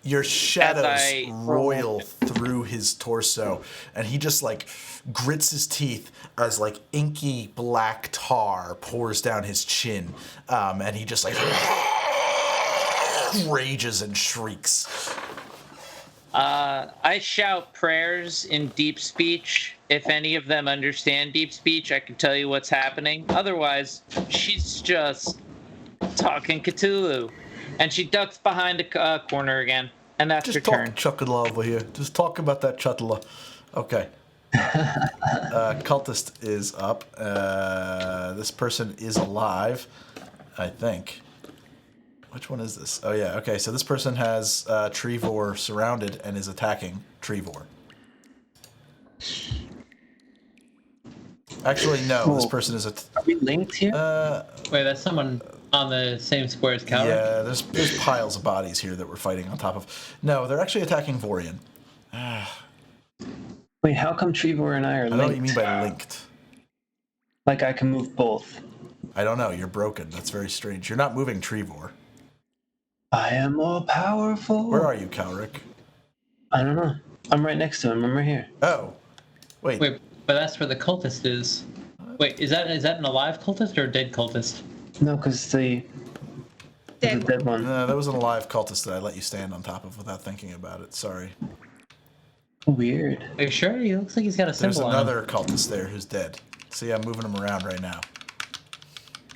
Your shadows
I
roil through his torso, and he just like grits his teeth as like inky black tar pours down his chin, and he just like rages and shrieks.
I shout prayers in deep speech. If any of them understand deep speech, I can tell you what's happening. Otherwise, she's just talking Cthulhu. And she ducks behind a corner again. And that's
Just
her
talk
turn.
Chuckala over here. Just talk about that Chuckala. Okay. Cultist is up. This person is alive, I think. Which one is this? Oh, yeah. Okay, so this person has Trevor surrounded and is attacking Trevor. Actually, no. This person is
Are we linked here?
Wait, that's someone on the same square as Calric?
yeah, there's piles of bodies here that we're fighting on top of. No, they're actually attacking Vorian.
Wait, how come Trevor and I are
I don't
linked?
know what you mean by linked.
Like I can move both.
I don't know. You're broken. That's very strange. You're not moving Trevor.
I am more powerful.
Where are you, Calric?
I don't know. I'm right next to him. I'm right here.
Oh. Wait.
Wait, but that's where the cultist is. Wait, is that an alive cultist or a dead cultist?
No, because the
Dead.
dead one.
No, that was an alive cultist that I let you stand on top of without thinking about it. Sorry.
Weird.
Are you sure? He looks like he's got a
There's
symbol on him.
another cultist there who's dead. See, I'm moving him around right now.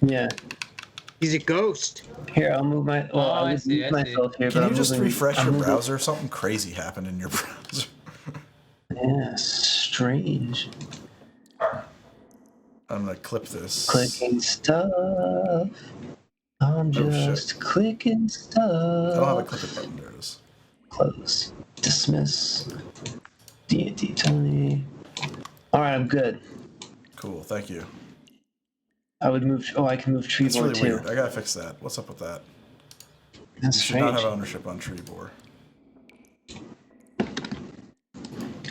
Yeah.
He's a ghost.
Here, I'll move my. Well,
Oh,
I'll
I
just
see,
move
I see.
myself here.
Can
but
you
I'm
just
moving-
refresh
I'm
your
moving-
browser? Something crazy happened in your browser.
Yeah, strange.
I'm gonna clip this.
Clicking stuff. I'm
Oh,
just
shit.
clicking stuff.
I don't have a clip it button. There it is.
Close. Dismiss. D&D Tony. All right, I'm good.
Cool. Thank you.
I would move. Oh, I can move Trevor
It's really
too.
weird. I gotta fix that. What's up with that?
That's
You should not
strange.
have ownership on Trevor.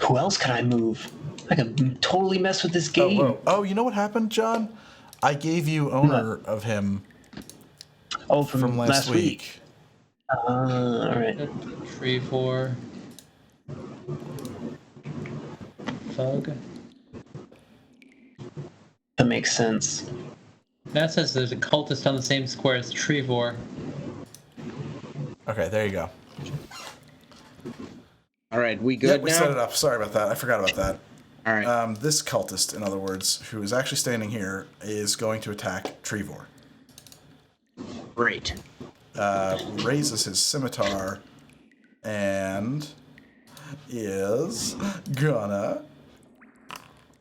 Who else can I move? I can totally mess with this
Oh,
game.
whoa. Oh, you know what happened, John? I gave you owner of him
Oh,
from last week.
All right.
Trevor. Thug.
That makes sense.
That says there's a cultist on the same square as Trevor.
Okay, there you go.
All right, we
Yep,
good
we
now?
set it up. Sorry about that. I forgot about that.
All right.
This cultist, in other words, who is actually standing here, is going to attack Trevor.
Great.
Raises his scimitar and is gonna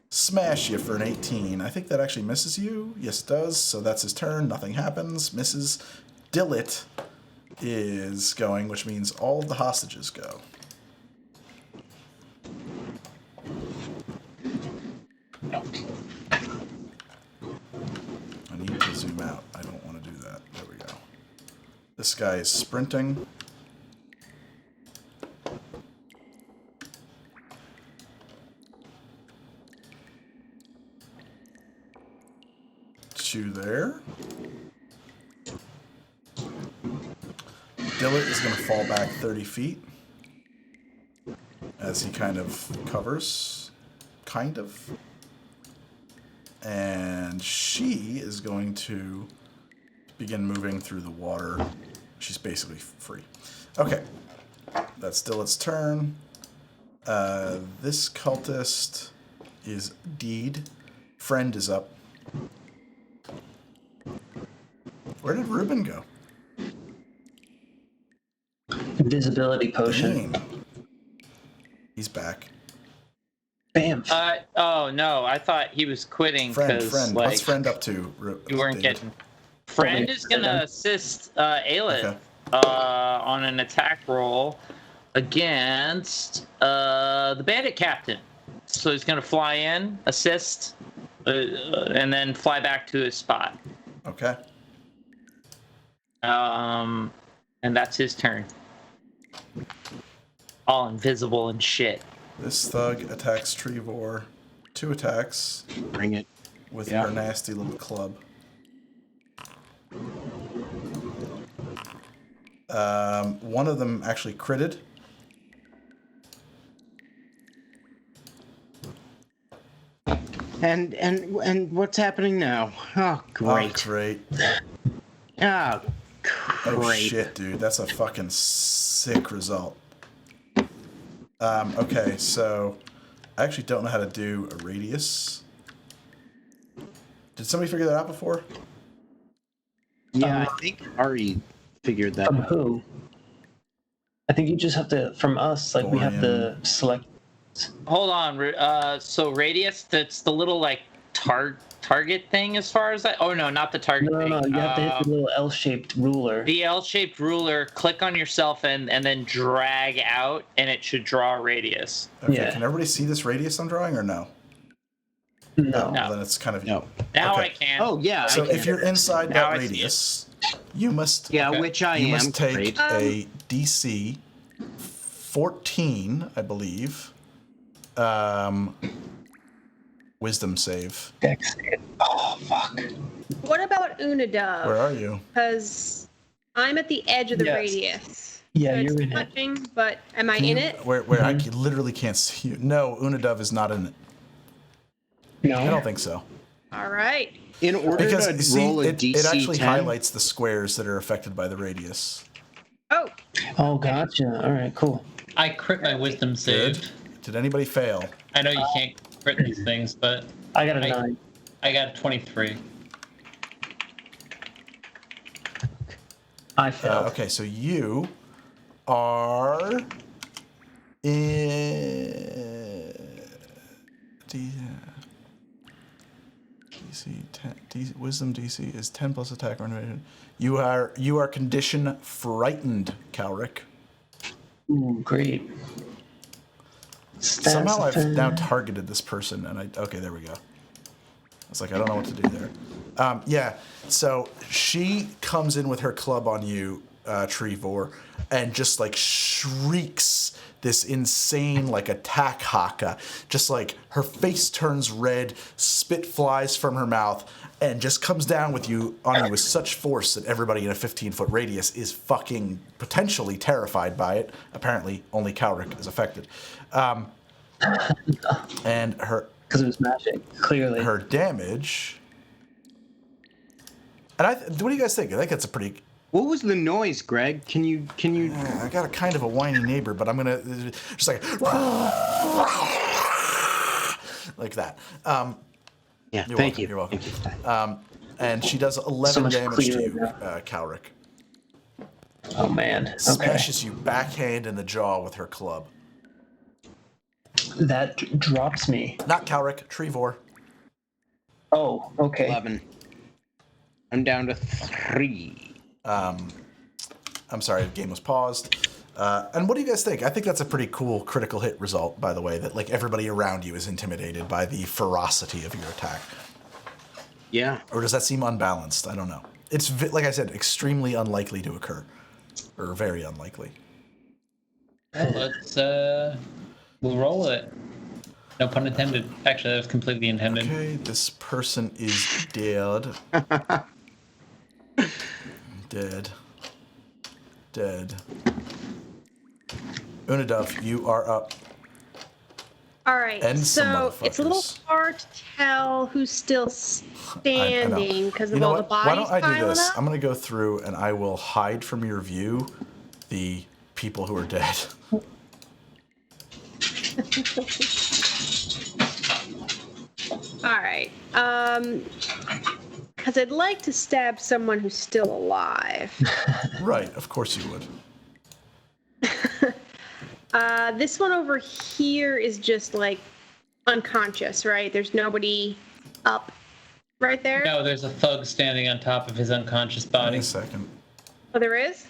smash you for an 18. I think that actually misses you. Yes, it does. So that's his turn. Nothing happens. Misses. Dillit is going, which means all of the hostages go. I need to zoom out. I don't want to do that. There we go. This guy is sprinting. To there. Dillit is going to fall back 30 feet as he kind of covers. Kind of. And she is going to begin moving through the water. She's basically free. Okay. That's Dillit's turn. This cultist is Deed. Friend is up. Where did Rubin go?
Invisibility potion.
Damn. He's back.
Bam.
Oh no, I thought he was quitting
Friend,
because
what's
like
friend up to?
you weren't
David?
getting. Friend is gonna assist Aelith
Okay.
on an attack roll against the bandit captain. So he's gonna fly in, assist, and then fly back to his spot.
Okay.
And that's his turn. All invisible and shit.
This thug attacks Trevor. 2 attacks
Bring it.
with
Yeah.
her nasty little club. One of them actually critted.
And what's happening now? Oh, great.
Oh, great.
Oh,
Oh,
great.
shit, dude. That's a fucking sick result. Okay, so I actually don't know how to do a radius. Did somebody figure that out before?
Yeah, I think Ari figured that
From
out.
who? I think you just have to, from us, like we have to select.
Hold on. So radius, that's the little like target thing as far as that. Oh no, not the target
No,
thing.
no, you have to hit the little L-shaped ruler.
The L-shaped ruler. Click on yourself and then drag out, and it should draw a radius.
Okay,
Yeah.
can everybody see this radius I'm drawing or no?
No.
No.
Well, then it's kind of...
No.
Now
Okay.
I can.
Oh, yeah.
So
I
if you're inside
Now
that
I see it.
radius, you must...
Yeah,
Okay.
which I
You
am.
must take
Great.
a DC 14, I believe. Wisdom save.
Dex. Oh, fuck.
What about
Where
Unadub?
are you?
Because I'm at the edge of the
Yes.
radius.
Yeah,
So
you're
it's
in it.
touching, but am I in it?
Where I literally can't see you. No, Unadub is not in it.
No.
I don't think so.
All right.
In order
Because
to
you see,
roll a
it
DC
actually
10,
highlights the squares that are affected by the radius.
Oh,
Oh, gotcha. All right, cool.
I crit my wisdom save.
Good. Did anybody fail?
I know you can't crit these things, but
I got a 9.
I got a 23.
I failed.
Okay, so you are in DC 10. Wisdom DC is 10 plus attack or innovation. You are condition frightened, Calric.
Ooh, great.
Somehow I've
Stats
now targeted this person, and okay, there we go. I was like, I don't know what to do there. Yeah, so she comes in with her club on you, Trevor, and just like shrieks this insane like attack haka. Just like her face turns red, spit flies from her mouth, and just comes down with you on you with such force that everybody in a 15-foot radius is fucking potentially terrified by it. Apparently, only Calric is affected. And her
because it was magic, clearly.
her damage. And what do you guys think? I think that's a pretty.
What was the noise, Greg? Can you?
I got a kind of a whiny neighbor, but I'm gonna just like like that.
Yeah,
You're
thank
welcome,
you.
You're welcome.
Thank you.
And she does 11
So much
damage to
clearer
you,
now.
Calric.
Oh man. Okay.
Smashes you backhand in the jaw with her club.
That drops me.
Not Calric, Trevor.
Oh, okay.
11. I'm down to 3.
I'm sorry, the game was paused. And what do you guys think? I think that's a pretty cool critical hit result, by the way, that like everybody around you is intimidated by the ferocity of your attack.
Yeah.
Or does that seem unbalanced? I don't know. It's, like I said, extremely unlikely to occur. Or very unlikely.
Well, let's we'll roll with it. No pun intended. Actually, that was completely intended.
Okay, this person is dead. Dead. Dead. Unadov, you are up.
all right.
And some
So it's a little
motherfuckers.
hard to tell who's still
I know.
standing because
You
of
know
all
what?
the bodies
Why don't I do
piling
this?
up.
I'm going to go through and I will hide from your view the people who are dead.
All right. Because I'd like to stab someone who's still alive.
Right, of course you would.
This one over here is just like unconscious, right? There's nobody up right there.
No, there's a thug standing on top of his unconscious
Wait
body.
a second.
Oh, there is?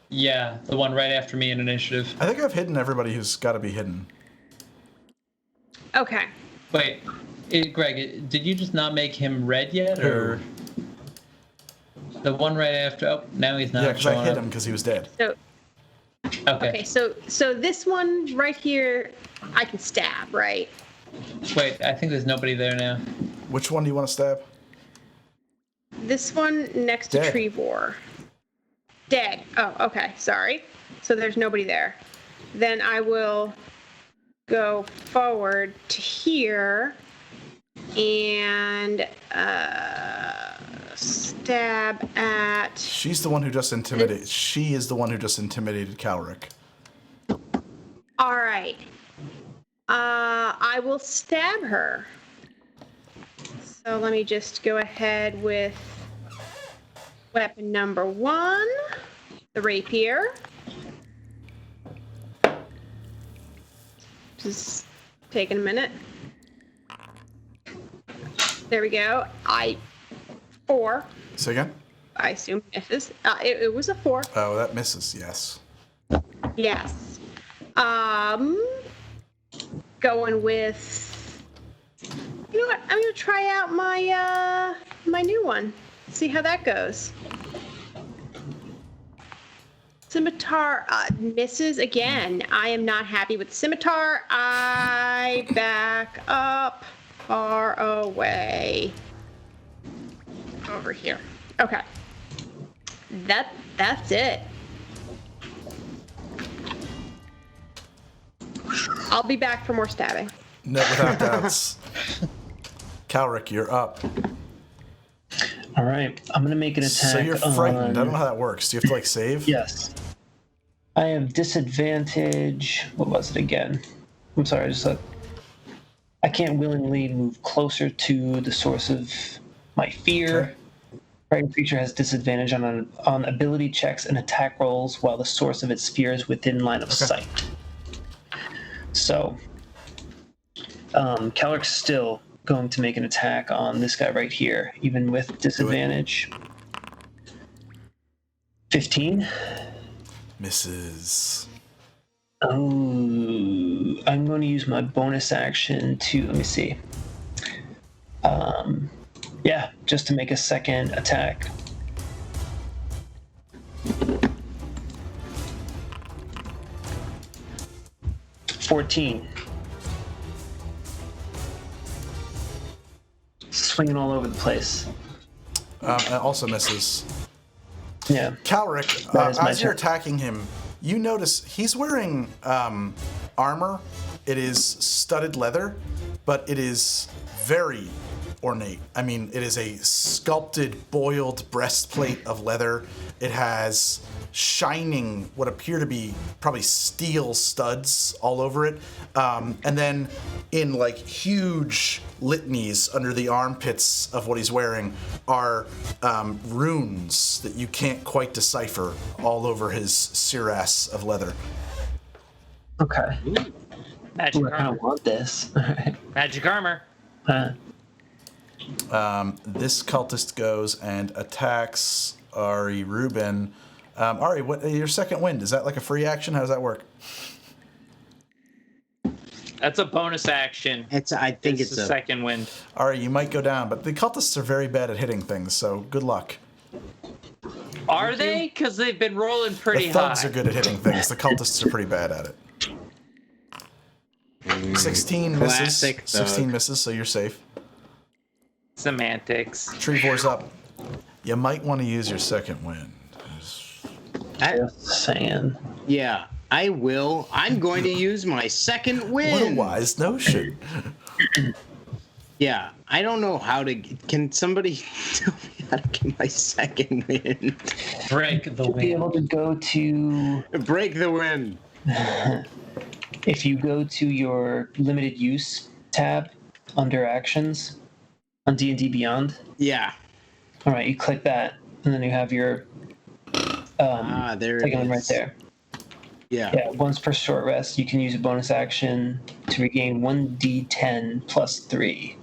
Yeah, the one right after me in initiative.
I think I've hidden everybody who's got to be hidden.
Okay.
Wait, Greg, did you just not make him red yet, or the one right after? Oh, now he's not.
Yeah, because I
showing
hit
up.
him because he was dead.
So
Okay.
so this one right here, I can stab, right?
Wait, I think there's nobody there now.
Which one do you want to stab?
This one next to
Dead.
Trevor. Dead. Oh, okay. Sorry. So there's nobody there. Then I will go forward to here and stab at.
She's the one who just intimidated. She is the one who just intimidated Calric.
All right. I will stab her. So let me just go ahead with weapon number 1, the rapier. Just taking a minute. There we go. 4.
Say again?
I assume misses. It was a 4.
Oh, that misses. Yes.
Yes. Going with. You know what? I'm gonna try out my my new one. See how that goes. Scimitar misses again. I am not happy with scimitar. I back up far away. Over here. Okay. That's it. I'll be back for more stabbing.
No, without doubts. Calric, you're up.
All right, I'm gonna make an attack.
So you're frightened. I don't know how that works. Do you have to like save?
Yes. I have disadvantage. What was it again? I'm sorry. I can't willingly move closer to the source of my fear.
Okay.
Frightened creature has disadvantage on ability checks and attack rolls while the source of its fear is within line of sight. So, Calric's still going to make an attack on this guy right here, even with disadvantage. 15.
Misses.
Oh, I'm going to use my bonus action to, let me see. Yeah, just to make a second attack. $14. Swinging all over the place.
And also misses.
Yeah.
Calric,
That is my
as you're
turn.
attacking him, you notice he's wearing armor. It is studded leather, but it is very ornate. I mean, it is a sculpted, boiled breastplate of leather. It has shining, what appear to be probably steel studs all over it. And then in like huge litanies under the armpits of what he's wearing are runes that you can't quite decipher all over his cuirass of leather.
Okay.
Magic
Ooh, I kind
armor.
of want this.
Magic armor.
This cultist goes and attacks Ari Rubin. Ari, what your second wind? Is that like a free action? How does that work?
That's a bonus action.
I think
It's
it's
the
a
second wind.
Ari, you might go down, but the cultists are very bad at hitting things, so good luck.
Are they? Because they've been rolling pretty
The thugs
high.
are good at hitting things. The cultists are pretty bad at it. 16 misses.
Classic thug.
16 misses, so you're safe.
Semantics.
Trevor's up. You might want to use your second wind.
Just saying.
Yeah, I will. I'm going to use my second
What a
win.
wise notion.
Yeah, I don't know how to. Can somebody tell me how to get my second win?
Break the
Be able
wind.
to go to,
Break the win.
if you go to your limited use tab under actions on D&D Beyond.
Yeah.
All right, you click that, and then you have your
There it
second one right
is.
there. Yeah, once per short rest, you can use a bonus action to regain 1d10 plus 3.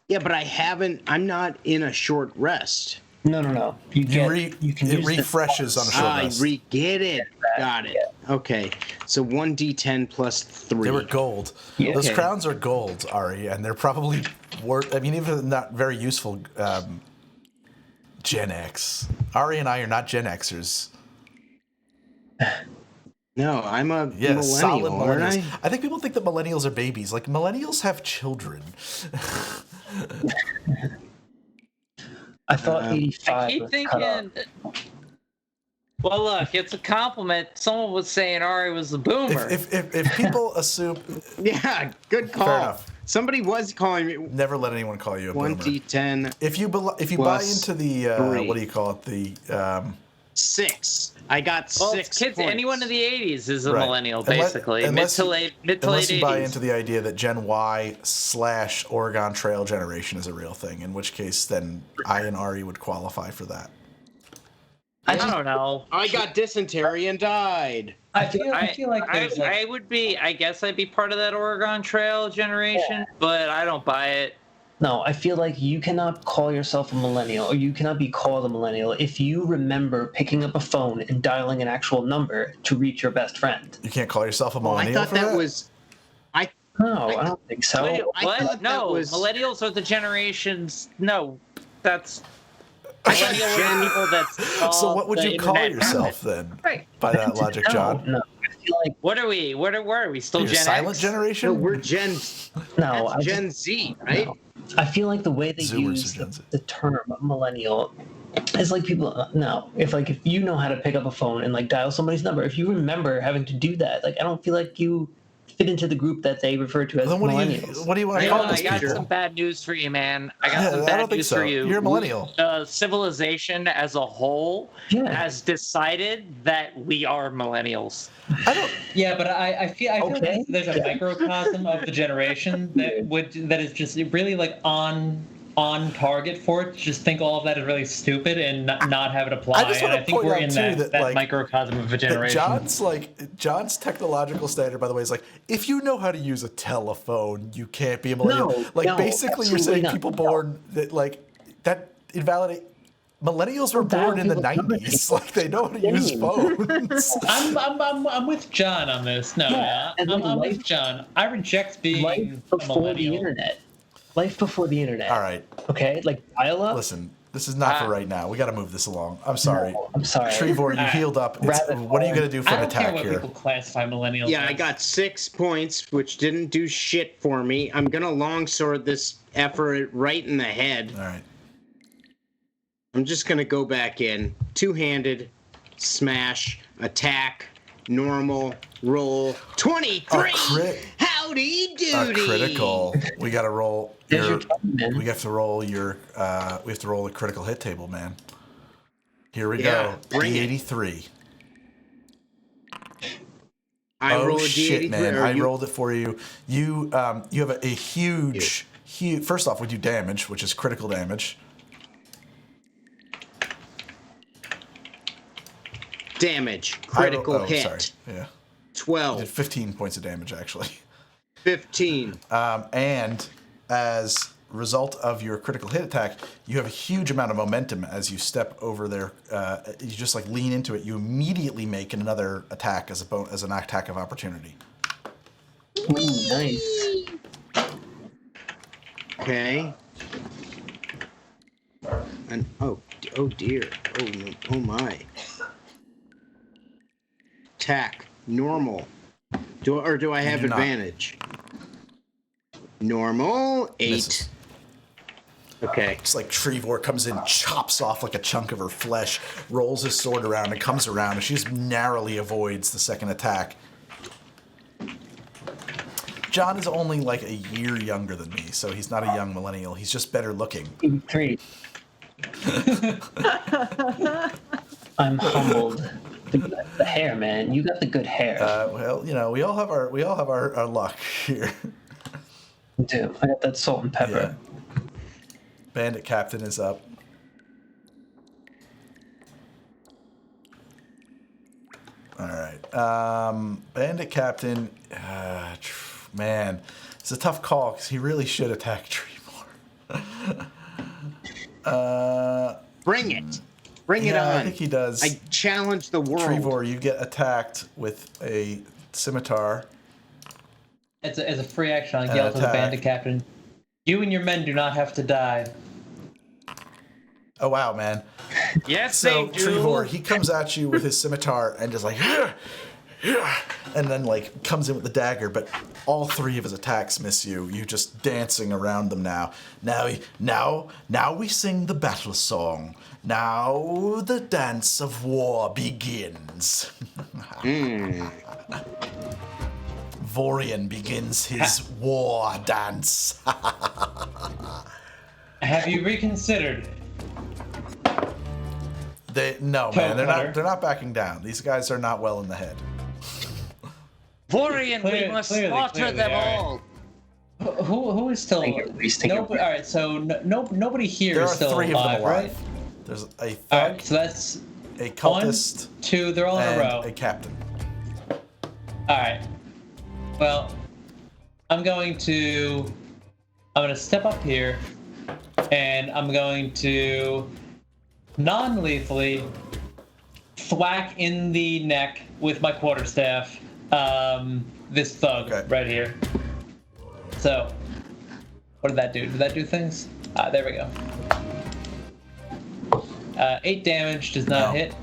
Yeah, but I'm not in a short rest.
No. You can
it
use
refreshes on a short rest.
Get it. Got it.
Yeah.
Okay. So 1d10 plus 3.
They were gold.
Yeah.
Those
Okay.
crowns are gold, Ari, and they're probably worth. I mean, even not very useful. Gen X. Ari and I are not Gen Xers.
No, I'm a
Yeah, solid
millennial, aren't
millennials.
I?
I think people think that millennials are babies. Like millennials have children.
I thought
I
85
I keep
was cut off.
thinking. Well, look, it's a compliment. Someone was saying Ari was the boomer.
If people assume,
Yeah, good call.
Fair enough.
Somebody was calling me
never let anyone call you a boomer.
1d10
If you buy
plus
into the
3.
what do you call it, the
6. I got
well,
6
kids,
points.
anyone in the 80s is a
Right.
millennial,
Unless-
basically.
unless
mid
you-
to late
unless you
80s.
buy into the idea that Gen Y / Oregon Trail generation is a real thing, in which case then I and Ari would qualify for that.
I don't know.
I got dysentery and died.
I feel like there's like
I would be. I guess I'd be part of that Oregon Trail generation, but I don't buy it.
No, I feel like you cannot call yourself a millennial, or you cannot be called a millennial if you remember picking up a phone and dialing an actual number to reach your best friend.
You can't call yourself a
Well,
millennial
I thought
for
that was.
No, I don't think so.
Wait,
I
what?
thought
No,
that was-
millennials are the generations. No, that's millennial are the people that's.
So what would
the
you call
internet
yourself
happened.
then?
Right.
By that logic, John.
No, I feel like
What are we? Where are we? Still
You're
Gen
silent
X?
generation?
No, we're Gen.
no.
That's Gen Z, right?
No. I feel like the way they
Zoomers
use
are Gen Z.
the term millennial is like people. No, if you know how to pick up a phone and like dial somebody's number, if you remember having to do that, like I don't feel like you fit into the group that they refer to as
Then what
millennials.
do you want to
I
call
got
these people?
some bad news for you, man. I got
Yeah,
some
I
bad
don't think
news
so.
for you.
You're a millennial.
Civilization as a whole
Yeah.
has decided that we are millennials.
I don't.
yeah, but I feel
Okay.
like there's a microcosm of the generation that is just really like on target for it. Just think all of that is really stupid and not have it apply.
I just
and
wanna
I think
point
we're
out,
in
too,
that,
that, like,
microcosm of a
That
generation.
John's technological standard, by the way, is like if you know how to use a telephone, you can't be a millennial.
No,
basically, you're
absolutely
saying
not.
people born that invalidate. Millennials were born in the '90s. Like they know how to use phones.
I'm with John on this. No,
Yeah, and
I'm
like
with John. I reject being
Life
a
before the
millennial.
internet. Life before the internet.
All right,
Okay, like dial up.
listen. This is not for right now. We got to move this along. I'm sorry.
No, I'm sorry.
Trevor, you healed up.
Rabbit
What are you
hole.
going to do for
I
an
don't care
attack
what
here?
people classify millennials
Yeah,
as.
I got 6 points, which didn't do shit for me. I'm gonna longsword this effort right in the head.
All right.
I'm just gonna go back in. 2-handed, smash, attack, normal, roll. 23.
A crit.
Howdy
A
doody.
critical. We got to roll.
There's your button, man.
We have to roll your. We have to roll the critical hit table, man. Here we
Yeah,
go.
bring it.
D83.
I roll a
shit,
D83.
man!
or
I
you-
rolled it for you. You have a huge. First off, we do damage, which is critical damage.
damage. Critical hit.
Sorry. Yeah,
12.
did 15 points of damage actually.
15.
And as a result of your critical hit attack, you have a huge amount of momentum as you step over there. You just like lean into it. You immediately make another attack as an attack of opportunity.
Ooh, nice.
Okay. And oh dear. Oh no. Oh my. Attack. Normal. Do I have
do not.
advantage? Normal. 8.
Misses.
Okay.
It's like Trevor comes in, chops off like a chunk of her flesh, rolls his sword around, and comes around, and she just narrowly avoids the second attack. John is only like a year younger than me, so he's not a young millennial. He's just better looking.
3. I'm humbled. The hair, man. You got the good hair.
Well, you know, we all have our luck here.
Dude, I got that salt and pepper.
Bandit Captain is up. All right. Bandit Captain. Man, it's a tough call because he really should attack Tremor.
Bring it. Bring it on.
I think he does.
I challenge the world.
Trevor, you get attacked with a scimitar.
As a free action, I yell to the bandit captain. You and your men do not have to die.
Oh wow, man!
Yes,
So
they do.
Trevor, he comes at you with his scimitar and just like, and then like comes in with the dagger, but all three of his attacks miss you. You just dancing around them now. Now we sing the battle song. Now the dance of war begins. Vorian begins his war dance.
Have you reconsidered?
No, man, they're not backing down. These guys are not well in the head.
Vorian, we must slaughter them all.
Who is still? Nobody, all right, so nobody here is still
three
alive,
of them alive.
right?
There's a thug,
All right, so that's
a cultist,
1, 2. They're all in a
and
row.
a captain.
All right. Well, I'm going to step up here, and I'm going to non-lethally thwack in the neck with my quarterstaff this thug right here. So, what did that do? Did that do things? There we go. 8 damage does not hit.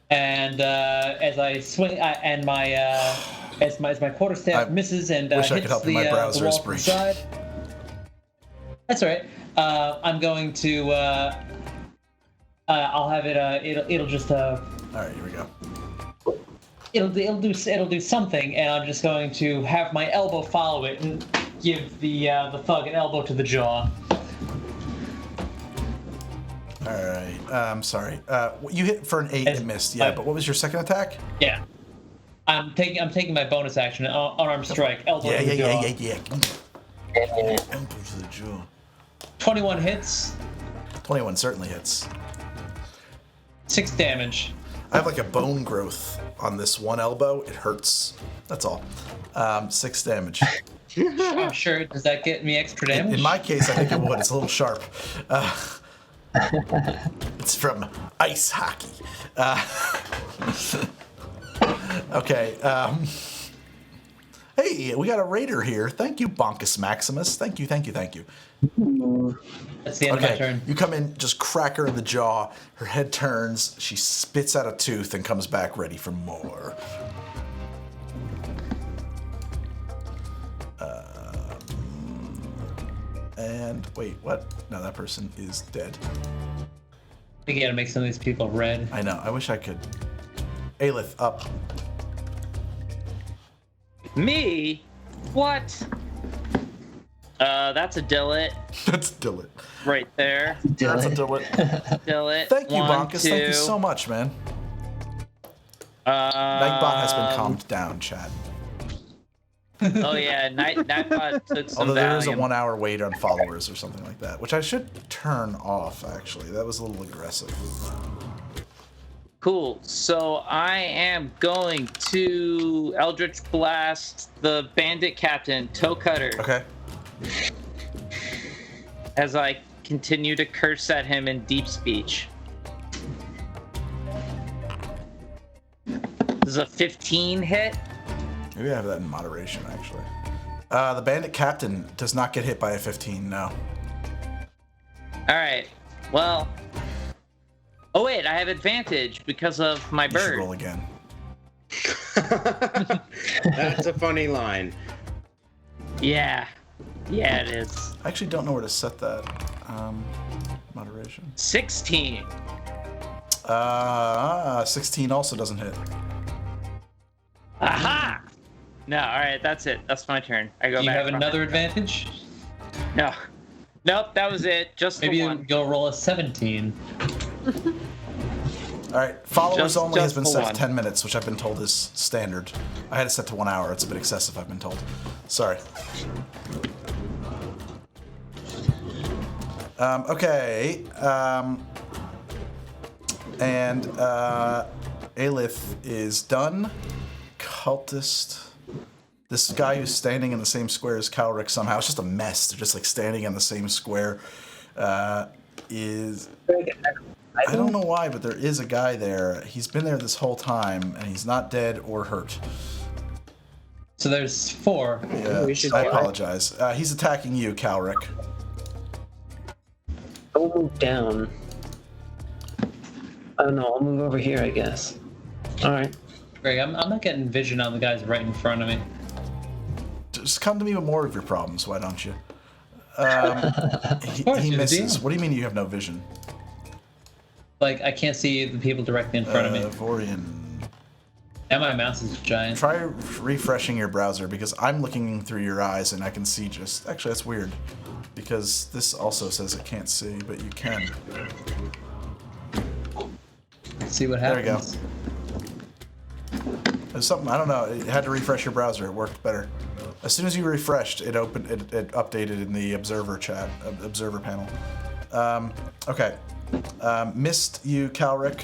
And as I swing, and my as my quarterstaff misses and
wish I
hits
could help you. My browser
the
is
wall to the
breached.
side. That's all right. I'm going to. I'll have it. It'll just.
All right, here we go.
It'll do something, and I'm just going to have my elbow follow it and give the thug an elbow to the jaw.
All right. I'm sorry. You hit for an 8 and missed. Yeah, but what was your second attack?
Yeah. I'm taking my bonus action, unarmed strike, elbow to the jaw.
Yeah. Elbow to the jaw.
21 hits.
21 certainly hits.
6 damage.
I have like a bone growth on this one elbow. It hurts. That's all. 6 damage.
I'm sure. Does that get me extra damage?
In my case, I think it would. It's a little sharp. It's from ice hockey. Okay. Hey, we got a raider here. Thank you, Bonkus Maximus. Thank you.
That's the end of my turn.
You come in, just crack her in the jaw. Her head turns. She spits out a tooth and comes back ready for more. And wait, what? No, that person is dead.
We gotta make some of these people red.
I know. I wish I could. Aelith, up.
Me? What? That's a Dillet
That's Dillet.
right there.
That's a Dillet.
Dillet.
Thank you,
1,
Bonkus.
2.
Thank you so much, man. Nightbot has been calmed down, chat.
Oh yeah, Nightbot took some
Although there is a
Valium.
1 hour wait on followers or something like that, which I should turn off, actually. That was a little aggressive.
Cool. So I am going to Eldritch Blast the Bandit Captain, Toe Cutter,
Okay.
as I continue to curse at him in deep speech. This is a 15 hit.
Maybe I have that in moderation, actually. The Bandit Captain does not get hit by a 15, no.
All right. Well. Oh wait, I have advantage because of my
You should
bird.
roll again.
That's a funny line.
Yeah. Yeah, it is.
I actually don't know where to set that. Moderation.
16.
16 also doesn't hit.
Aha! No, all right, that's it. That's my turn. I go
Do you
back.
have another advantage?
No. Nope, that was it. Just
Maybe
the one.
you'll roll a 17.
All right, followers only has
just
been
the
set
one.
to 10 minutes, which I've been told is standard. I had it set to 1 hour. It's a bit excessive, I've been told. Sorry. Okay. Aelith is done. Cultist. This guy who's standing in the same square as Calric somehow, it's just a mess. They're just like standing in the same square. Is I don't know why, but there is a guy there. He's been there this whole time, and he's not dead or hurt.
So there's 4.
Yeah, I apologize. He's attacking you, Calric.
I'll move down. I don't know. I'll move over here, I guess. All right.
Greg, I'm not getting vision on the guys right in front of me.
Just come to me with more of your problems, why don't you? He misses. What do you mean you have no vision?
Like, I can't see the people directly in front of me.
Vorian.
And my mouse is giant.
Try refreshing your browser, because I'm looking through your eyes and I can see just... Actually, that's weird. Because this also says it can't see, but you can.
Let's see what happens.
There you go. There's something, I don't know, it had to refresh your browser. It worked better. As soon as you refreshed, it updated in the observer panel. Okay. Missed you, Calric.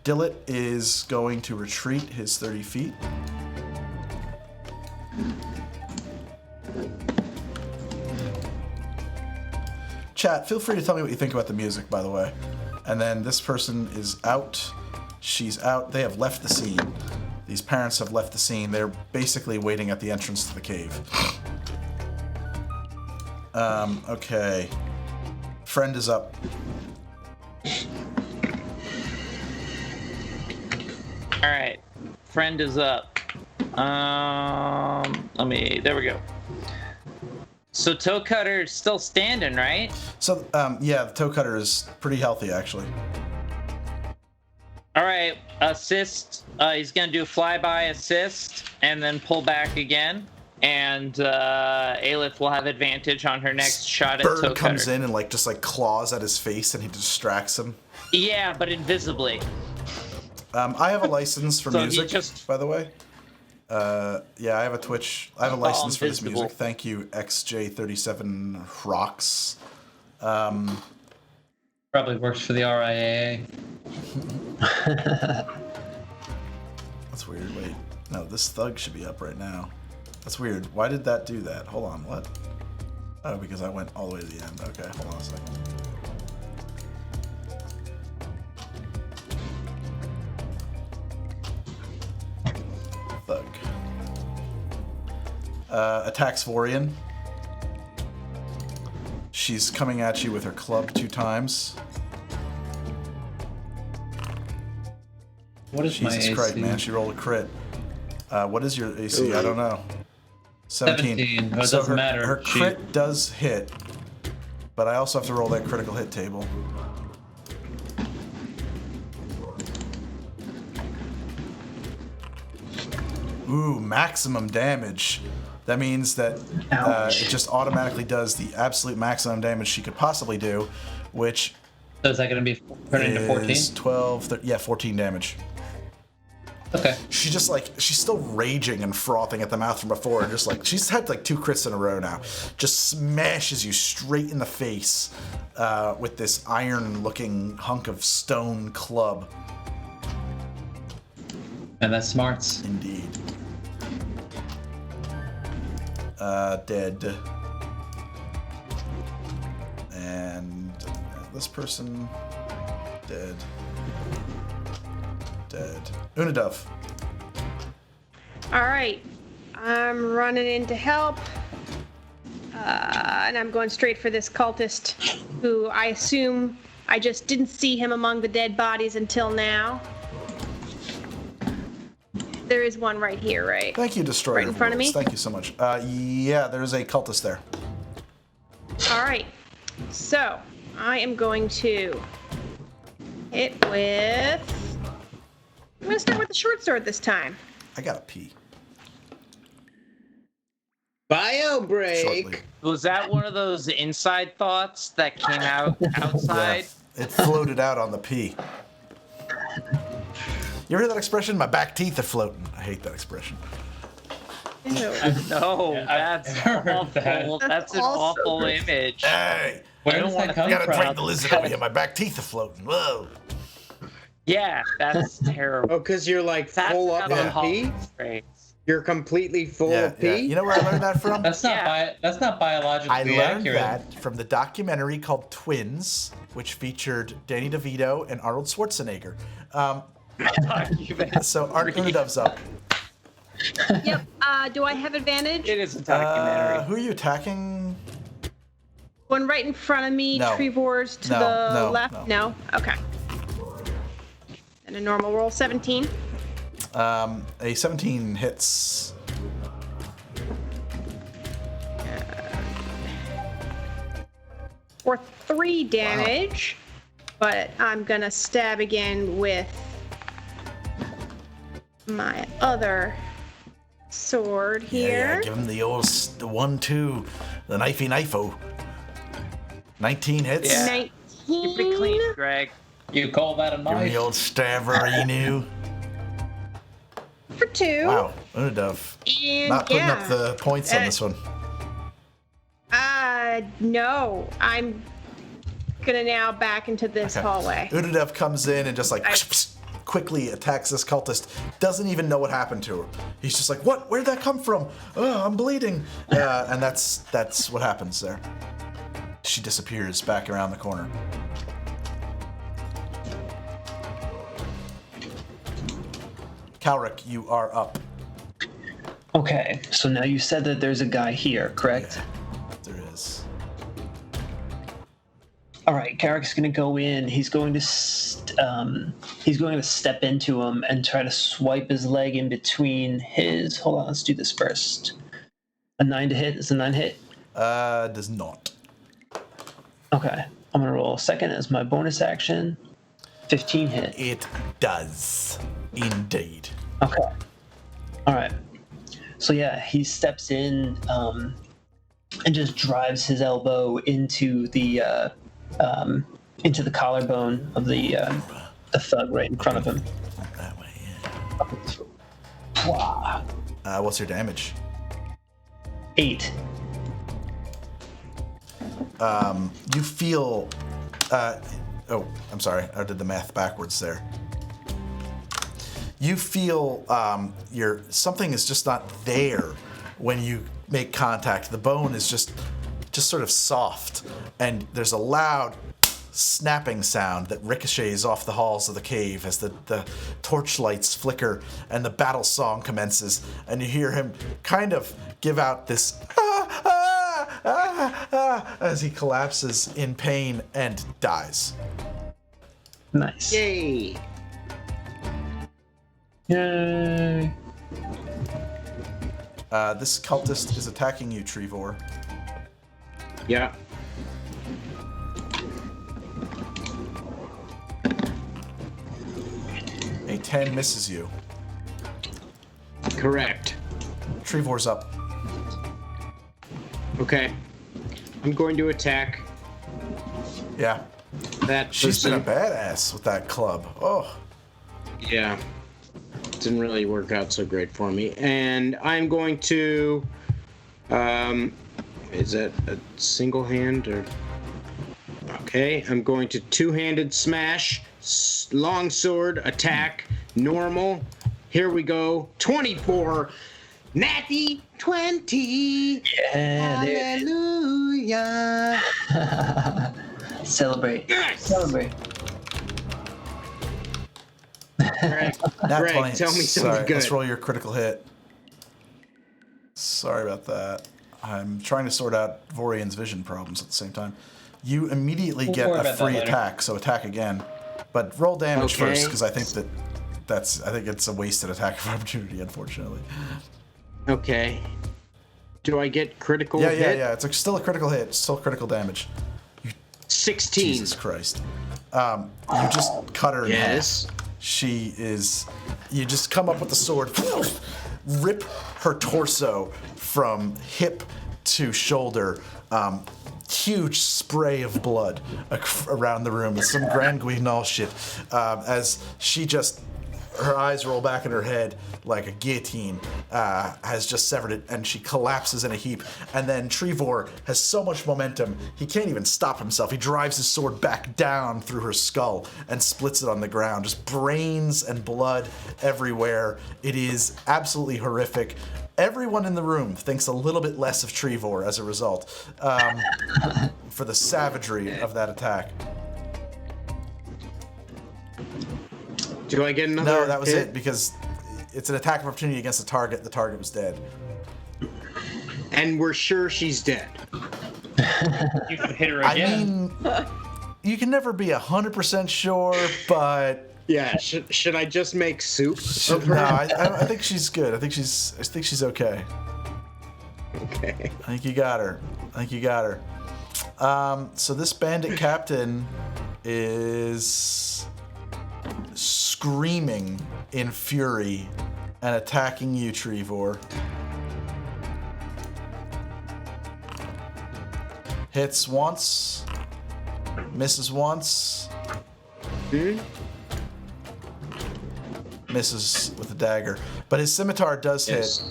Dillet is going to retreat his 30 feet. Chat, feel free to tell me what you think about the music, by the way. And then this person is out. She's out. They have left the scene. These parents have left the scene. They're basically waiting at the entrance to the cave. Okay. Friend is up.
All right, friend is up. There we go. So toe cutter's still standing, right?
So, yeah, the toe cutter is pretty healthy, actually.
All right, assist. He's gonna do a flyby assist and then pull back again. And Aelith will have advantage on her next shot at toe cutter.
Bird comes in and just claws at his face, and he distracts him.
Yeah, but invisibly.
I have a license for
So
music, by the way. Yeah, I have a Twitch. I have a license for this music. Thank you, XJ37 Rocks.
Probably works for the RIAA.
That's weird. Wait. No, this thug should be up right now. That's weird. Why did that do that? Hold on. What? Oh, because I went all the way to the end. Okay, hold on a second. Thug. Attacks Vorian. She's coming at you with her club 2 times.
What is my AC?
Jesus Christ, man, she rolled a crit. What is your AC? I don't know. 17.
Well, it doesn't matter.
Her crit does hit, but I also have to roll that critical hit table. Ooh, maximum damage. That means that it just automatically does the absolute maximum damage she could possibly do, which
so is that going to be turning into 14?
12, yeah, 14 damage.
Okay.
She just she's still raging and frothing at the mouth from before, and just she's had 2 crits in a row now. Just smashes you straight in the face with this iron-looking hunk of stone club.
And that's smarts.
Indeed. Dead. And this person dead. Dead. Unadov.
All right, I'm running in to help, and I'm going straight for this cultist, who I assume I just didn't see him among the dead bodies until now. There is one right here, right?
Thank you, Destroyer.
Right in front of me?
Thank you so much. Yeah, there's a cultist there.
All right, so I am going to hit with... I'm going to start with the short sword this time.
I gotta pee.
Bio break.
Shortly.
Was that one of those inside thoughts that came out outside?
Yeah, it floated out on the pee. You ever hear that expression? My back teeth are floating. I hate that expression.
Ew.
No,
Yeah,
that's
heard
awful.
that.
That's an
also
awful image.
Hey!
Where does that come
I gotta
from?
drink the lizard over here. My back teeth are floating. Whoa!
Yeah, that's terrible.
Oh, because you're like
That's
full up
another
on P?
Great.
You're completely full
Yeah,
of P?
yeah. You know where I learned that from?
That's not biologically
I learned
accurate.
that from the documentary called Twins, which featured Danny DeVito and Arnold Schwarzenegger. So Unidov's up.
Yep. Do I have advantage?
It is a documentary.
Who are you attacking?
One right in front of me,
No.
Trevor's to
No,
the
no,
left?
no.
Okay. And a normal roll, 17.
A 17 hits.
For 3 damage. But I'm gonna stab again with my other sword here.
Yeah, give him the old the 1-2, the knifey knifo. 19 hits.
Yeah.
19.
Keep it clean, Greg.
You call that a
Give him
knife?
the old staverinu.
For 2.
Wow, Unidov.
And
Not putting
yeah.
up the points on this one.
No. I'm gonna now back into this hallway.
Unidov comes in and just like quickly attacks this cultist. Doesn't even know what happened to her. He's just like, what? Where'd that come from? Oh, I'm bleeding. And that's what happens there. She disappears back around the corner. Kalric, you are up.
Okay, so now you said that there's a guy here, correct?
Yeah, there is.
All right, Carrick's gonna go in. He's going to step into him and try to swipe his leg in between his. Hold on, let's do this first. A 9 to hit. Is a 9 hit?
Does not.
Okay, I'm gonna roll a second as my bonus action. 15 hit.
It does. Indeed.
Okay. All right. So yeah, he steps in and just drives his elbow into the collarbone of the thug right in front of him.
That way,
Wow.
what's your damage?
8.
You feel. I'm sorry. I did the math backwards there. You feel something is just not there when you make contact. The bone is just sort of soft, and there's a loud snapping sound that ricochets off the halls of the cave as the torchlights flicker and the battle song commences, and you hear him kind of give out this as he collapses in pain and dies.
Nice.
Yay!
Yay.
This cultist is attacking you, Trevor.
Yeah.
A 10 misses you.
Correct.
Trevor's up.
Okay. I'm going to attack
Yeah.
that
She's been a
person.
badass with that club. Oh.
Yeah. Didn't really work out so great for me. And I'm going to is that a single hand or okay, I'm going to two-handed smash, long sword, attack, normal. Here we go. 24. Natty 20.
Yeah, there it
Hallelujah.
is. Celebrate.
Yes!
Celebrate.
Greg,
Nat
Greg,
20.
tell me something
Sorry,
good.
let's roll your critical hit. Sorry about that. I'm trying to sort out Vorian's vision problems at the same time. You immediately get
worry
a
about that
free
later.
attack, so attack again. But roll damage
Okay.
first, because I think I think it's a wasted attack of opportunity, unfortunately.
Okay. Do I get critical
Yeah,
hit?
yeah. It's still a critical hit, still critical damage.
16.
Jesus Christ. You just cut her in
Yes.
half. She is. You just come up with the sword, rip her torso from hip to shoulder. Huge spray of blood around the room. It's some Grand Guignol shit. As she just her eyes roll back in her head like a guillotine has just severed it, and she collapses in a heap. And then Trevor has so much momentum, he can't even stop himself. He drives his sword back down through her skull and splits it on the ground. Just brains and blood everywhere. It is absolutely horrific. Everyone in the room thinks a little bit less of Trevor as a result, for the savagery of that attack.
Do I get another?
No, that was
hit?
it, because it's an attack of opportunity against the target. The target was dead.
And we're sure she's dead.
You can hit her
I
again.
mean, you can never be 100% sure, but
Yeah. Should I just make soup of
no,
her?
I think she's good. I think she's okay.
Okay.
I think you got her. So this bandit captain is screaming in fury and attacking you, Trevor. Hits once, misses once, misses with a dagger. But his scimitar does hit.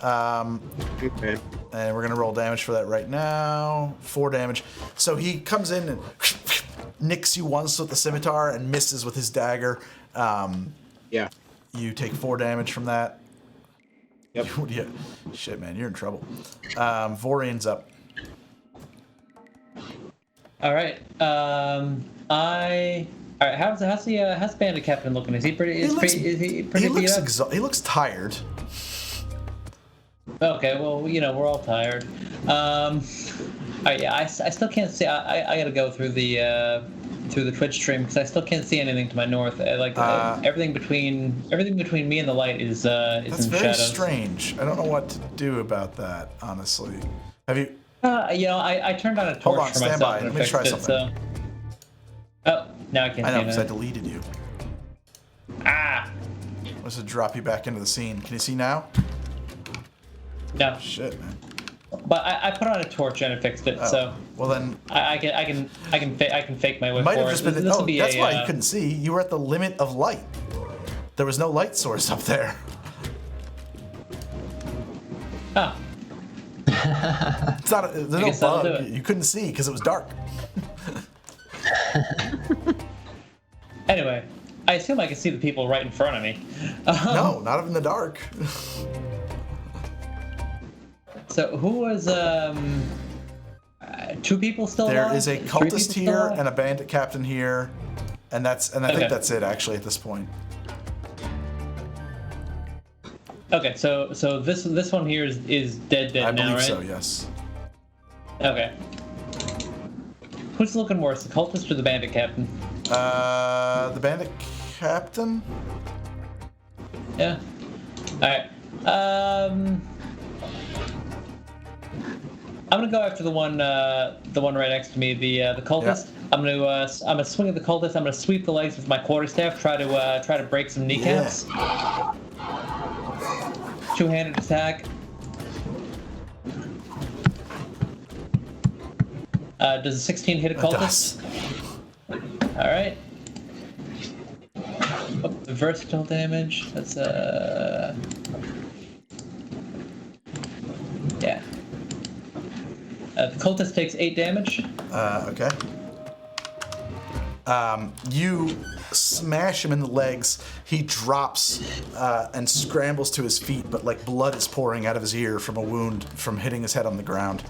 Okay.
And we're gonna roll damage for that right now. 4 damage. So he comes in and nicks you once with the scimitar and misses with his dagger.
Yeah.
You take 4 damage from that.
Yep.
Yeah. Shit, man, you're in trouble. Vorian's up.
All right. All right. How's the bandit captain looking? Is he pretty? Is he pretty beat up?
He looks tired.
Okay. Well, we're all tired. All right. Yeah. I still can't see. I gotta go through the Twitch stream because I still can't see anything to my north. Everything between me and the light is
That's
in
very
shadows.
strange. I don't know what to do about that, honestly. Have you?
I turned on a torch
on,
for
stand
myself
by.
and
Let me try
fixed it.
something.
So. Oh, now I can't
I know,
see
because I
anything.
deleted you.
Ah.
Let's just drop you back into the scene. Can you see now?
No.
Shit, man.
But I put on a torch and it fixed it.
Oh.
So
Well then,
I can fake my way
might have
forward.
just been.
This will be
That's
a,
why you couldn't see. You were at the limit of light. There was no light source up there.
Oh.
It's not. There's no
guess that'll do
bug.
it.
You couldn't see because it was dark.
Anyway, I assume I can see the people right in front of me.
No, not in the dark.
So who was 2 people still alive?
There is a
3
cultist
people still
here
alive?
and a bandit captain here, and I
Okay.
think that's it actually at this point.
Okay, so this one here is dead
I
now,
believe
right?
so. Yes.
Okay. Who's looking worse, the cultist or the bandit captain?
The bandit captain.
Yeah. All right. I'm gonna go after the one right next to me, the cultist.
Yeah.
I'm gonna swing at the cultist. I'm gonna sweep the legs with my quarterstaff. Try to break some kneecaps.
Yeah.
2-handed attack. Does a 16 hit a
It
cultist?
does.
All right. Oh, the versatile damage. That's yeah. The cultist takes 8 damage.
Okay. You smash him in the legs. He drops and scrambles to his feet, but like blood is pouring out of his ear from a wound from hitting his head on the ground.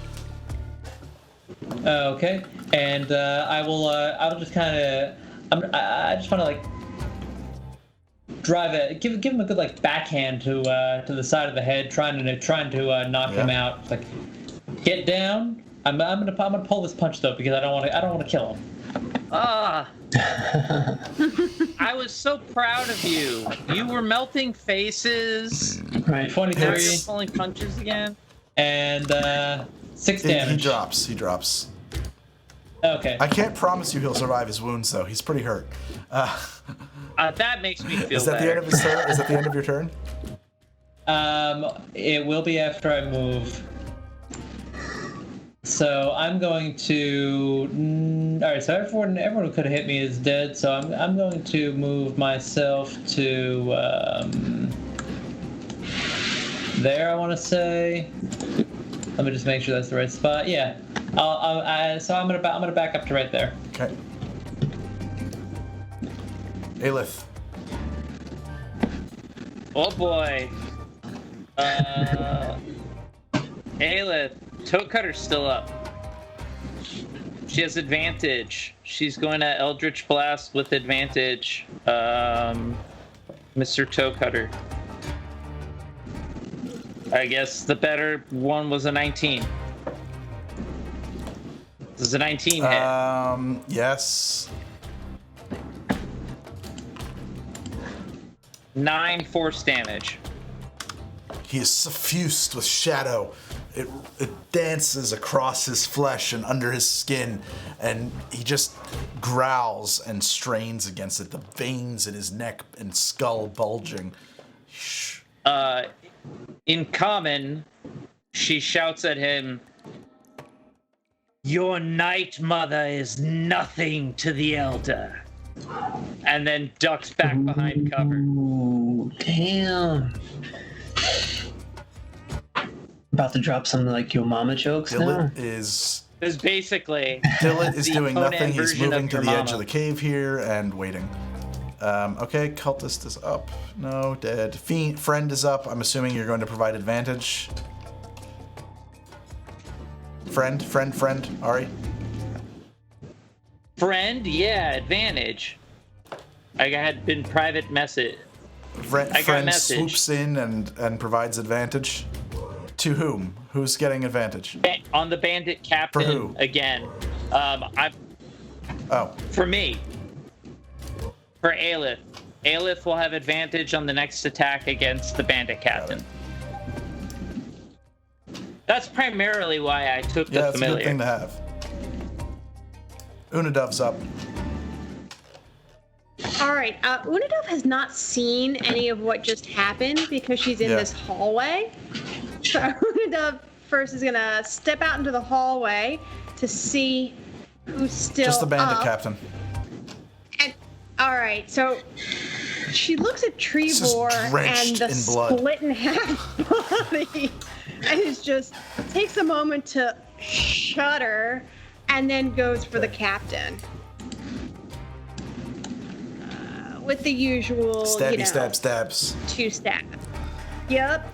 Okay, and I'll just kind of, I just want to like drive it, give him a good like backhand to the side of the head, trying to knock him out. It's like, get down. I'm gonna pull this punch though because I don't want to kill him.
Ah. I was so proud of you. You were melting faces.
Right, 23
You're pulling punches again.
and 6 damage.
He drops.
Okay.
I can't promise you he'll survive his wounds though. He's pretty hurt.
That makes me feel
Is that
better.
the end of his turn? Is that the end of your turn?
It will be after I move. So I'm going to. All right. So everyone who could have hit me is dead. So I'm going to move myself to there. I want to say. Let me just make sure that's the right spot. Yeah. So I'm gonna back up to right there.
Okay. Aelith.
Oh boy. Aelith, Toe Cutter's still up. She has advantage. She's going to Eldritch Blast with advantage. Mr. Toe Cutter. I guess the better one was a 19. Does a 19 hit?
Yes.
9 force damage.
He is suffused with shadow. It dances across his flesh and under his skin, and he just growls and strains against it, the veins in his neck and skull bulging. Shh.
In common, she shouts at him, "Your night mother is nothing to the elder," and then ducks back behind cover.
Ooh, damn. About to drop some like your mama jokes now.
Dillet is
Is basically
Dillet is
the
doing
Conan
nothing. He's
version
moving
of
to
your
the edge
mama.
of the cave here and waiting. Okay, cultist is up. No, dead. Friend is up. I'm assuming you're going to provide advantage. Friend. Ari.
Friend, yeah, advantage. I had been private message.
Friend
message.
swoops in and provides advantage. To whom? Who's getting advantage?
On the bandit captain
For who?
again.
Oh,
For me. For Aelith. Aelith will have advantage on the next attack against the bandit captain. That's primarily why I took
yeah,
the
that's a
familiar.
good thing to have. Unadov's up.
All right. Unadov has not seen any of what just happened because she's in
Yeah.
this hallway. So Unadov first is gonna step out into the hallway to see who's still
Just the bandit
up.
captain.
And, all right. So she looks at Trevor
drenched
and the
in blood.
split in half body, and is just takes a moment to shudder, and then goes for the captain. With the usual,
Stabby stabs.
2 stab. Yep.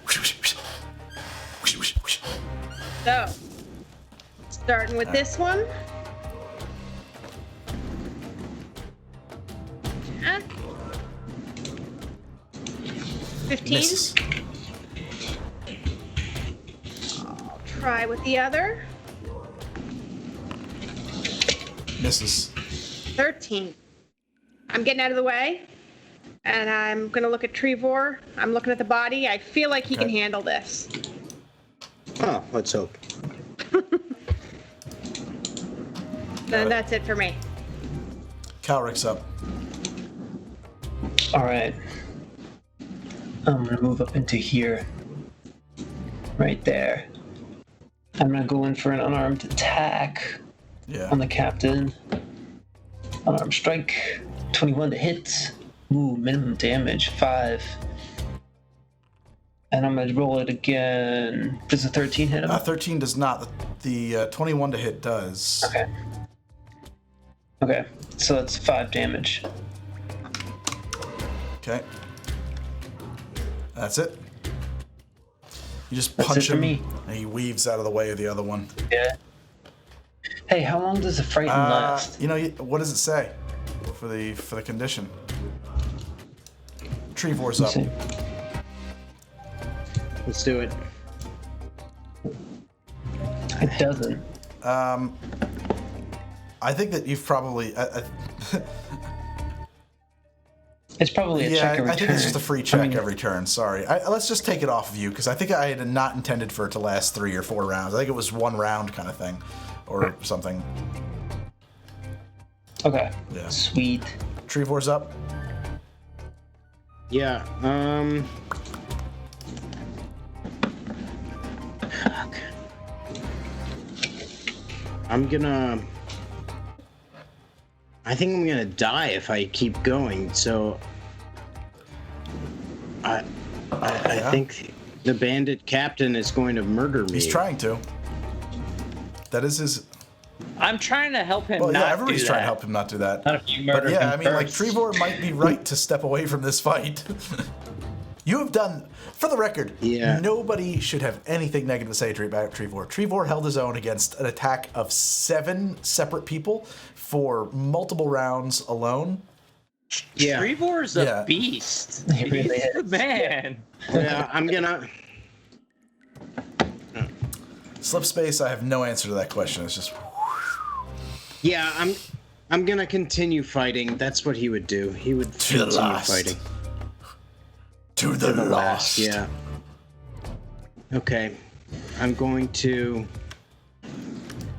So, starting with this one. Yeah. 15.
Misses.
I'll try with the other.
Misses.
13. I'm getting out of the way, and I'm gonna look at Trevor. I'm looking at the body. I feel like he can
Okay.
handle this.
Oh, let's hope.
Then that's it for me.
Calric's up.
All right. I'm gonna move up into here. Right there. I'm gonna go in for an unarmed attack
Yeah.
on the captain. Unarmed strike. 21 to hit. Ooh, minimum damage 5. And I'm gonna roll it again. Does a 13 hit him?
13 does not. The 21 to hit does.
Okay. Okay, so that's 5 damage.
Okay. That's it. You just
That's
punch
it for
him,
me.
and he weaves out of the way of the other one.
Yeah. Hey, how long does the frighten last?
You know, what does it say for the condition? Trevor's up.
Let's see.
Let's do it.
It doesn't.
I think that you've probably.
It's probably a check every
I think
turn.
it's just a free check
I mean,
every turn. Sorry. Let's just take it off of you because I think I had not intended for it to last 3 or 4 rounds. I think it was 1 round kind of thing, or something.
Okay.
Yeah.
Sweet.
Trevor's up.
Yeah. I think I'm gonna die if I keep going. So I think the bandit captain is going to murder me.
He's trying to. That is his.
I'm trying to help him
Well,
not
yeah, everybody's
do
trying
that.
to help him not do that.
Not if you murder
But yeah, I
him
mean, like
first.
Trevor might be right to step away from this fight. You have done, for the record, nobody should have anything negative to say about Trevor. Trevor held his own against an attack of 7 separate people for multiple rounds alone.
Yeah.
Trevor's a beast.
He really
He's the
is.
man.
Yeah, I'm gonna.
Slip space, I have no answer to that question. It's just.
Yeah, I'm gonna continue fighting. That's what he would do. He would
To the
continue
last.
fighting.
To the last.
Yeah. Okay. I'm going to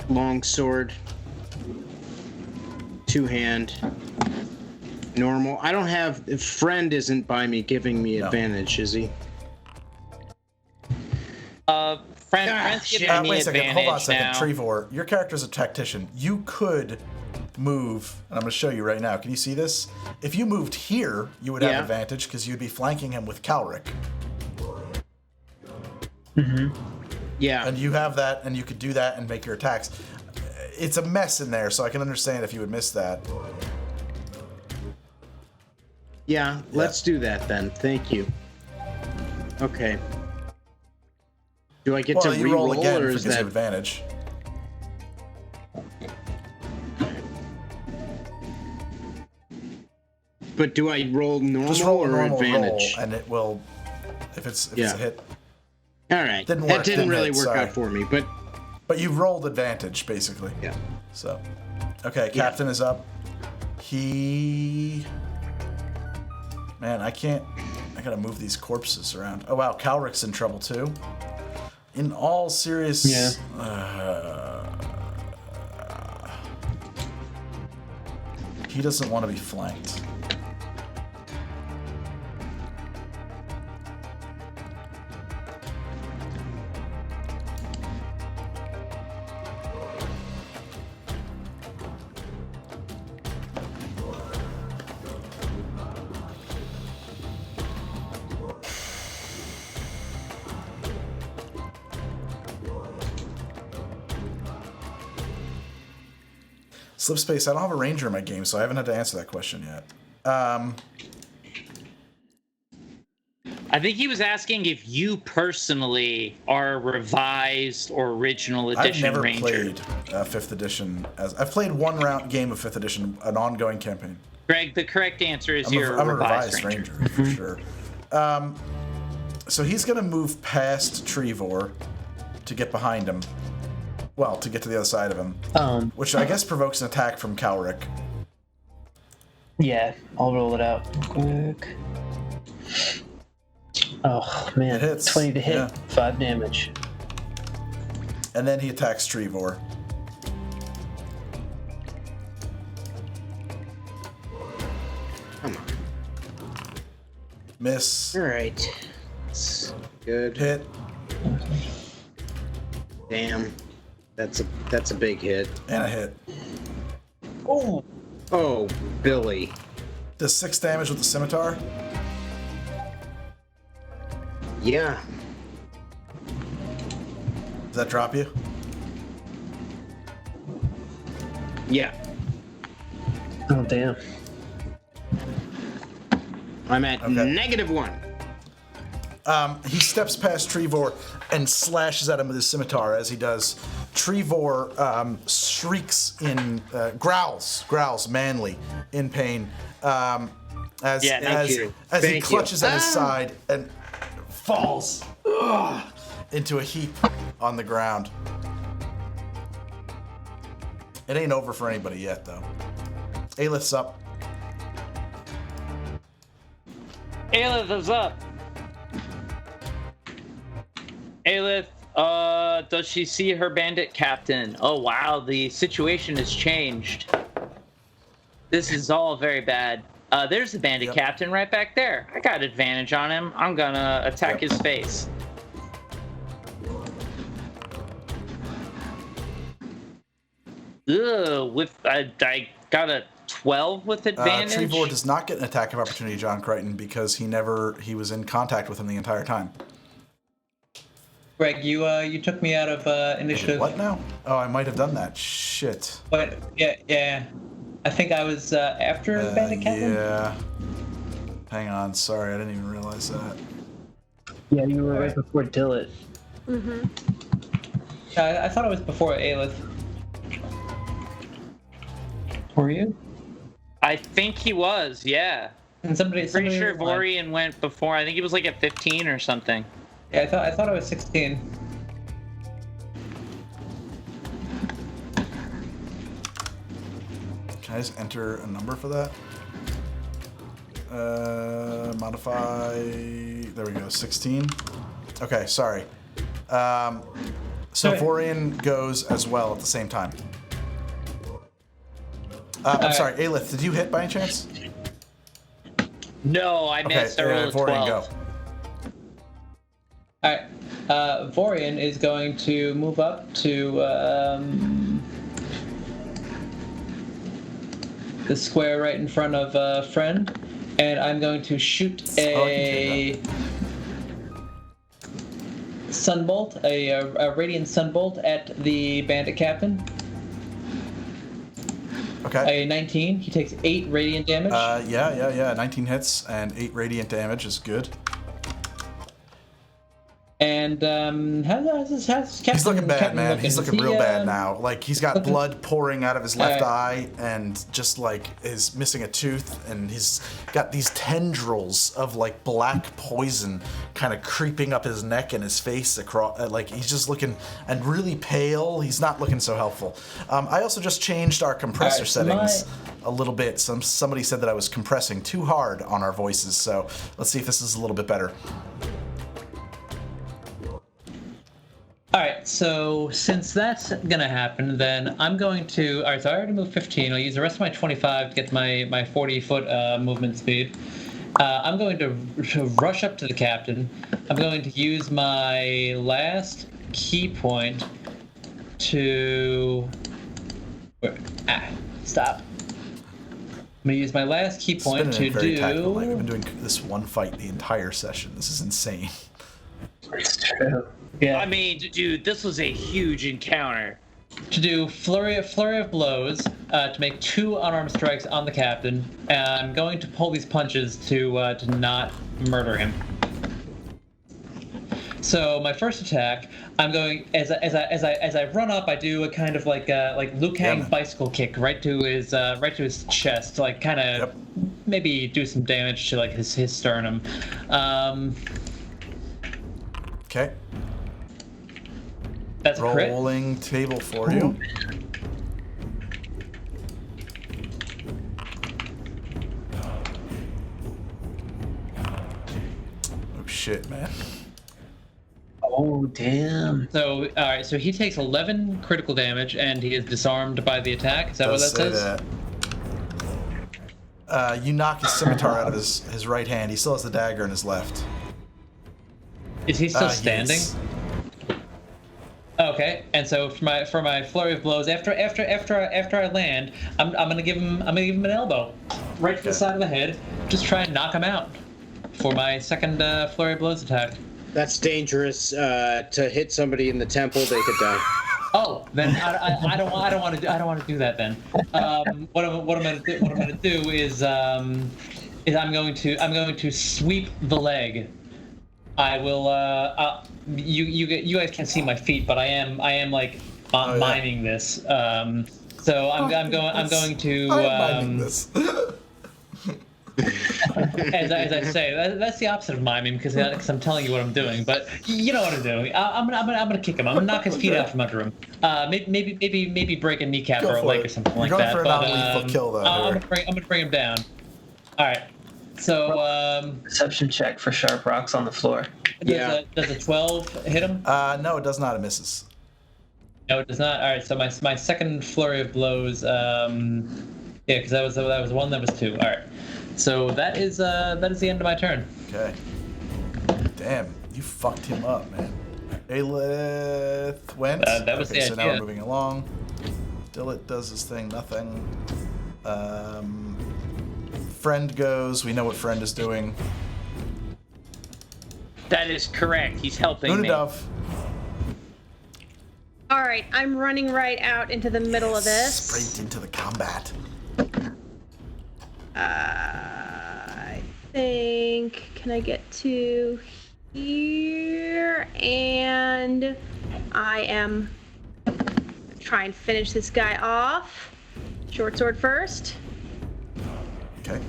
longsword, 2-hand, normal. I don't have. Friend isn't by me giving me advantage, is he?
Friend's giving me
Wait a second. Hold on a
advantage
second.
now.
Trevor, your character's a tactician. You could move, and I'm going to show you right now. Can you see this? If you moved here, you would have advantage because you'd be flanking him with Calric.
Yeah.
And you have that, and you could do that and make your attacks. It's a mess in there, so I can understand if you would miss that.
Yeah, let's do that then. Thank you. Okay. Do I get to
you roll
re-roll,
again
or
for
is
gives you
that...
advantage.
But do I roll normal
Just roll a
or
normal
advantage?
roll, and it will, if it's a hit.
All right.
Didn't
That
work,
didn't
didn't
really
hit,
work
sorry.
out for me, but
But you've rolled advantage, basically.
yeah.
So, okay, Captain is up. Man, I gotta move these corpses around. Oh wow, Calric's in trouble too. In all serious... he doesn't want to be flanked. Slip space, I don't have a ranger in my game, so I haven't had to answer that question yet.
I think he was asking if you personally are a revised or original
I've
edition
never
ranger.
played 5th edition. I've played one game of 5th edition, an ongoing campaign.
Greg, the correct answer is you're
I'm
a revised ranger.
for sure. So he's going to move past Trevor to get behind him. Well, to get to the other side of him. Which I guess provokes an attack from Calric.
Yeah, I'll roll it out real quick. Oh, man.
It hits,
20 to hit,
yeah.
5 damage.
And then he attacks Trevor.
Come on.
Miss.
All right. Good.
Hit.
Damn. That's a big hit.
And a hit.
Oh, Billy.
Does 6 damage with the scimitar.
Yeah.
Does that drop you?
Yeah.
Oh, damn.
I'm at
Okay.
-1.
He steps past Trevor and slashes at him with his scimitar. As he does, Trevor shrieks in, growls manly in pain as
Yeah, thank you.
as he
Thank you.
clutches at his side and falls into a heap on the ground. It ain't over for anybody yet, though. Aelith's up.
Aelith is up. Aelith, does she see her bandit captain? Oh wow, the situation has changed. This is all very bad. There's the bandit captain right back there. I got advantage on him. I'm gonna attack his face. With I got a 12 with advantage.
Trevor does not get an attack of opportunity, John Crichton, because he was in contact with him the entire time.
Greg, you took me out of initiative.
What now? Oh, I might have done that. Shit.
But yeah. I think I was after the Bandit Captain.
Yeah. Hang on, sorry, I didn't even realize that.
Yeah, you were right before Dillet.
Mm-hmm.
I thought it was before Aelith. Were you?
I think he was, yeah.
And somebody
Pretty sure
was like-
Vorian went before. I think he was like at 15 or something.
Yeah, I thought I was 16.
Can I just enter a number for that? Modify. There we go. 16. Okay, sorry. So
Okay.
Vorian goes as well at the same time. I'm sorry, Aelith, did you hit by any chance?
No, I
Okay,
missed. I rolled a
Vorian,
12.
go.
All right. Vorian is going to move up to the square right in front of friend, and I'm going to shoot a sunbolt, a radiant sunbolt at the bandit captain.
Okay.
A 19. He takes 8 radiant damage.
Yeah. 19 hits and 8 radiant damage is good.
And how's Captain?
He's looking bad,
Captain
man. He's
Is
looking
he,
real bad now. Like, he's got
looking-
blood pouring out of his left
Alright.
eye and just, like, is missing a tooth. And he's got these tendrils of, like, black poison kind of creeping up his neck and his face across. Like, he's just looking and really pale. He's not looking so helpful. I also just changed our compressor
Alright, so
settings a little bit. Somebody said that I was compressing too hard on our voices. So let's see if this is a little bit better.
Alright, so since that's gonna happen, then I'm going to. Alright, so I already moved 15. I'll use the rest of my 25 to get my 40-foot movement speed. I'm going to rush up to the captain. I'm going to use my last key point to. Stop. I'm gonna use my last key point
It's
to
been a very tactical night. We've
do.
been doing this one fight the entire session. This is insane.
It's true.
Yeah.
I mean, dude, this was a huge encounter.
To do flurry of blows to make 2 unarmed strikes on the captain. And I'm going to pull these punches to not murder him. So my first attack, I'm going as I run up, I do a kind of like Liu Kang
man. bicycle
bicycle kick right to his chest, like kind of
Yep.
maybe do some damage to like his sternum.
Okay.
That's a crit.
Rolling table for you. Oh shit, man.
Oh, damn.
So all right, so he takes 11 critical damage and he is disarmed by the attack. Is that
Does
what that
say
says?
that. You knock his scimitar out of his right hand. He still has the dagger in his left.
Is he still
Yes.
standing? Okay, and so for my flurry of blows, after I land, I'm gonna give him an elbow, right to the
Okay.
side of the head, just try and knock him out, for my second flurry of blows attack.
That's dangerous. To hit somebody in the temple, they could die.
Oh, then I don't want to do that then. What I'm gonna do is I'm going to sweep the leg. I will. You guys can't see my feet, but I am like
yeah.
miming this. So I'm going to.
I'm minding this.
As I say, that's the opposite of miming because I'm telling you what I'm doing. But you know what I'm doing. I'm gonna kick him. I'm gonna knock his feet out from under him. Maybe break a kneecap
Go
or a
for
leg
it.
or something
You're
like
going
that.
for a
But
non-lethal kill, though,
I'm
here.
gonna bring him down. All right. So
Perception check for sharp rocks on the floor.
Yeah.
does a 12 hit him?
No, it does not. It misses.
No, it does not. All right. So my second flurry of blows. Yeah, because that was 1. That was 2. All right. So that is the end of my turn.
Okay. Damn, you fucked him up, man. Aelith went.
That was
okay,
the
so now we're
idea.
moving along. Dillet does his thing, nothing. Friend goes. We know what Friend is doing.
That is correct. He's helping me.
Unidov.
All right, I'm running right out into the middle of this.
Sprint into the combat.
I think, can I get to here? And I am try and finish this guy off. Short sword first.
Okay.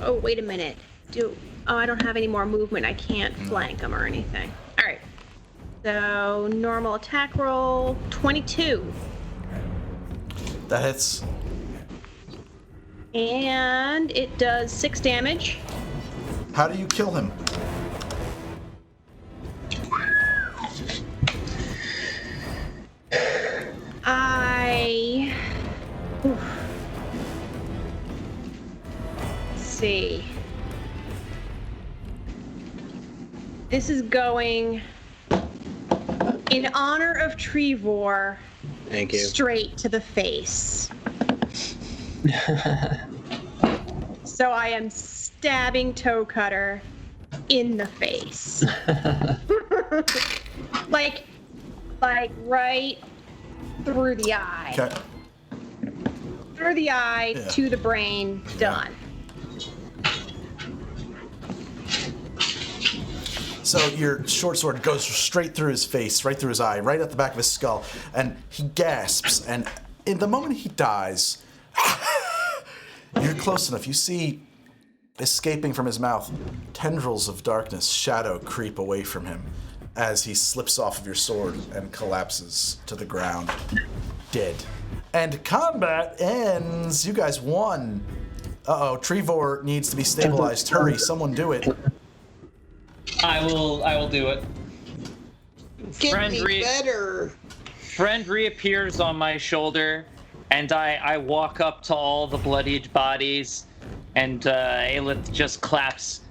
Oh, wait a minute. I don't have any more movement. I can't flank him or anything. All right. So normal attack roll, 22.
That hits.
And it does 6 damage.
How do you kill him?
Let's see. This is going in honor of Trevor.
Thank you.
Straight to the face. So I am stabbing Toe Cutter in the face. like right through the eye.
Okay.
Through the eye,
Yeah.
to the brain, done.
So your short sword goes straight through his face, right through his eye, right at the back of his skull, and he gasps. And in the moment he dies, you're close enough. You see, escaping from his mouth, tendrils of darkness, shadow creep away from him as he slips off of your sword and collapses to the ground, dead. And combat ends. You guys won. Uh-oh, Trevor needs to be stabilized. Hurry, someone do it.
I will do it.
Friend reappears on my shoulder, and I walk up to all the bloodied bodies, and Aelith just claps.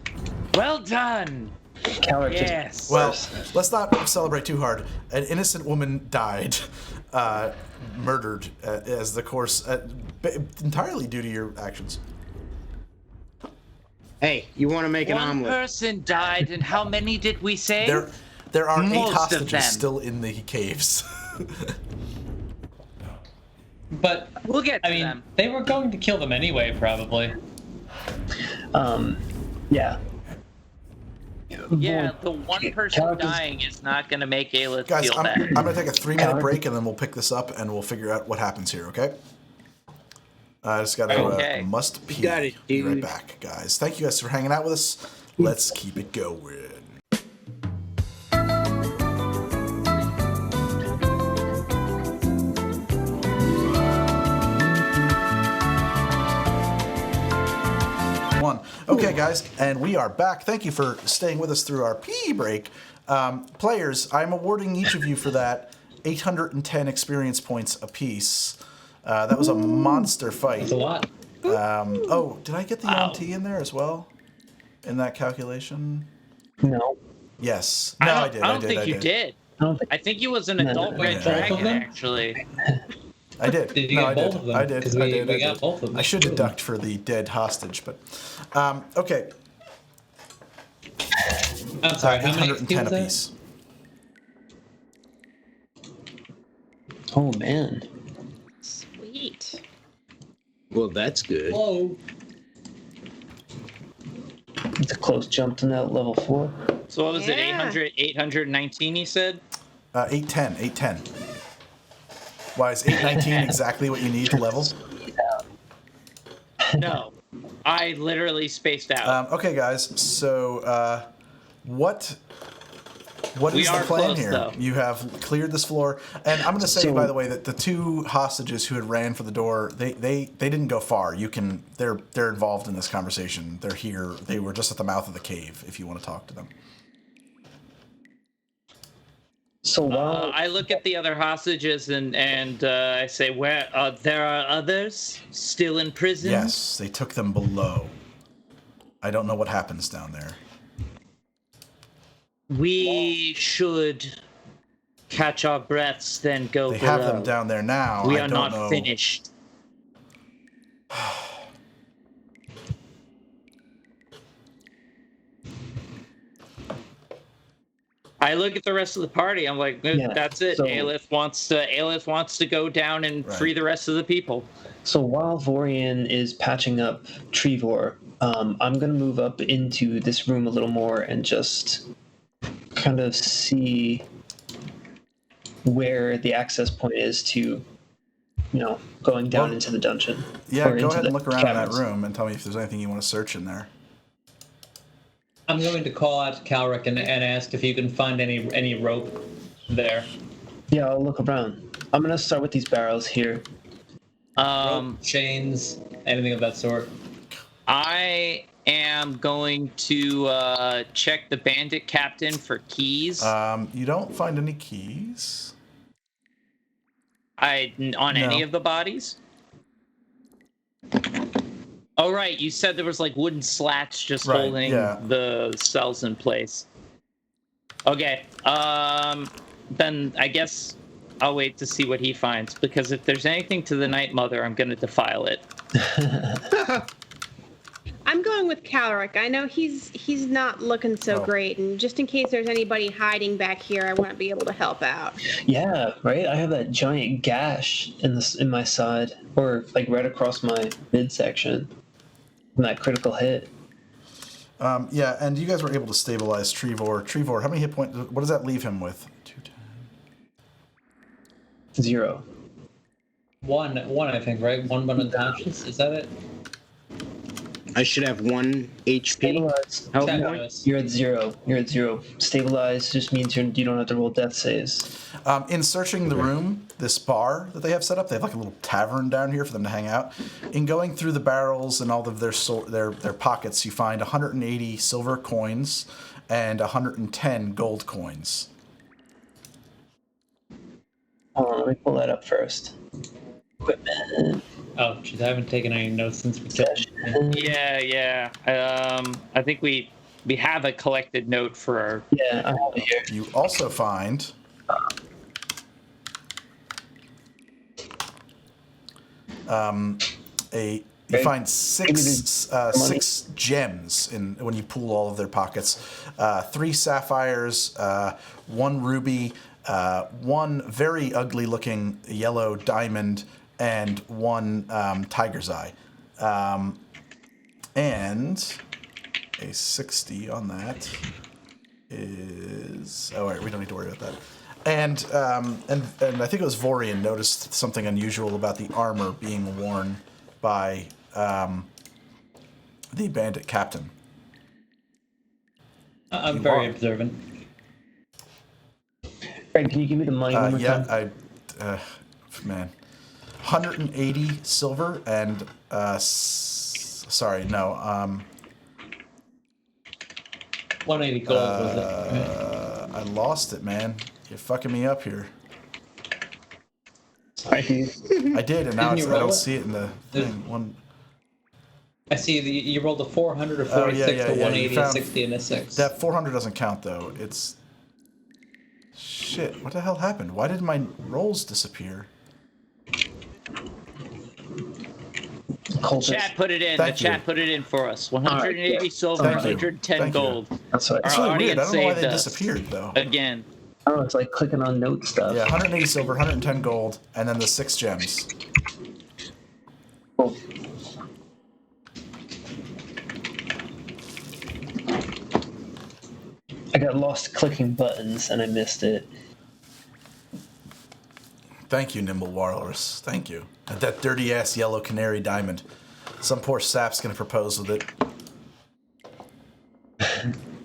Well done!
Coward
Yes.
Well, let's not celebrate too hard. An innocent woman died, murdered as the course, entirely due to your actions.
Hey, you want to make an
One
omelet?
person died, and how many did we say?
There are 8
Most of
hostages
them.
still in the caves.
But
We'll get to
I mean,
them.
they were going to kill them anyway, probably.
Yeah.
Yeah, the one person
Characters-
dying is not going to make Aelith
Guys,
feel
I'm
bad.
going to take a 3-minute break and then we'll pick this up and we'll figure out what happens here, okay? I just got to
Okay.
must pee.
got it,
Be right
dude.
back, guys. Thank you guys for hanging out with us. Let's keep it going. Okay, guys, and we are back. Thank you for staying with us through our pee break. Players, I'm awarding each of you for that 810 experience points apiece. That was a monster fight.
It's a lot.
Oh, did I get the MT in there as well? In that calculation?
No.
Yes. No, I did.
I don't think you did.
I don't think.
I think he was an adult
No.
red
Both of
dragon,
them?
actually.
I did.
Did you
no,
get
I
both
did.
of them?
I did.
'Cause
I
we
did. I
got
did.
both of them.
I should deduct for the dead hostage, but okay.
I'm sorry, how many
810
XP was that?
apiece.
Oh man.
Sweet.
Well, that's good.
Whoa.
It's a close jump to that level 4.
So what was it,
Yeah.
819, he said?
810. 810. Why is 819 exactly what you need to level?
No. I literally spaced out.
Okay, guys. So, what
We
is the
are
plan
close,
here?
though.
You have cleared this floor, and I'm going to say,
So-
by the way, that the 2 hostages who had ran for the door, they didn't go far. They're involved in this conversation. They're here. They were just at the mouth of the cave. If you want to talk to them.
So while
I look at the other hostages and I say, "Where there are others still in prison?"
Yes, they took them below. I don't know what happens down there.
We should catch our breaths, then go
They
below.
have them down there now.
We
I
are
don't
not
know.
finished. I look at the rest of the party. I'm like,
Yeah,
that's it.
so-
Aelith wants to go down and free the rest of the people.
So while Vorian is patching up Trevor, I'm going to move up into this room a little more and just kind of see where the access point is to, going down into the dungeon.
Yeah,
or
go
into
ahead and
the
look around in that
caverns.
room and tell me if there's anything you want to search in there.
I'm going to call out to Calric and ask if you can find any rope there.
Yeah, I'll look around. I'm going to start with these barrels here.
Rope, chains, anything of that sort.
I am going to check the bandit captain for keys.
You don't find any keys.
On any of the bodies? Oh, right. You said there was like wooden slats just holding the cells in place. Okay. Then I guess I'll wait to see what he finds, because if there's anything to the Night Mother, I'm going to defile it.
I'm going with Calric. I know he's not looking so great, and just in case there's anybody hiding back here, I want to be able to help out.
Yeah, right? I have that giant gash in my side, or like right across my midsection from that critical hit.
Yeah, and you guys were able to stabilize Trevor. Trevor, how many hit points? What does that leave him with?
0.
One, I think, right? One unconscious. Is that it?
I should have 1 HP.
Stabilize.
Health
Check
point.
this.
You're at 0. You're at 0. Stabilize just means you don't have to roll death saves.
In searching the room, this bar that they have set up, they have like a little tavern down here for them to hang out. In going through the barrels and all of their pockets, you find 180 silver coins and 110 gold coins.
Hold on, let me pull that up first. Equipment.
Oh, jeez, I haven't taken any notes since we killed him.
Yeah. I think we have a collected note for our...
Yeah, I have it here.
You also find you find six gems when you pool all of their pockets. 3 sapphires, 1 ruby, 1 very ugly looking yellow diamond, and 1 tiger's eye. And a 60 on that is... Oh, wait, we don't need to worry about that. And I think it was Vorian noticed something unusual about the armor being worn by the bandit captain.
I'm very observant.
Greg, can you give me the money one more time?
Man. 180 silver and,
180 gold was it?
I lost it, man. You're fucking me up here.
Sorry.
I did, and now
Didn't you
I
roll
don't
it?
see it in the thing.
I see you rolled a 400, a 46, a 180, a 60, and a 6.
That 400 doesn't count, though. It's... Shit, what the hell happened? Why did my rolls disappear?
Chat put it in.
Thank
the chat
you.
put it in for us. 180 silver,
Thank you.
110
Thank you.
gold.
That's right.
It's
Our
really weird. I
audience
don't know why
saved
they
us.
disappeared, though.
Again.
Oh, it's like clicking on note stuff.
Yeah, 180 silver, 110 gold, and then the 6 gems.
Cool. I got lost clicking buttons and I missed it.
Thank you, Nimble Walrus. Thank you. And that dirty-ass yellow canary diamond. Some poor sap's gonna propose with it.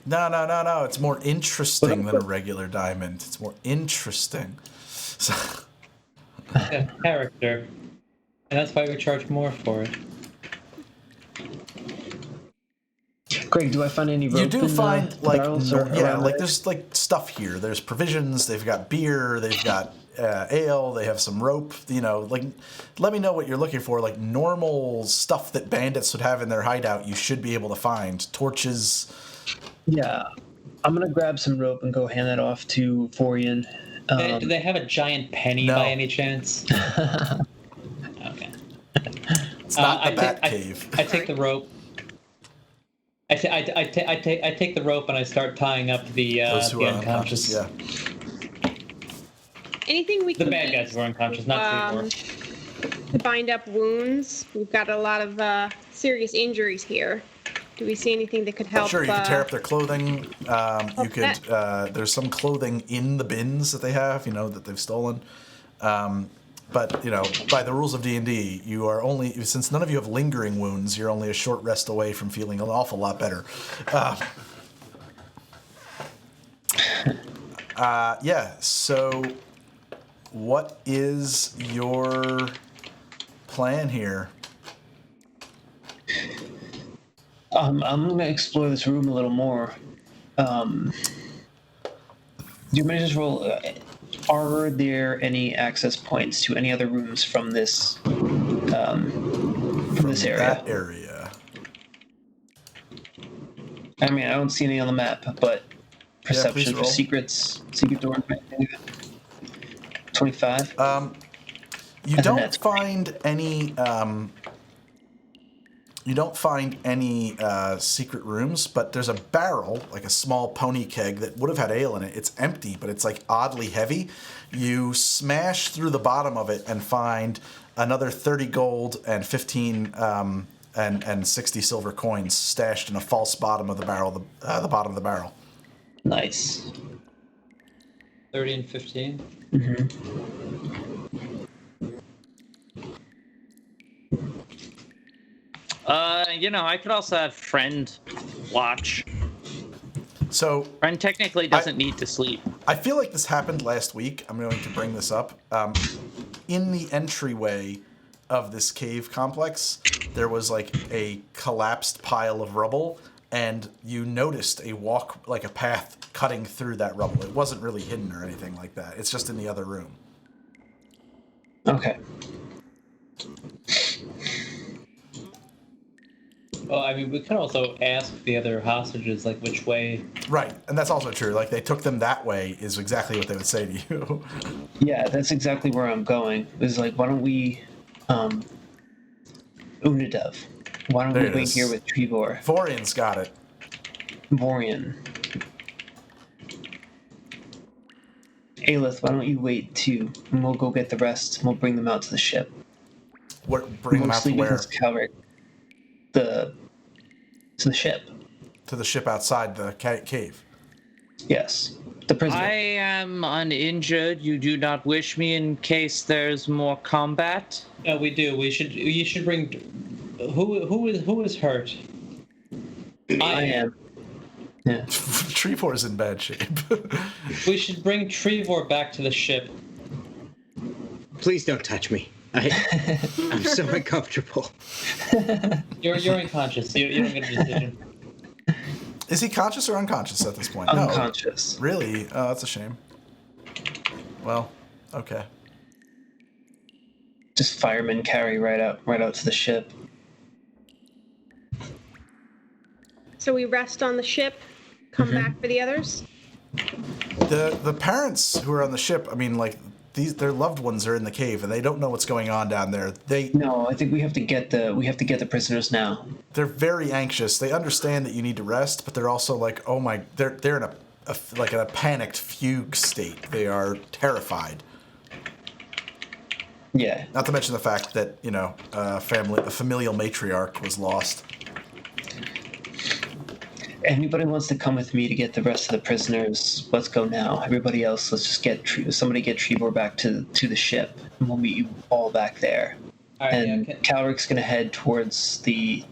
No. It's more interesting than a regular diamond. It's more interesting. So,
Yeah, character. And that's why we charge more for it.
Greg, do I find any rope
you do
in
find
the barrels or around there?
there's like stuff here. There's provisions. They've got beer. They've got ale. They have some rope. Let me know what you're looking for. Like normal stuff that bandits would have in their hideout. You should be able to find torches.
Yeah, I'm gonna grab some rope and go hand that off to Vorian,
Do they have a giant penny
No.
by any chance? Okay.
It's not the bat
I
cave.
I take the rope. I take the rope and I start tying up the
Those who
the
are unconscious, yeah.
Anything we
The
can
bad
do
guys who are unconscious, not Trevor.
to bind up wounds? We've got a lot of serious injuries here. Do we see anything that could help?
Sure, you could tear up their clothing. You could. There's some clothing in the bins that they have, that they've stolen. But by the rules of D&D, you are only, since none of you have lingering wounds, you're only a short rest away from feeling an awful lot better. Yeah. So, what is your plan here?
I'm gonna explore this room a little more. Do you mind to just roll? Are there any access points to any other rooms from this this area?
That area.
I mean, I don't see any on the map, but perception for
roll.
secret door. 25.
You
As a
don't
net.
find any. You don't find any secret rooms, but there's a barrel, like a small pony keg that would have had ale in it. It's empty, but it's like oddly heavy. You smash through the bottom of it and find another 30 gold and 15 and 60 silver coins stashed in a false bottom of the barrel, the bottom of the barrel.
Nice.
30 and 15.
I could also have friend watch.
So
Friend technically doesn't need to sleep.
I feel like this happened last week. I'm going to bring this up. In the entryway of this cave complex, there was like a collapsed pile of rubble, and you noticed a path cutting through that rubble. It wasn't really hidden or anything like that. It's just in the other room.
Okay.
Well, I mean, we could also ask the other hostages, like, which way.
Right, and that's also true. Like, they took them that way is exactly what they would say to you.
Yeah, that's exactly where I'm going. It's like, why don't we, Unidev? Why don't
There
we
it
wait
is.
here with Trevor?
Vorian's got it.
Vorian. Aelith, why don't you wait too, and we'll go get the rest, and we'll bring them out to the ship.
Bring them out to
Mostly
where?
because Calric, to the ship.
To the ship outside the cave.
Yes, the prisoner.
I am uninjured. You do not wish me in case there's more combat?
No, we do. You should bring. Who is hurt?
I am. Yeah.
Trevor's in bad shape.
We should bring Trevor back to the ship.
Please don't touch me. I'm so uncomfortable.
You're unconscious. You don't get a decision.
Is he conscious or unconscious at this point?
Unconscious.
No. Really? Oh, that's a shame. Well, okay.
Just firemen carry right out to the ship.
So we rest on the ship, come back for the others?
The parents who are on the ship, I mean, like, their loved ones are in the cave and they don't know what's going on down there.
No, I think we have to get the prisoners now.
They're very anxious. They understand that you need to rest, but they're also like, oh my, they're in a panicked fugue state. They are terrified.
Yeah.
Not to mention the fact that a familial matriarch was lost.
Anybody wants to come with me to get the rest of the prisoners? Let's go now. Everybody else, let's just get Trevor back to the ship, and we'll meet you all back there.
All right,
And
okay.
Calric's gonna head towards the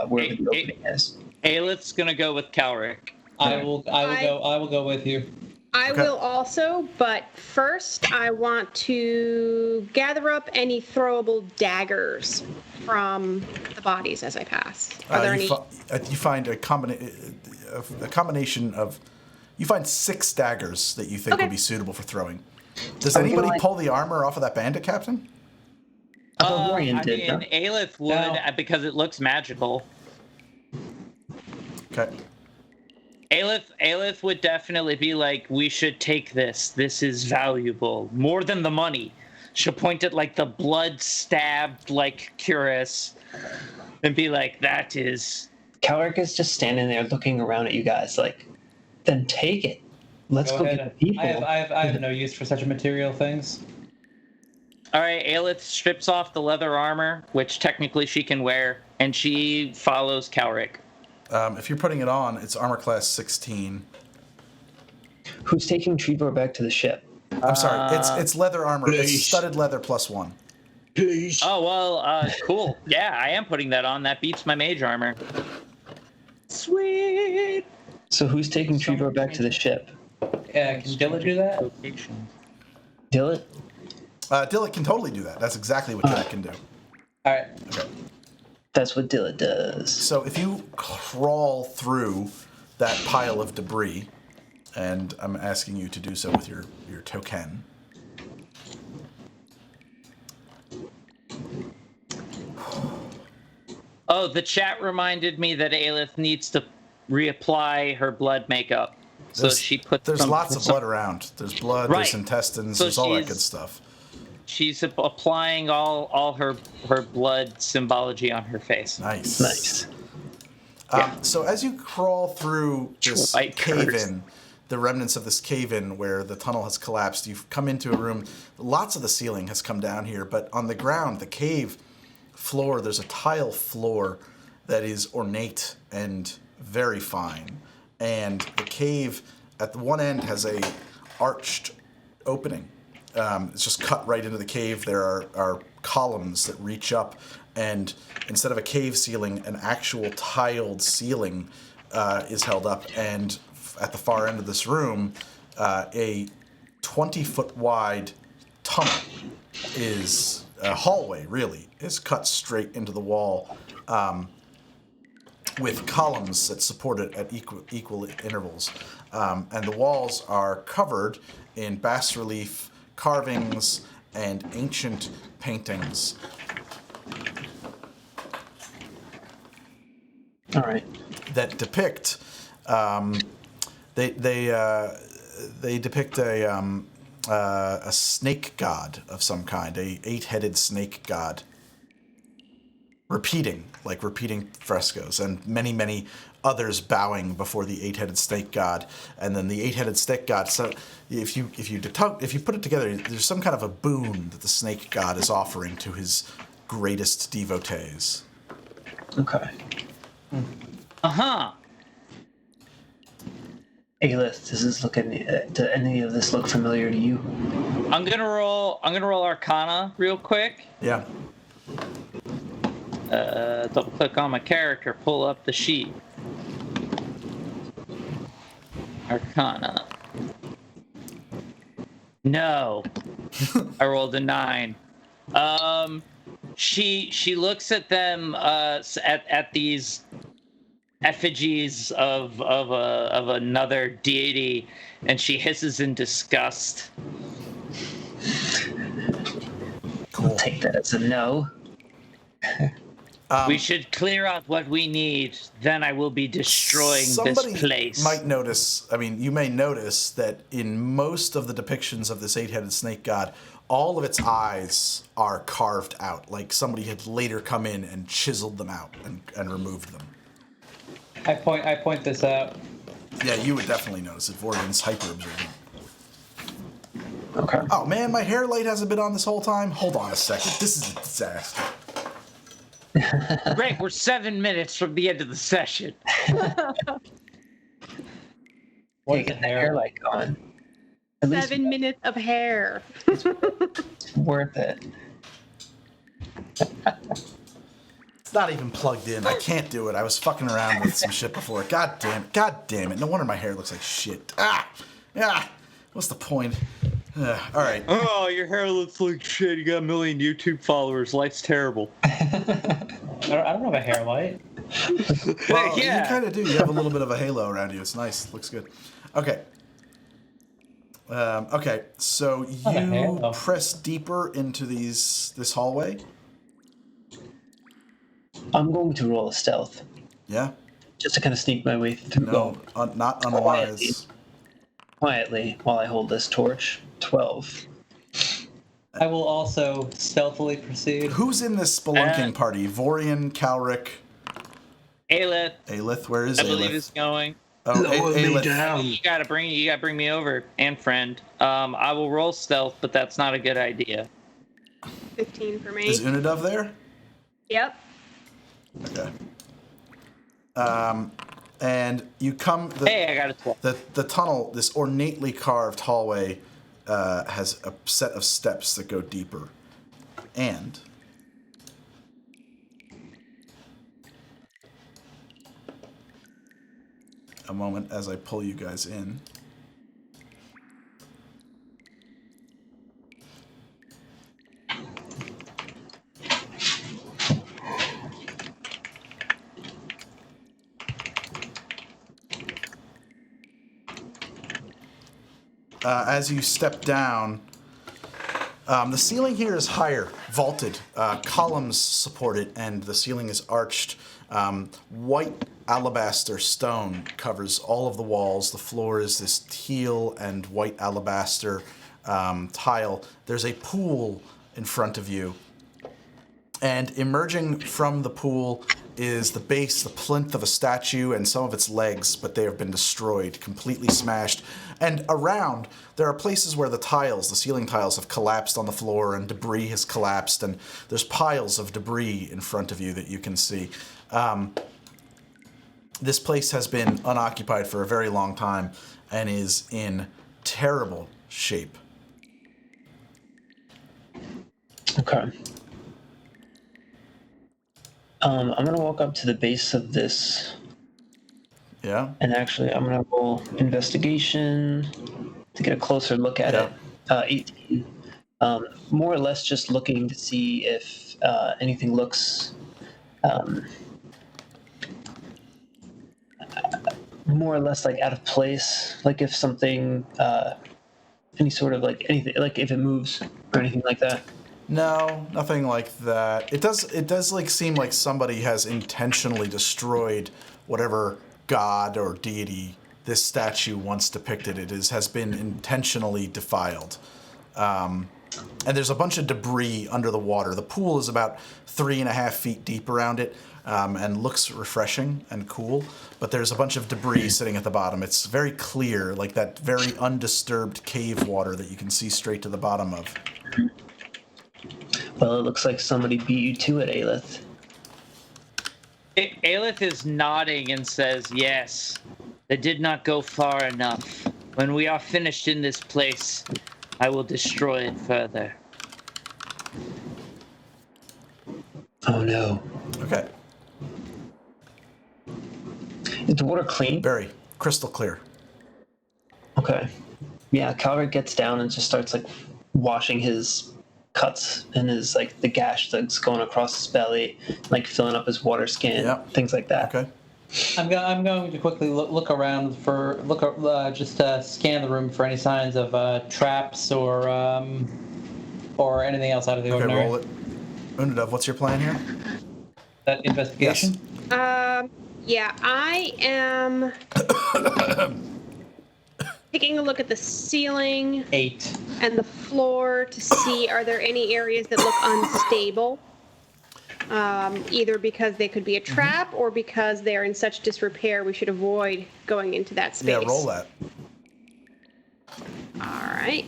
where the opening is.
Aelith's gonna go with Calric.
I will go with you.
I will also, but first I want to gather up any throwable daggers from the bodies as I pass. Are there any?
You find a combination of. You find 6 daggers that you think would be suitable for throwing. Does anybody pull the armor off of that bandit captain?
Aelith would because it looks magical.
Okay.
Aelith would definitely be like, we should take this. This is valuable. More than the money. She'll point at like the blood stabbed like cuirass and be like, that is.
Calric is just standing there looking around at you guys like, then take it. Let's go get the people.
I have no use for such material things.
All right, Aelith strips off the leather armor, which technically she can wear, and she follows Calric.
If you're putting it on, it's armor class 16.
Who's taking Trevor back to the ship?
I'm sorry, it's leather armor.
Please.
It's studded leather +1.
Please.
Oh, well, cool. Yeah, I am putting that on. That beats my mage armor. Sweet.
So who's taking Trevor back to the ship?
Can Dilla do that?
Dillet?
Dillet can totally do that. That's exactly what Dillet can do.
All right.
Okay.
That's what Dillet does.
So if you crawl through that pile of debris, and I'm asking you to do so with your token.
Oh, the chat reminded me that Aelith needs to reapply her blood makeup. So she puts
There's lots of blood around. There's blood,
Right.
there's intestines,
So
there's all that
she's-
good stuff.
She's applying all her blood symbology on her face.
Nice.
Nice.
So as you crawl through this
White curse.
cave-in, the remnants of this cave-in where the tunnel has collapsed, you've come into a room. Lots of the ceiling has come down here, but on the ground, the cave floor, there's a tile floor that is ornate and very fine. And the cave at the one end has a arched opening. It's just cut right into the cave. There are columns that reach up, and instead of a cave ceiling, an actual tiled ceiling is held up. And at the far end of this room, a 20-foot wide tunnel is a hallway, really, is cut straight into the wall with columns that support it at equal intervals. And the walls are covered in bas-relief carvings and ancient paintings.
All right.
That depict they depict a snake god of some kind, a 8-headed snake god, repeating frescoes, and many others bowing before the 8-headed snake god. And then the 8-headed snake god, so if you put it together, there's some kind of a boon that the snake god is offering to his greatest devotees.
Okay.
Uh-huh.
Aelith, does any of this look familiar to you?
I'm gonna roll Arcana real quick.
Yeah.
Double click on my character, pull up the sheet. Arcana. No. I rolled a 9. She looks at them at these effigies of another deity, and she hisses in disgust.
I'll take that as a no.
We should clear out what we need, then I will be destroying this
Somebody
place.
might notice, you may notice that in most of the depictions of this 8-headed snake god, all of its eyes are carved out, like somebody had later come in and chiseled them out and removed them.
I point this out.
Yeah, you would definitely notice it. Vorgan's hyper-observant.
Okay.
Oh man, my hair light hasn't been on this whole time? Hold on a second. This is a disaster.
Great, we're 7 minutes from the end of the session.
What's
Get the hair light going. At least
7 minutes of hair.
it's worth it.
It's not even plugged in. I can't do it. I was fucking around with some shit before. God damn it. No wonder my hair looks like shit. What's the point? All right.
Oh, your hair looks like shit. You got 1 million YouTube followers. Life's terrible.
I don't have a hair light.
Well,
Yeah.
you kind of do. You have a little bit of a halo around you. It's nice. Looks good. Okay. Okay. So
Not a
you
halo.
press deeper into this hallway.
I'm going to roll a stealth.
Yeah.
just to kind of sneak my way through.
No, not unwise.
Quietly while I hold this torch. 12.
I will also stealthily proceed.
Who's in this spelunking party? Vorian, Calric,
Aelith,
Aelith. Where is
I
Aelith?
believe is going.
Oh,
Lower me
Aelith.
down.
You gotta bring me over, and friend. I will roll stealth, but that's not a good idea.
15 for me.
Is Unadov there?
Yep.
Okay. And you come.
Hey, I got a 12.
The tunnel, this ornately carved hallway, has a set of steps that go deeper, and a moment as I pull you guys in. As you step down, the ceiling here is higher, vaulted. Columns support it, and the ceiling is arched. White alabaster stone covers all of the walls. The floor is this teal and white alabaster tile. There's a pool in front of you. And emerging from the pool is the base, the plinth of a statue and some of its legs, but they have been destroyed, completely smashed. And around, there are places where the ceiling tiles have collapsed on the floor and debris has collapsed, and there's piles of debris in front of you that you can see. This place has been unoccupied for a very long time and is in terrible shape.
Okay. I'm gonna walk up to the base of this,
Yeah?
and actually, I'm gonna roll investigation to get a closer look at it. 18. More or less, just looking to see if anything looks more or less like out of place, like if something, any sort of like anything, like if it moves or anything like that.
No, nothing like that. It does like seem like somebody has intentionally destroyed whatever god or deity this statue once depicted. Has been intentionally defiled. And there's a bunch of debris under the water. The pool is about 3.5 feet deep around it, and looks refreshing and cool, but there's a bunch of debris sitting at the bottom. It's very clear, like that very undisturbed cave water that you can see straight to the bottom of.
Well, it looks like somebody beat you to it, Aelith.
Aelith is nodding and says, "Yes, they did not go far enough. When we are finished in this place, I will destroy it further."
Oh no.
Okay,
Is the water clean?
very crystal clear.
Okay. Yeah, Calvert gets down and just starts like washing his cuts and his like the gash that's going across his belly, like filling up his water skin,
Yep.
things like that.
Okay.
I'm going to quickly look around for just scan the room for any signs of traps or anything else out of the
Okay,
ordinary.
roll it. Unadov, what's your plan here?
That investigation.
Yeah, I am taking a look at the ceiling
8.
and the floor to see are there any areas that look unstable, either because they could be a trap or because they're in such disrepair we should avoid going into that space.
Yeah, roll that.
All right.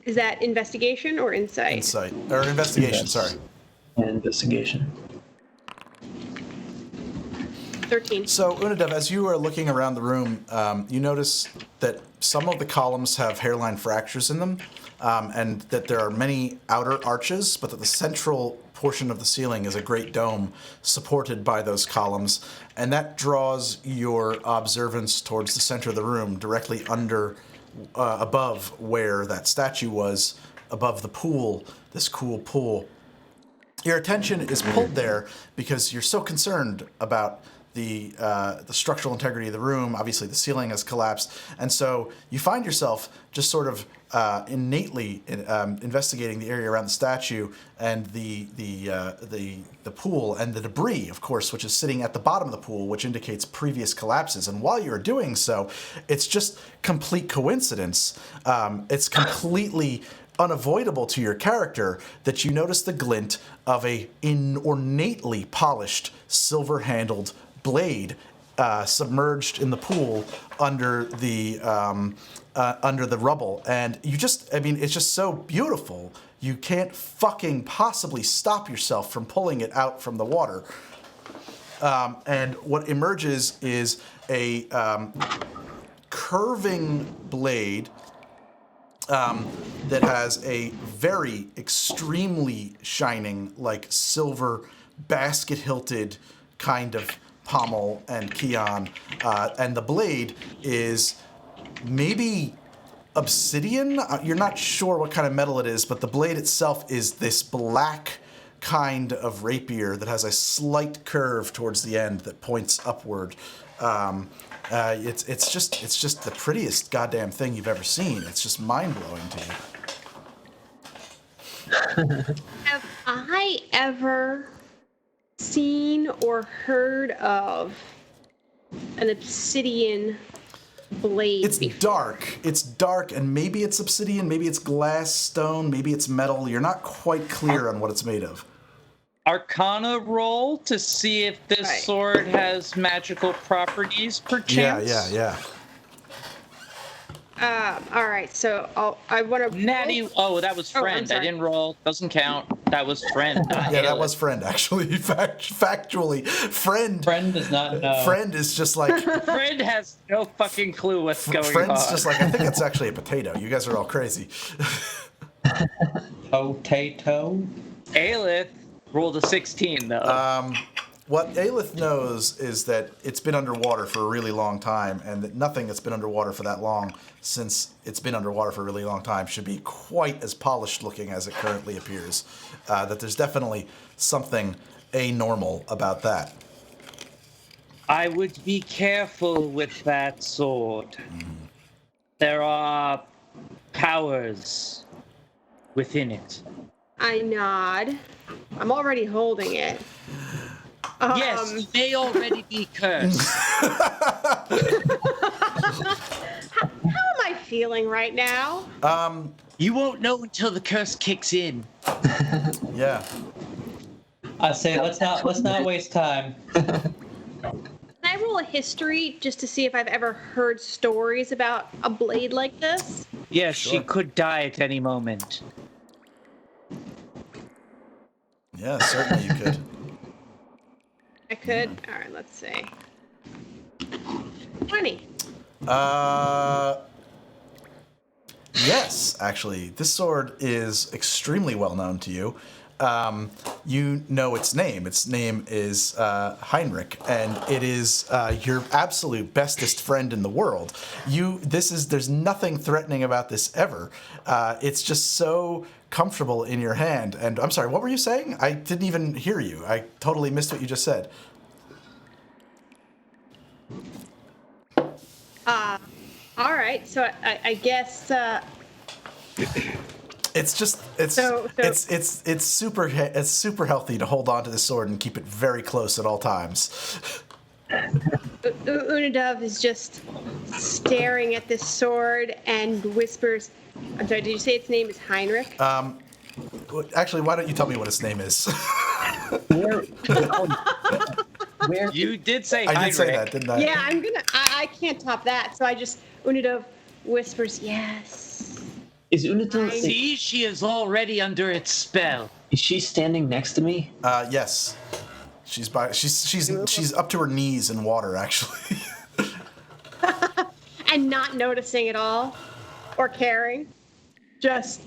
Is that investigation or insight?
Insight. Or investigation,
Yes.
sorry.
Investigation.
13.
So, Unadov, as you are looking around the room, you notice that some of the columns have hairline fractures in them, and that there are many outer arches, but that the central portion of the ceiling is a great dome supported by those columns, and that draws your observance towards the center of the room, directly above where that statue was, above the pool, this cool pool. Your attention is pulled there because you're so concerned about the structural integrity of the room. Obviously, the ceiling has collapsed, and so you find yourself just sort of innately investigating the area around the statue and the pool and the debris, of course, which is sitting at the bottom of the pool, which indicates previous collapses. And while you're doing so, it's just complete coincidence. It's completely unavoidable to your character that you notice the glint of a ornately polished silver-handled blade submerged in the pool under the rubble, and it's just so beautiful. You can't fucking possibly stop yourself from pulling it out from the water. And what emerges is a curving blade that has a very extremely shining, like silver basket-hilted kind of pommel and keyon, and the blade is maybe obsidian. You're not sure what kind of metal it is, but the blade itself is this black kind of rapier that has a slight curve towards the end that points upward. It's just the prettiest goddamn thing you've ever seen. It's just mind-blowing to you.
Have I ever seen or heard of an obsidian blade
It's
before?
dark, and maybe it's obsidian, maybe it's glass, stone, maybe it's metal. You're not quite clear on what it's made of.
Arcana roll to see if this sword has magical properties, perchance.
Yeah.
All right, so I want to.
Natty. Oh, that was friend. I didn't roll. Doesn't count. That was friend.
Yeah, that was friend, actually. Factually, friend.
Friend does not know.
Friend is just like.
Friend has no fucking clue what's going on.
Friend's just like, I think it's actually a potato. You guys are all crazy.
Potato.
Aelith rolled a 16, though.
What Aelith knows is that it's been underwater for a really long time, and that nothing that's been underwater for that long, since it's been underwater for a really long time, should be quite as polished looking as it currently appears. That there's definitely something anormal about that.
I would be careful with that sword. There are powers within it.
I nod. I'm already holding it.
Yes, you may already be cursed.
How am I feeling right now?
You won't know until the curse kicks in.
Yeah.
I say let's not waste time.
Can I roll a history just to see if I've ever heard stories about a blade like this?
Yes,
Sure.
she could die at any moment.
Yeah, certainly you could.
I could. All right, let's see. 20.
Yes, actually. This sword is extremely well known to you. You know its name. Its name is Heinrich, and it is your absolute bestest friend in the world. There's nothing threatening about this ever. It's just so comfortable in your hand. And I'm sorry, what were you saying? I didn't even hear you. I totally missed what you just said.
All right, so I guess.
It's super healthy to hold on to the sword and keep it very close at all times.
Unadov is just staring at this sword and whispers. I'm sorry, did you say its name is Heinrich?
Actually, why don't you tell me what its name is?
Where?
You did say
I
Heinrich.
did say that, didn't I?
Yeah, I can't top that. So Unadov whispers, yes.
Is Unadov?
See, she is already under its spell.
Is she standing next to me?
Yes. She's up to her knees in water, actually.
And not noticing at all or caring. Just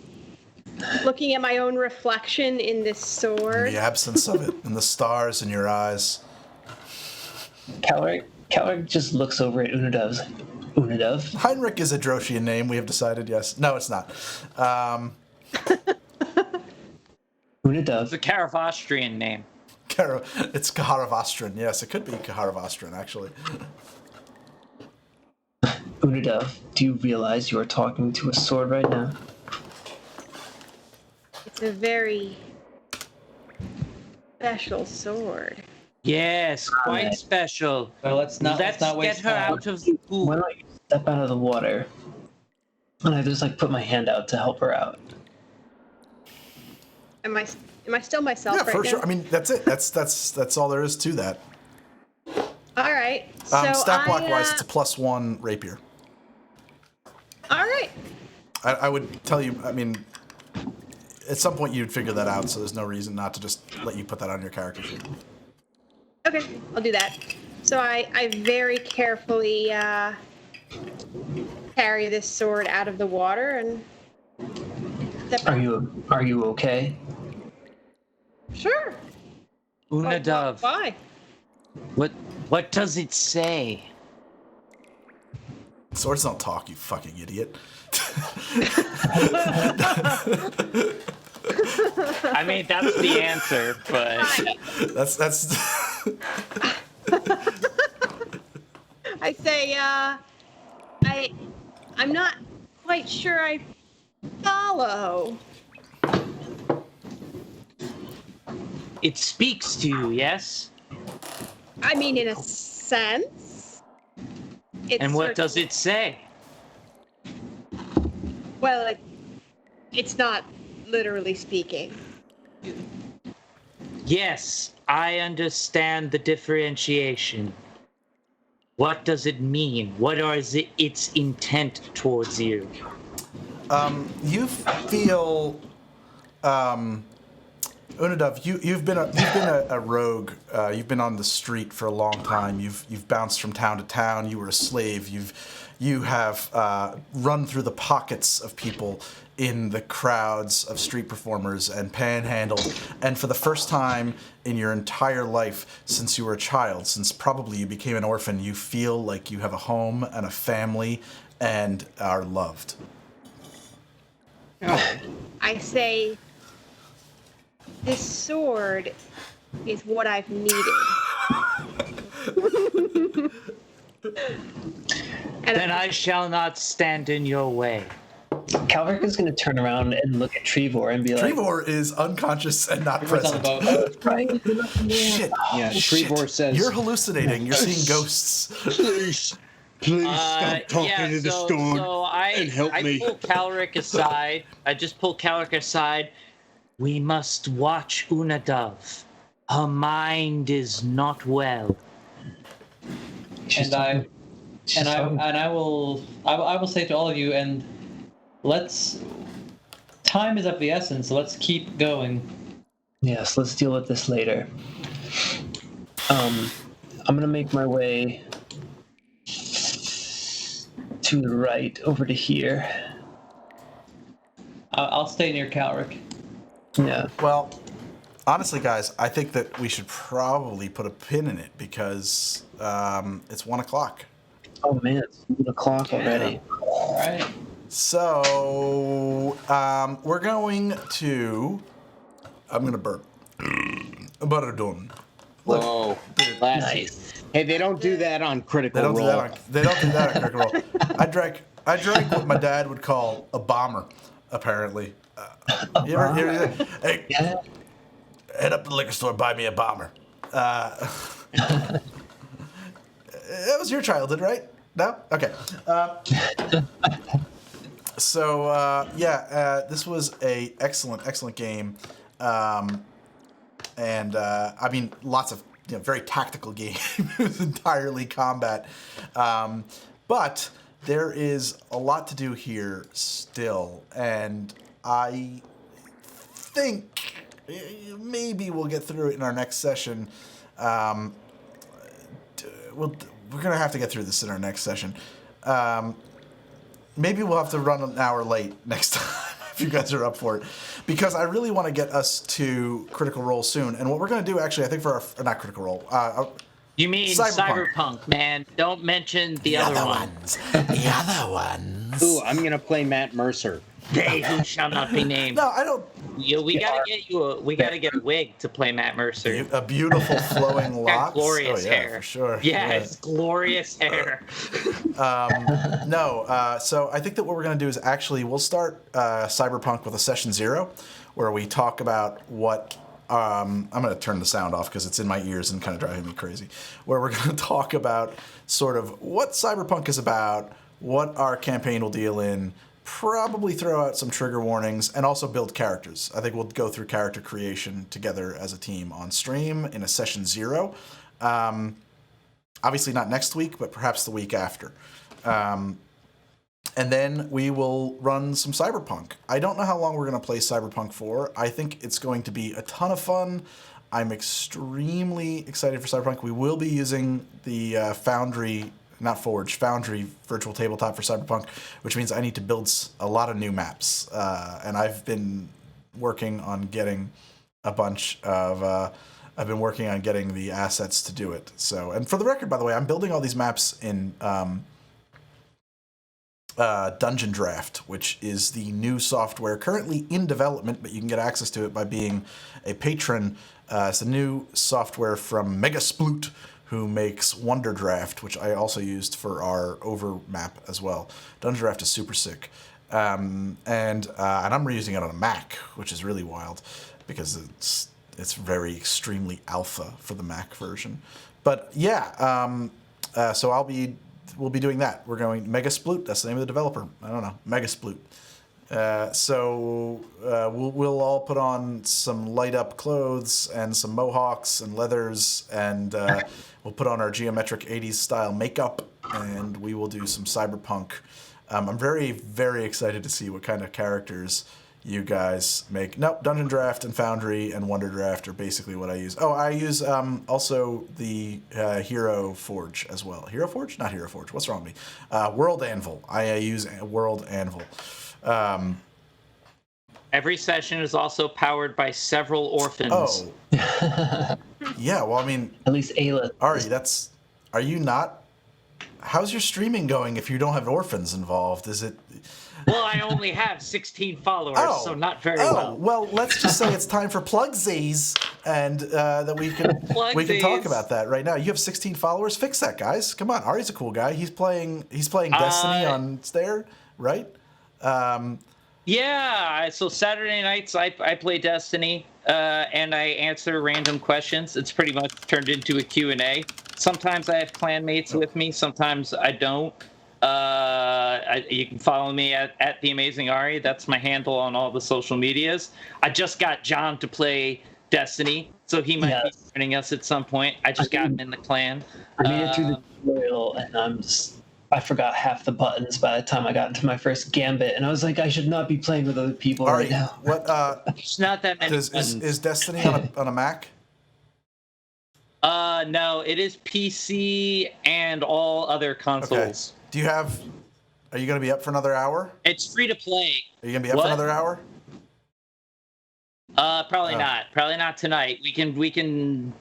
looking at my own reflection in this sword.
In the absence of it, and the stars in your eyes.
Calric just looks over at Unadov's. Unadov?
Heinrich is a Droshian name, we have decided, yes. No, it's not.
Unadov.
It's a Caravaustrian name.
It's Kaharavastran, yes, it could be Kaharavastran, actually.
Unadov, do you realize you are talking to a sword right now?
It's a very special sword.
Yes, quite special.
Well, let's not
Let's
get
get her
time.
out of the
Why
pool.
don't you step out of the water? And I just put my hand out to help her out.
Am I still myself
Yeah,
right
for
now?
sure. I mean, that's it. That's all there is to that.
All right. So
Stat block wise, it's a +1 rapier.
all right.
I would tell you. I mean, at some point you'd figure that out. So there's no reason not to just let you put that on your character sheet.
Okay, I'll do that. So I very carefully carry this sword out of the water and step
Are
out.
you okay?
Sure.
Unadov,
Why?
what does it say?
Swords don't talk, you fucking idiot.
I mean, that's the answer, but
That's.
I say, I'm not quite sure I follow.
it speaks to you, yes?
I mean, in a sense.
And what does it say?
Well, it's not literally speaking.
Yes, I understand the differentiation. What does it mean? What is its intent towards you?
You feel, Unadov, you've been a rogue. You've been on the street for a long time. You've bounced from town to town. You were a slave. You have run through the pockets of people in the crowds of street performers and panhandled. And for the first time in your entire life since you were a child, since probably you became an orphan, you feel like you have a home and a family and are loved.
I say, this sword is what I've needed. And
Then I shall not stand in your way.
Calric is going to turn around and look at Trevor and be like,
Trevor is unconscious and not
Trevor's on the
present.
boat.
right?
Shit.
Yeah,
Shit.
Trevor says,
You're hallucinating. You're seeing ghosts.
Please stop talking to the storm
So
and help
I
me.
pull Calric aside. I just pull Calric aside. We must watch Unadov. Her mind is not well.
I will say to all of you, and time is of the essence, so let's keep going.
Yes, let's deal with this later. I'm gonna make my way to the right, over to here.
I'll stay near Calric.
Yeah.
Well, honestly, guys, I think that we should probably put a pin in it because it's 1 o'clock.
Oh man, it's 1 o'clock already.
All right.
So we're going to. I'm gonna burp. Burdon. Look,
"Whoa,
Nice.
hey, they don't do that on Critical
they don't do
Role."
that. They don't do that on Critical Role. I drank what my dad would call a bomber. Apparently. You ever hear that? Hey,
Yeah.
head up to the liquor store, buy me a bomber. That was your childhood, right? No? Okay. This was a excellent game. I mean, lots of very tactical game. It was entirely combat. But there is a lot to do here still, and I think maybe we'll get through it in our next session. We're gonna have to get through this in our next session. Maybe we'll have to run an hour late next time if you guys are up for it, because I really want to get us to Critical Role soon. And what we're gonna do, actually, I think for our not Critical Role.
You mean Cyberpunk, man. Don't mention the other one.
The other ones.
Ooh, I'm gonna play Matt Mercer.
They who shall not be named.
No, I don't.
We gotta get a wig to play Matt Mercer.
A beautiful flowing
Got
locks.
glorious hair.
For sure.
Yeah, it's glorious hair.
So I think that what we're going to do is actually we'll start Cyberpunk with a session 0, where we talk about what. I'm going to turn the sound off because it's in my ears and kind of driving me crazy. Where we're going to talk about sort of what Cyberpunk is about, what our campaign will deal in, probably throw out some trigger warnings, and also build characters. I think we'll go through character creation together as a team on stream in a session 0. Obviously not next week, but perhaps the week after. And then we will run some Cyberpunk. I don't know how long we're going to play Cyberpunk for. I think it's going to be a ton of fun. I'm extremely excited for Cyberpunk. We will be using the Foundry virtual tabletop for Cyberpunk, which means I need to build a lot of new maps. And I've been working on getting a bunch of... I've been working on getting the assets to do it. So, and for the record, by the way, I'm building all these maps in... Dungeon Draft, which is the new software currently in development, but you can get access to it by being a patron. It's a new software from Megasploot, who makes Wonder Draft, which I also used for our over map as well. Dungeon Draft is super sick. And I'm reusing it on a Mac, which is really wild because it's very extremely alpha for the Mac version. But yeah, so we'll be doing that. We're going Megasploot. That's the name of the developer. I don't know. Megasploot. So we'll all put on some light up clothes and some mohawks and leathers, and we'll put on our geometric 80s style makeup, and we will do some Cyberpunk. I'm very, very excited to see what kind of characters you guys make. Nope, Dungeon Draft and Foundry and Wonder Draft are basically what I use. Oh, I use also the Hero Forge as well. Hero Forge? Not Hero Forge. What's wrong with me? World Anvil. I use World Anvil.
Every session is also powered by several orphans.
Oh. Yeah, well, I mean...
At least Ayla.
Ari, are you not... How's your streaming going if you don't have orphans involved? Is it...
Well, I only have 16 followers, so not very well.
Well, let's just say it's time for plugsies, and that we can talk about that right now. You have 16 followers. Fix that, guys. Come on, Ari's a cool guy. He's playing Destiny on Stair, right?
Yeah. So Saturday nights I play Destiny, and I answer random questions. It's pretty much turned into a Q&A. Sometimes I have clanmates with me. Sometimes I don't. You can follow me at The Amazing Ari. That's my handle on all the social medias. I just got John to play Destiny, so he might be joining us at some point. I just got him in the clan.
I made it through the tutorial, and I forgot half the buttons by the time I got into my first gambit, and I was like, I should not be playing with other people right now.
What?
It's not that many buttons.
Is Destiny on a Mac?
No, it is PC and all other consoles.
Okay. Are you going to be up for another hour?
It's free to play.
Are you going to be up for another hour?
Probably not. Probably not tonight. We can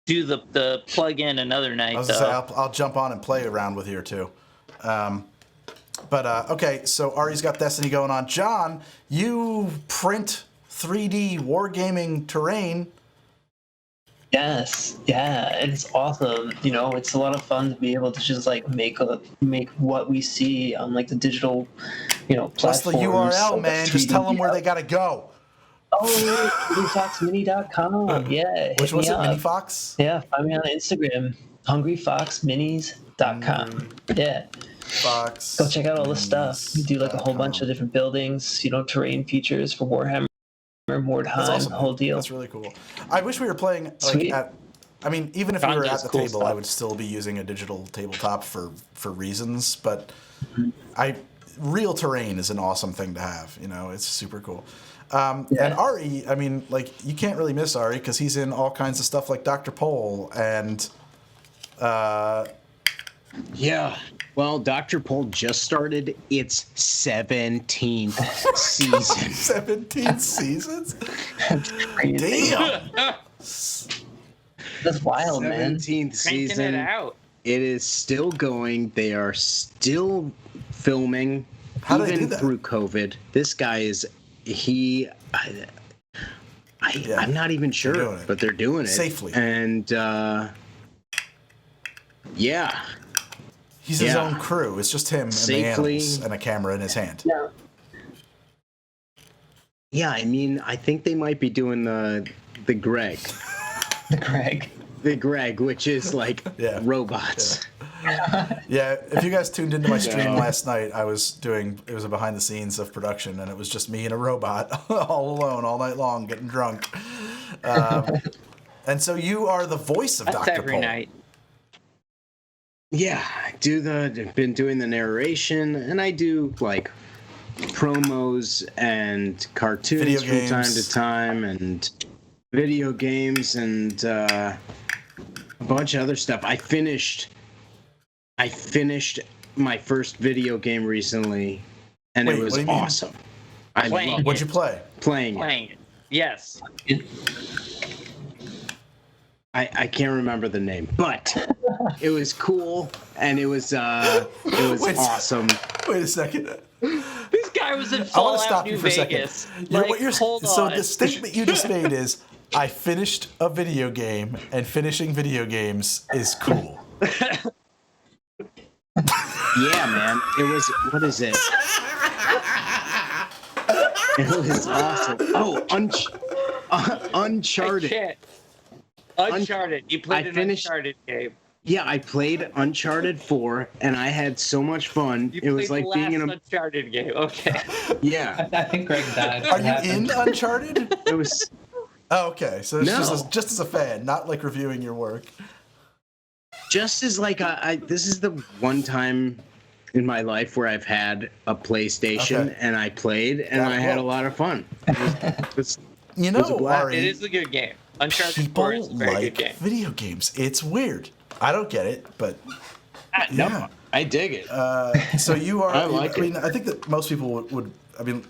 do the plug-in another night.
I was going to say, I'll jump on and play around with you too. Okay, so Ari's got Destiny going on. John, you print 3D wargaming terrain.
Yes, yeah, it's awesome. You know, it's a lot of fun to be able to just like make what we see on like the digital, platforms.
Plus the URL, man. Just tell them where they gotta go.
Oh, hungryfoxmini.com. Yeah.
Which was it, Minifox?
Yeah, find me on Instagram. hungryfoxminis.com. Yeah.
Fox.
Go check out all the stuff. We do like a whole bunch of different buildings, terrain features for Warhammer. Mordheim,
That's awesome.
the whole deal.
That's really cool. I wish we were playing even if we were at the table, stuff. I would still be using a digital tabletop for reasons. But real terrain is an awesome thing to have. It's super cool. And Ari, you can't really miss Ari because he's in all kinds of stuff like Dr. Pole and.
Yeah. Well, Dr. Pole just started its 17th season.
17 seasons?
Damn. That's wild,
17th season.
Cranking it out.
It is still going. They are still filming.
How do they do that?
Through COVID. This guy is I'm not even sure, but they're doing it
safely.
And yeah,
he's his own crew. It's just him
safely,
and the animals and a camera in his hand.
Yeah.
Yeah, I mean, I think they might be doing the Greg. The Greg, which is like robots.
Yeah, if you guys tuned into my stream last night, it was a behind the scenes of production, and it was just me and a robot all alone all night long getting drunk. And so you are the voice of Dr.
every
Pol.
night.
Yeah, I've been doing the narration, and I do like promos and cartoons from time to time, and video games, and a bunch of other stuff. I finished my first video game recently, and it was awesome.
What'd you play?
Playing it.
Yes.
I can't remember the name, but it was cool, and it was awesome.
Wait a second.
This guy was in
I want to
Fallout
stop
New
you for
Vegas.
a second.
Hold
so
on.
the statement you just made is, I finished a video game, and finishing video games is cool.
Yeah, man. It was, what is it? It was awesome. Oh, Uncharted.
Shit. Uncharted. You played an Uncharted game.
Yeah, I played Uncharted 4, and I had so much fun.
You
it was like
the
being in a
Uncharted game. Okay.
Yeah.
I think Greg died.
Are you in Uncharted?
It was.
Oh, okay. So it's
No.
just as a fan, not like reviewing your work.
Just as like this is the one time in my life where I've had a PlayStation and I played and I had a lot of fun. It was
Ari,
it is a good game. Uncharted 4
people
is a very
like
good game.
video games. It's weird. I don't get it, but
no, I dig it.
So you are.
I like
I mean, I think that most people would. I mean,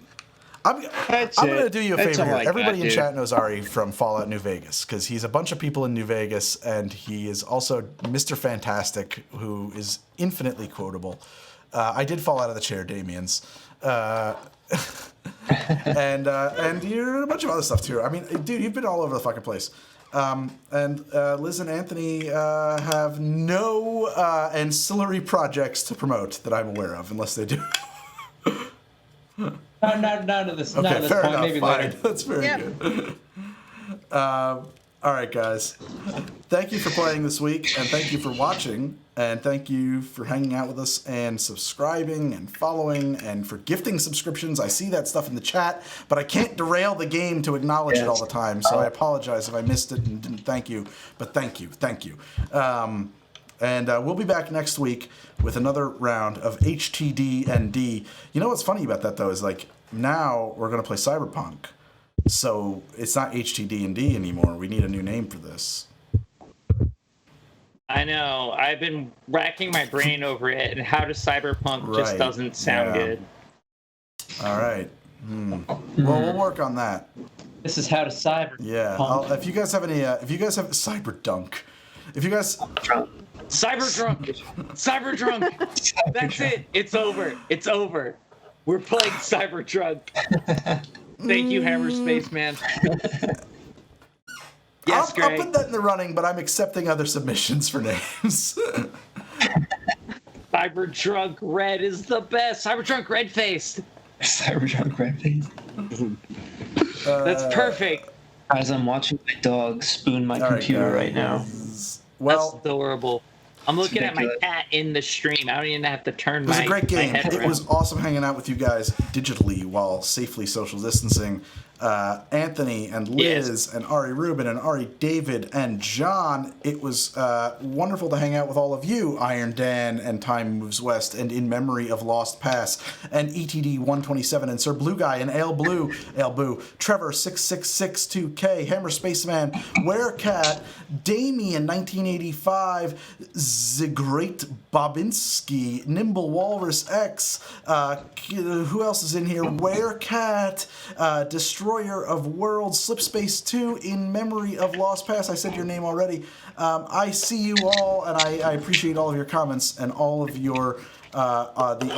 I'm going to do you a favor here. Everybody in chat knows Ari from Fallout New Vegas because he's a bunch of people in New Vegas, and he is also Mr. Fantastic, who is infinitely quotable. I did fall out of the chair, Damien's. And you're a bunch of other stuff too. I mean, dude, you've been all over the fucking place. And Liz and Anthony have no ancillary projects to promote that I'm aware of, unless they do.
Not at this,
Okay,
not at this
fair
point.
enough.
Maybe
Fine.
later.
That's very good. All right, guys. Thank you for playing this week, and thank you for watching, and thank you for hanging out with us and subscribing and following and for gifting subscriptions. I see that stuff in the chat, but I can't derail the game to acknowledge it all the time, so I apologize if I missed it and didn't thank you, but thank you. And we'll be back next week with another round of HTD and D. You know what's funny about that, though, is like now we're going to play Cyberpunk. So it's not HTD and D anymore. We need a new name for this.
I know. I've been racking my brain over it, and how does Cyberpunk just doesn't sound good.
All right. Well, we'll work on that.
This is how to cyber.
Yeah. If you guys have any, if you guys have Cyberdunk, if you guys.
Cyberdrunk. Cyberdrunk. That's it. It's over. It's over. We're playing Cyberdrunk. Thank you, Hammer Spaceman. Yes,
I'll put that in the running, but I'm accepting other submissions for names.
Cyberdrunk Red is the best. Cyberdrunk Red Faced.
Cyberpunk Rampage.
That's perfect.
Guys, I'm watching my dog spoon my computer right now.
Well,
that's adorable. I'm looking at my cat in the stream. I don't even have to turn my head.
It was a great game. It
around.
was awesome hanging out with you guys digitally while safely social distancing. Anthony and Liz and Ari Rubin and Ari David and John. It was wonderful to hang out with all of you, Iron Dan and Time Moves West, and In Memory of Lost Pass, and ETD 127 and Sir Blue Guy and Ale Boo, Trevor 6662K, Hammer Spaceman, Werecat, Damien 1985, Zigreat Bobinski, Nimble Walrus X. Who else is in here? Werecat, Destroyer of Worlds, Slipspace 2, in memory of Lost Pass. I said your name already. I see you all, and I appreciate all of your comments and all of your the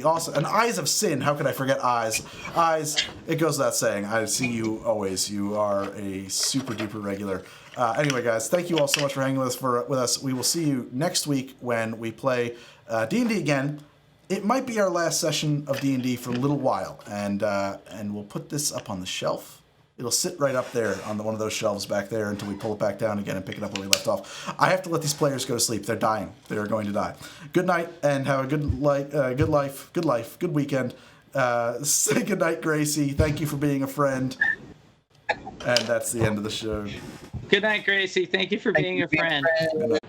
awesome, and Eyes of Sin. How could I forget Eyes? Eyes. It goes without saying. I see you always. You are a super duper regular. Anyway, guys, thank you all so much for hanging with us. We will see you next week when we play D&D again. It might be our last session of D&D for a little while, and we'll put this up on the shelf. It'll sit right up there on one of those shelves back there until we pull it back down again and pick it up where we left off. I have to let these players go to sleep. They're dying. They are going to die. Good night, and have a good life, good weekend. Say good night, Gracie. Thank you for being a friend. And that's the end of the show.
Good night, Gracie. Thank you for being a friend.
Good night.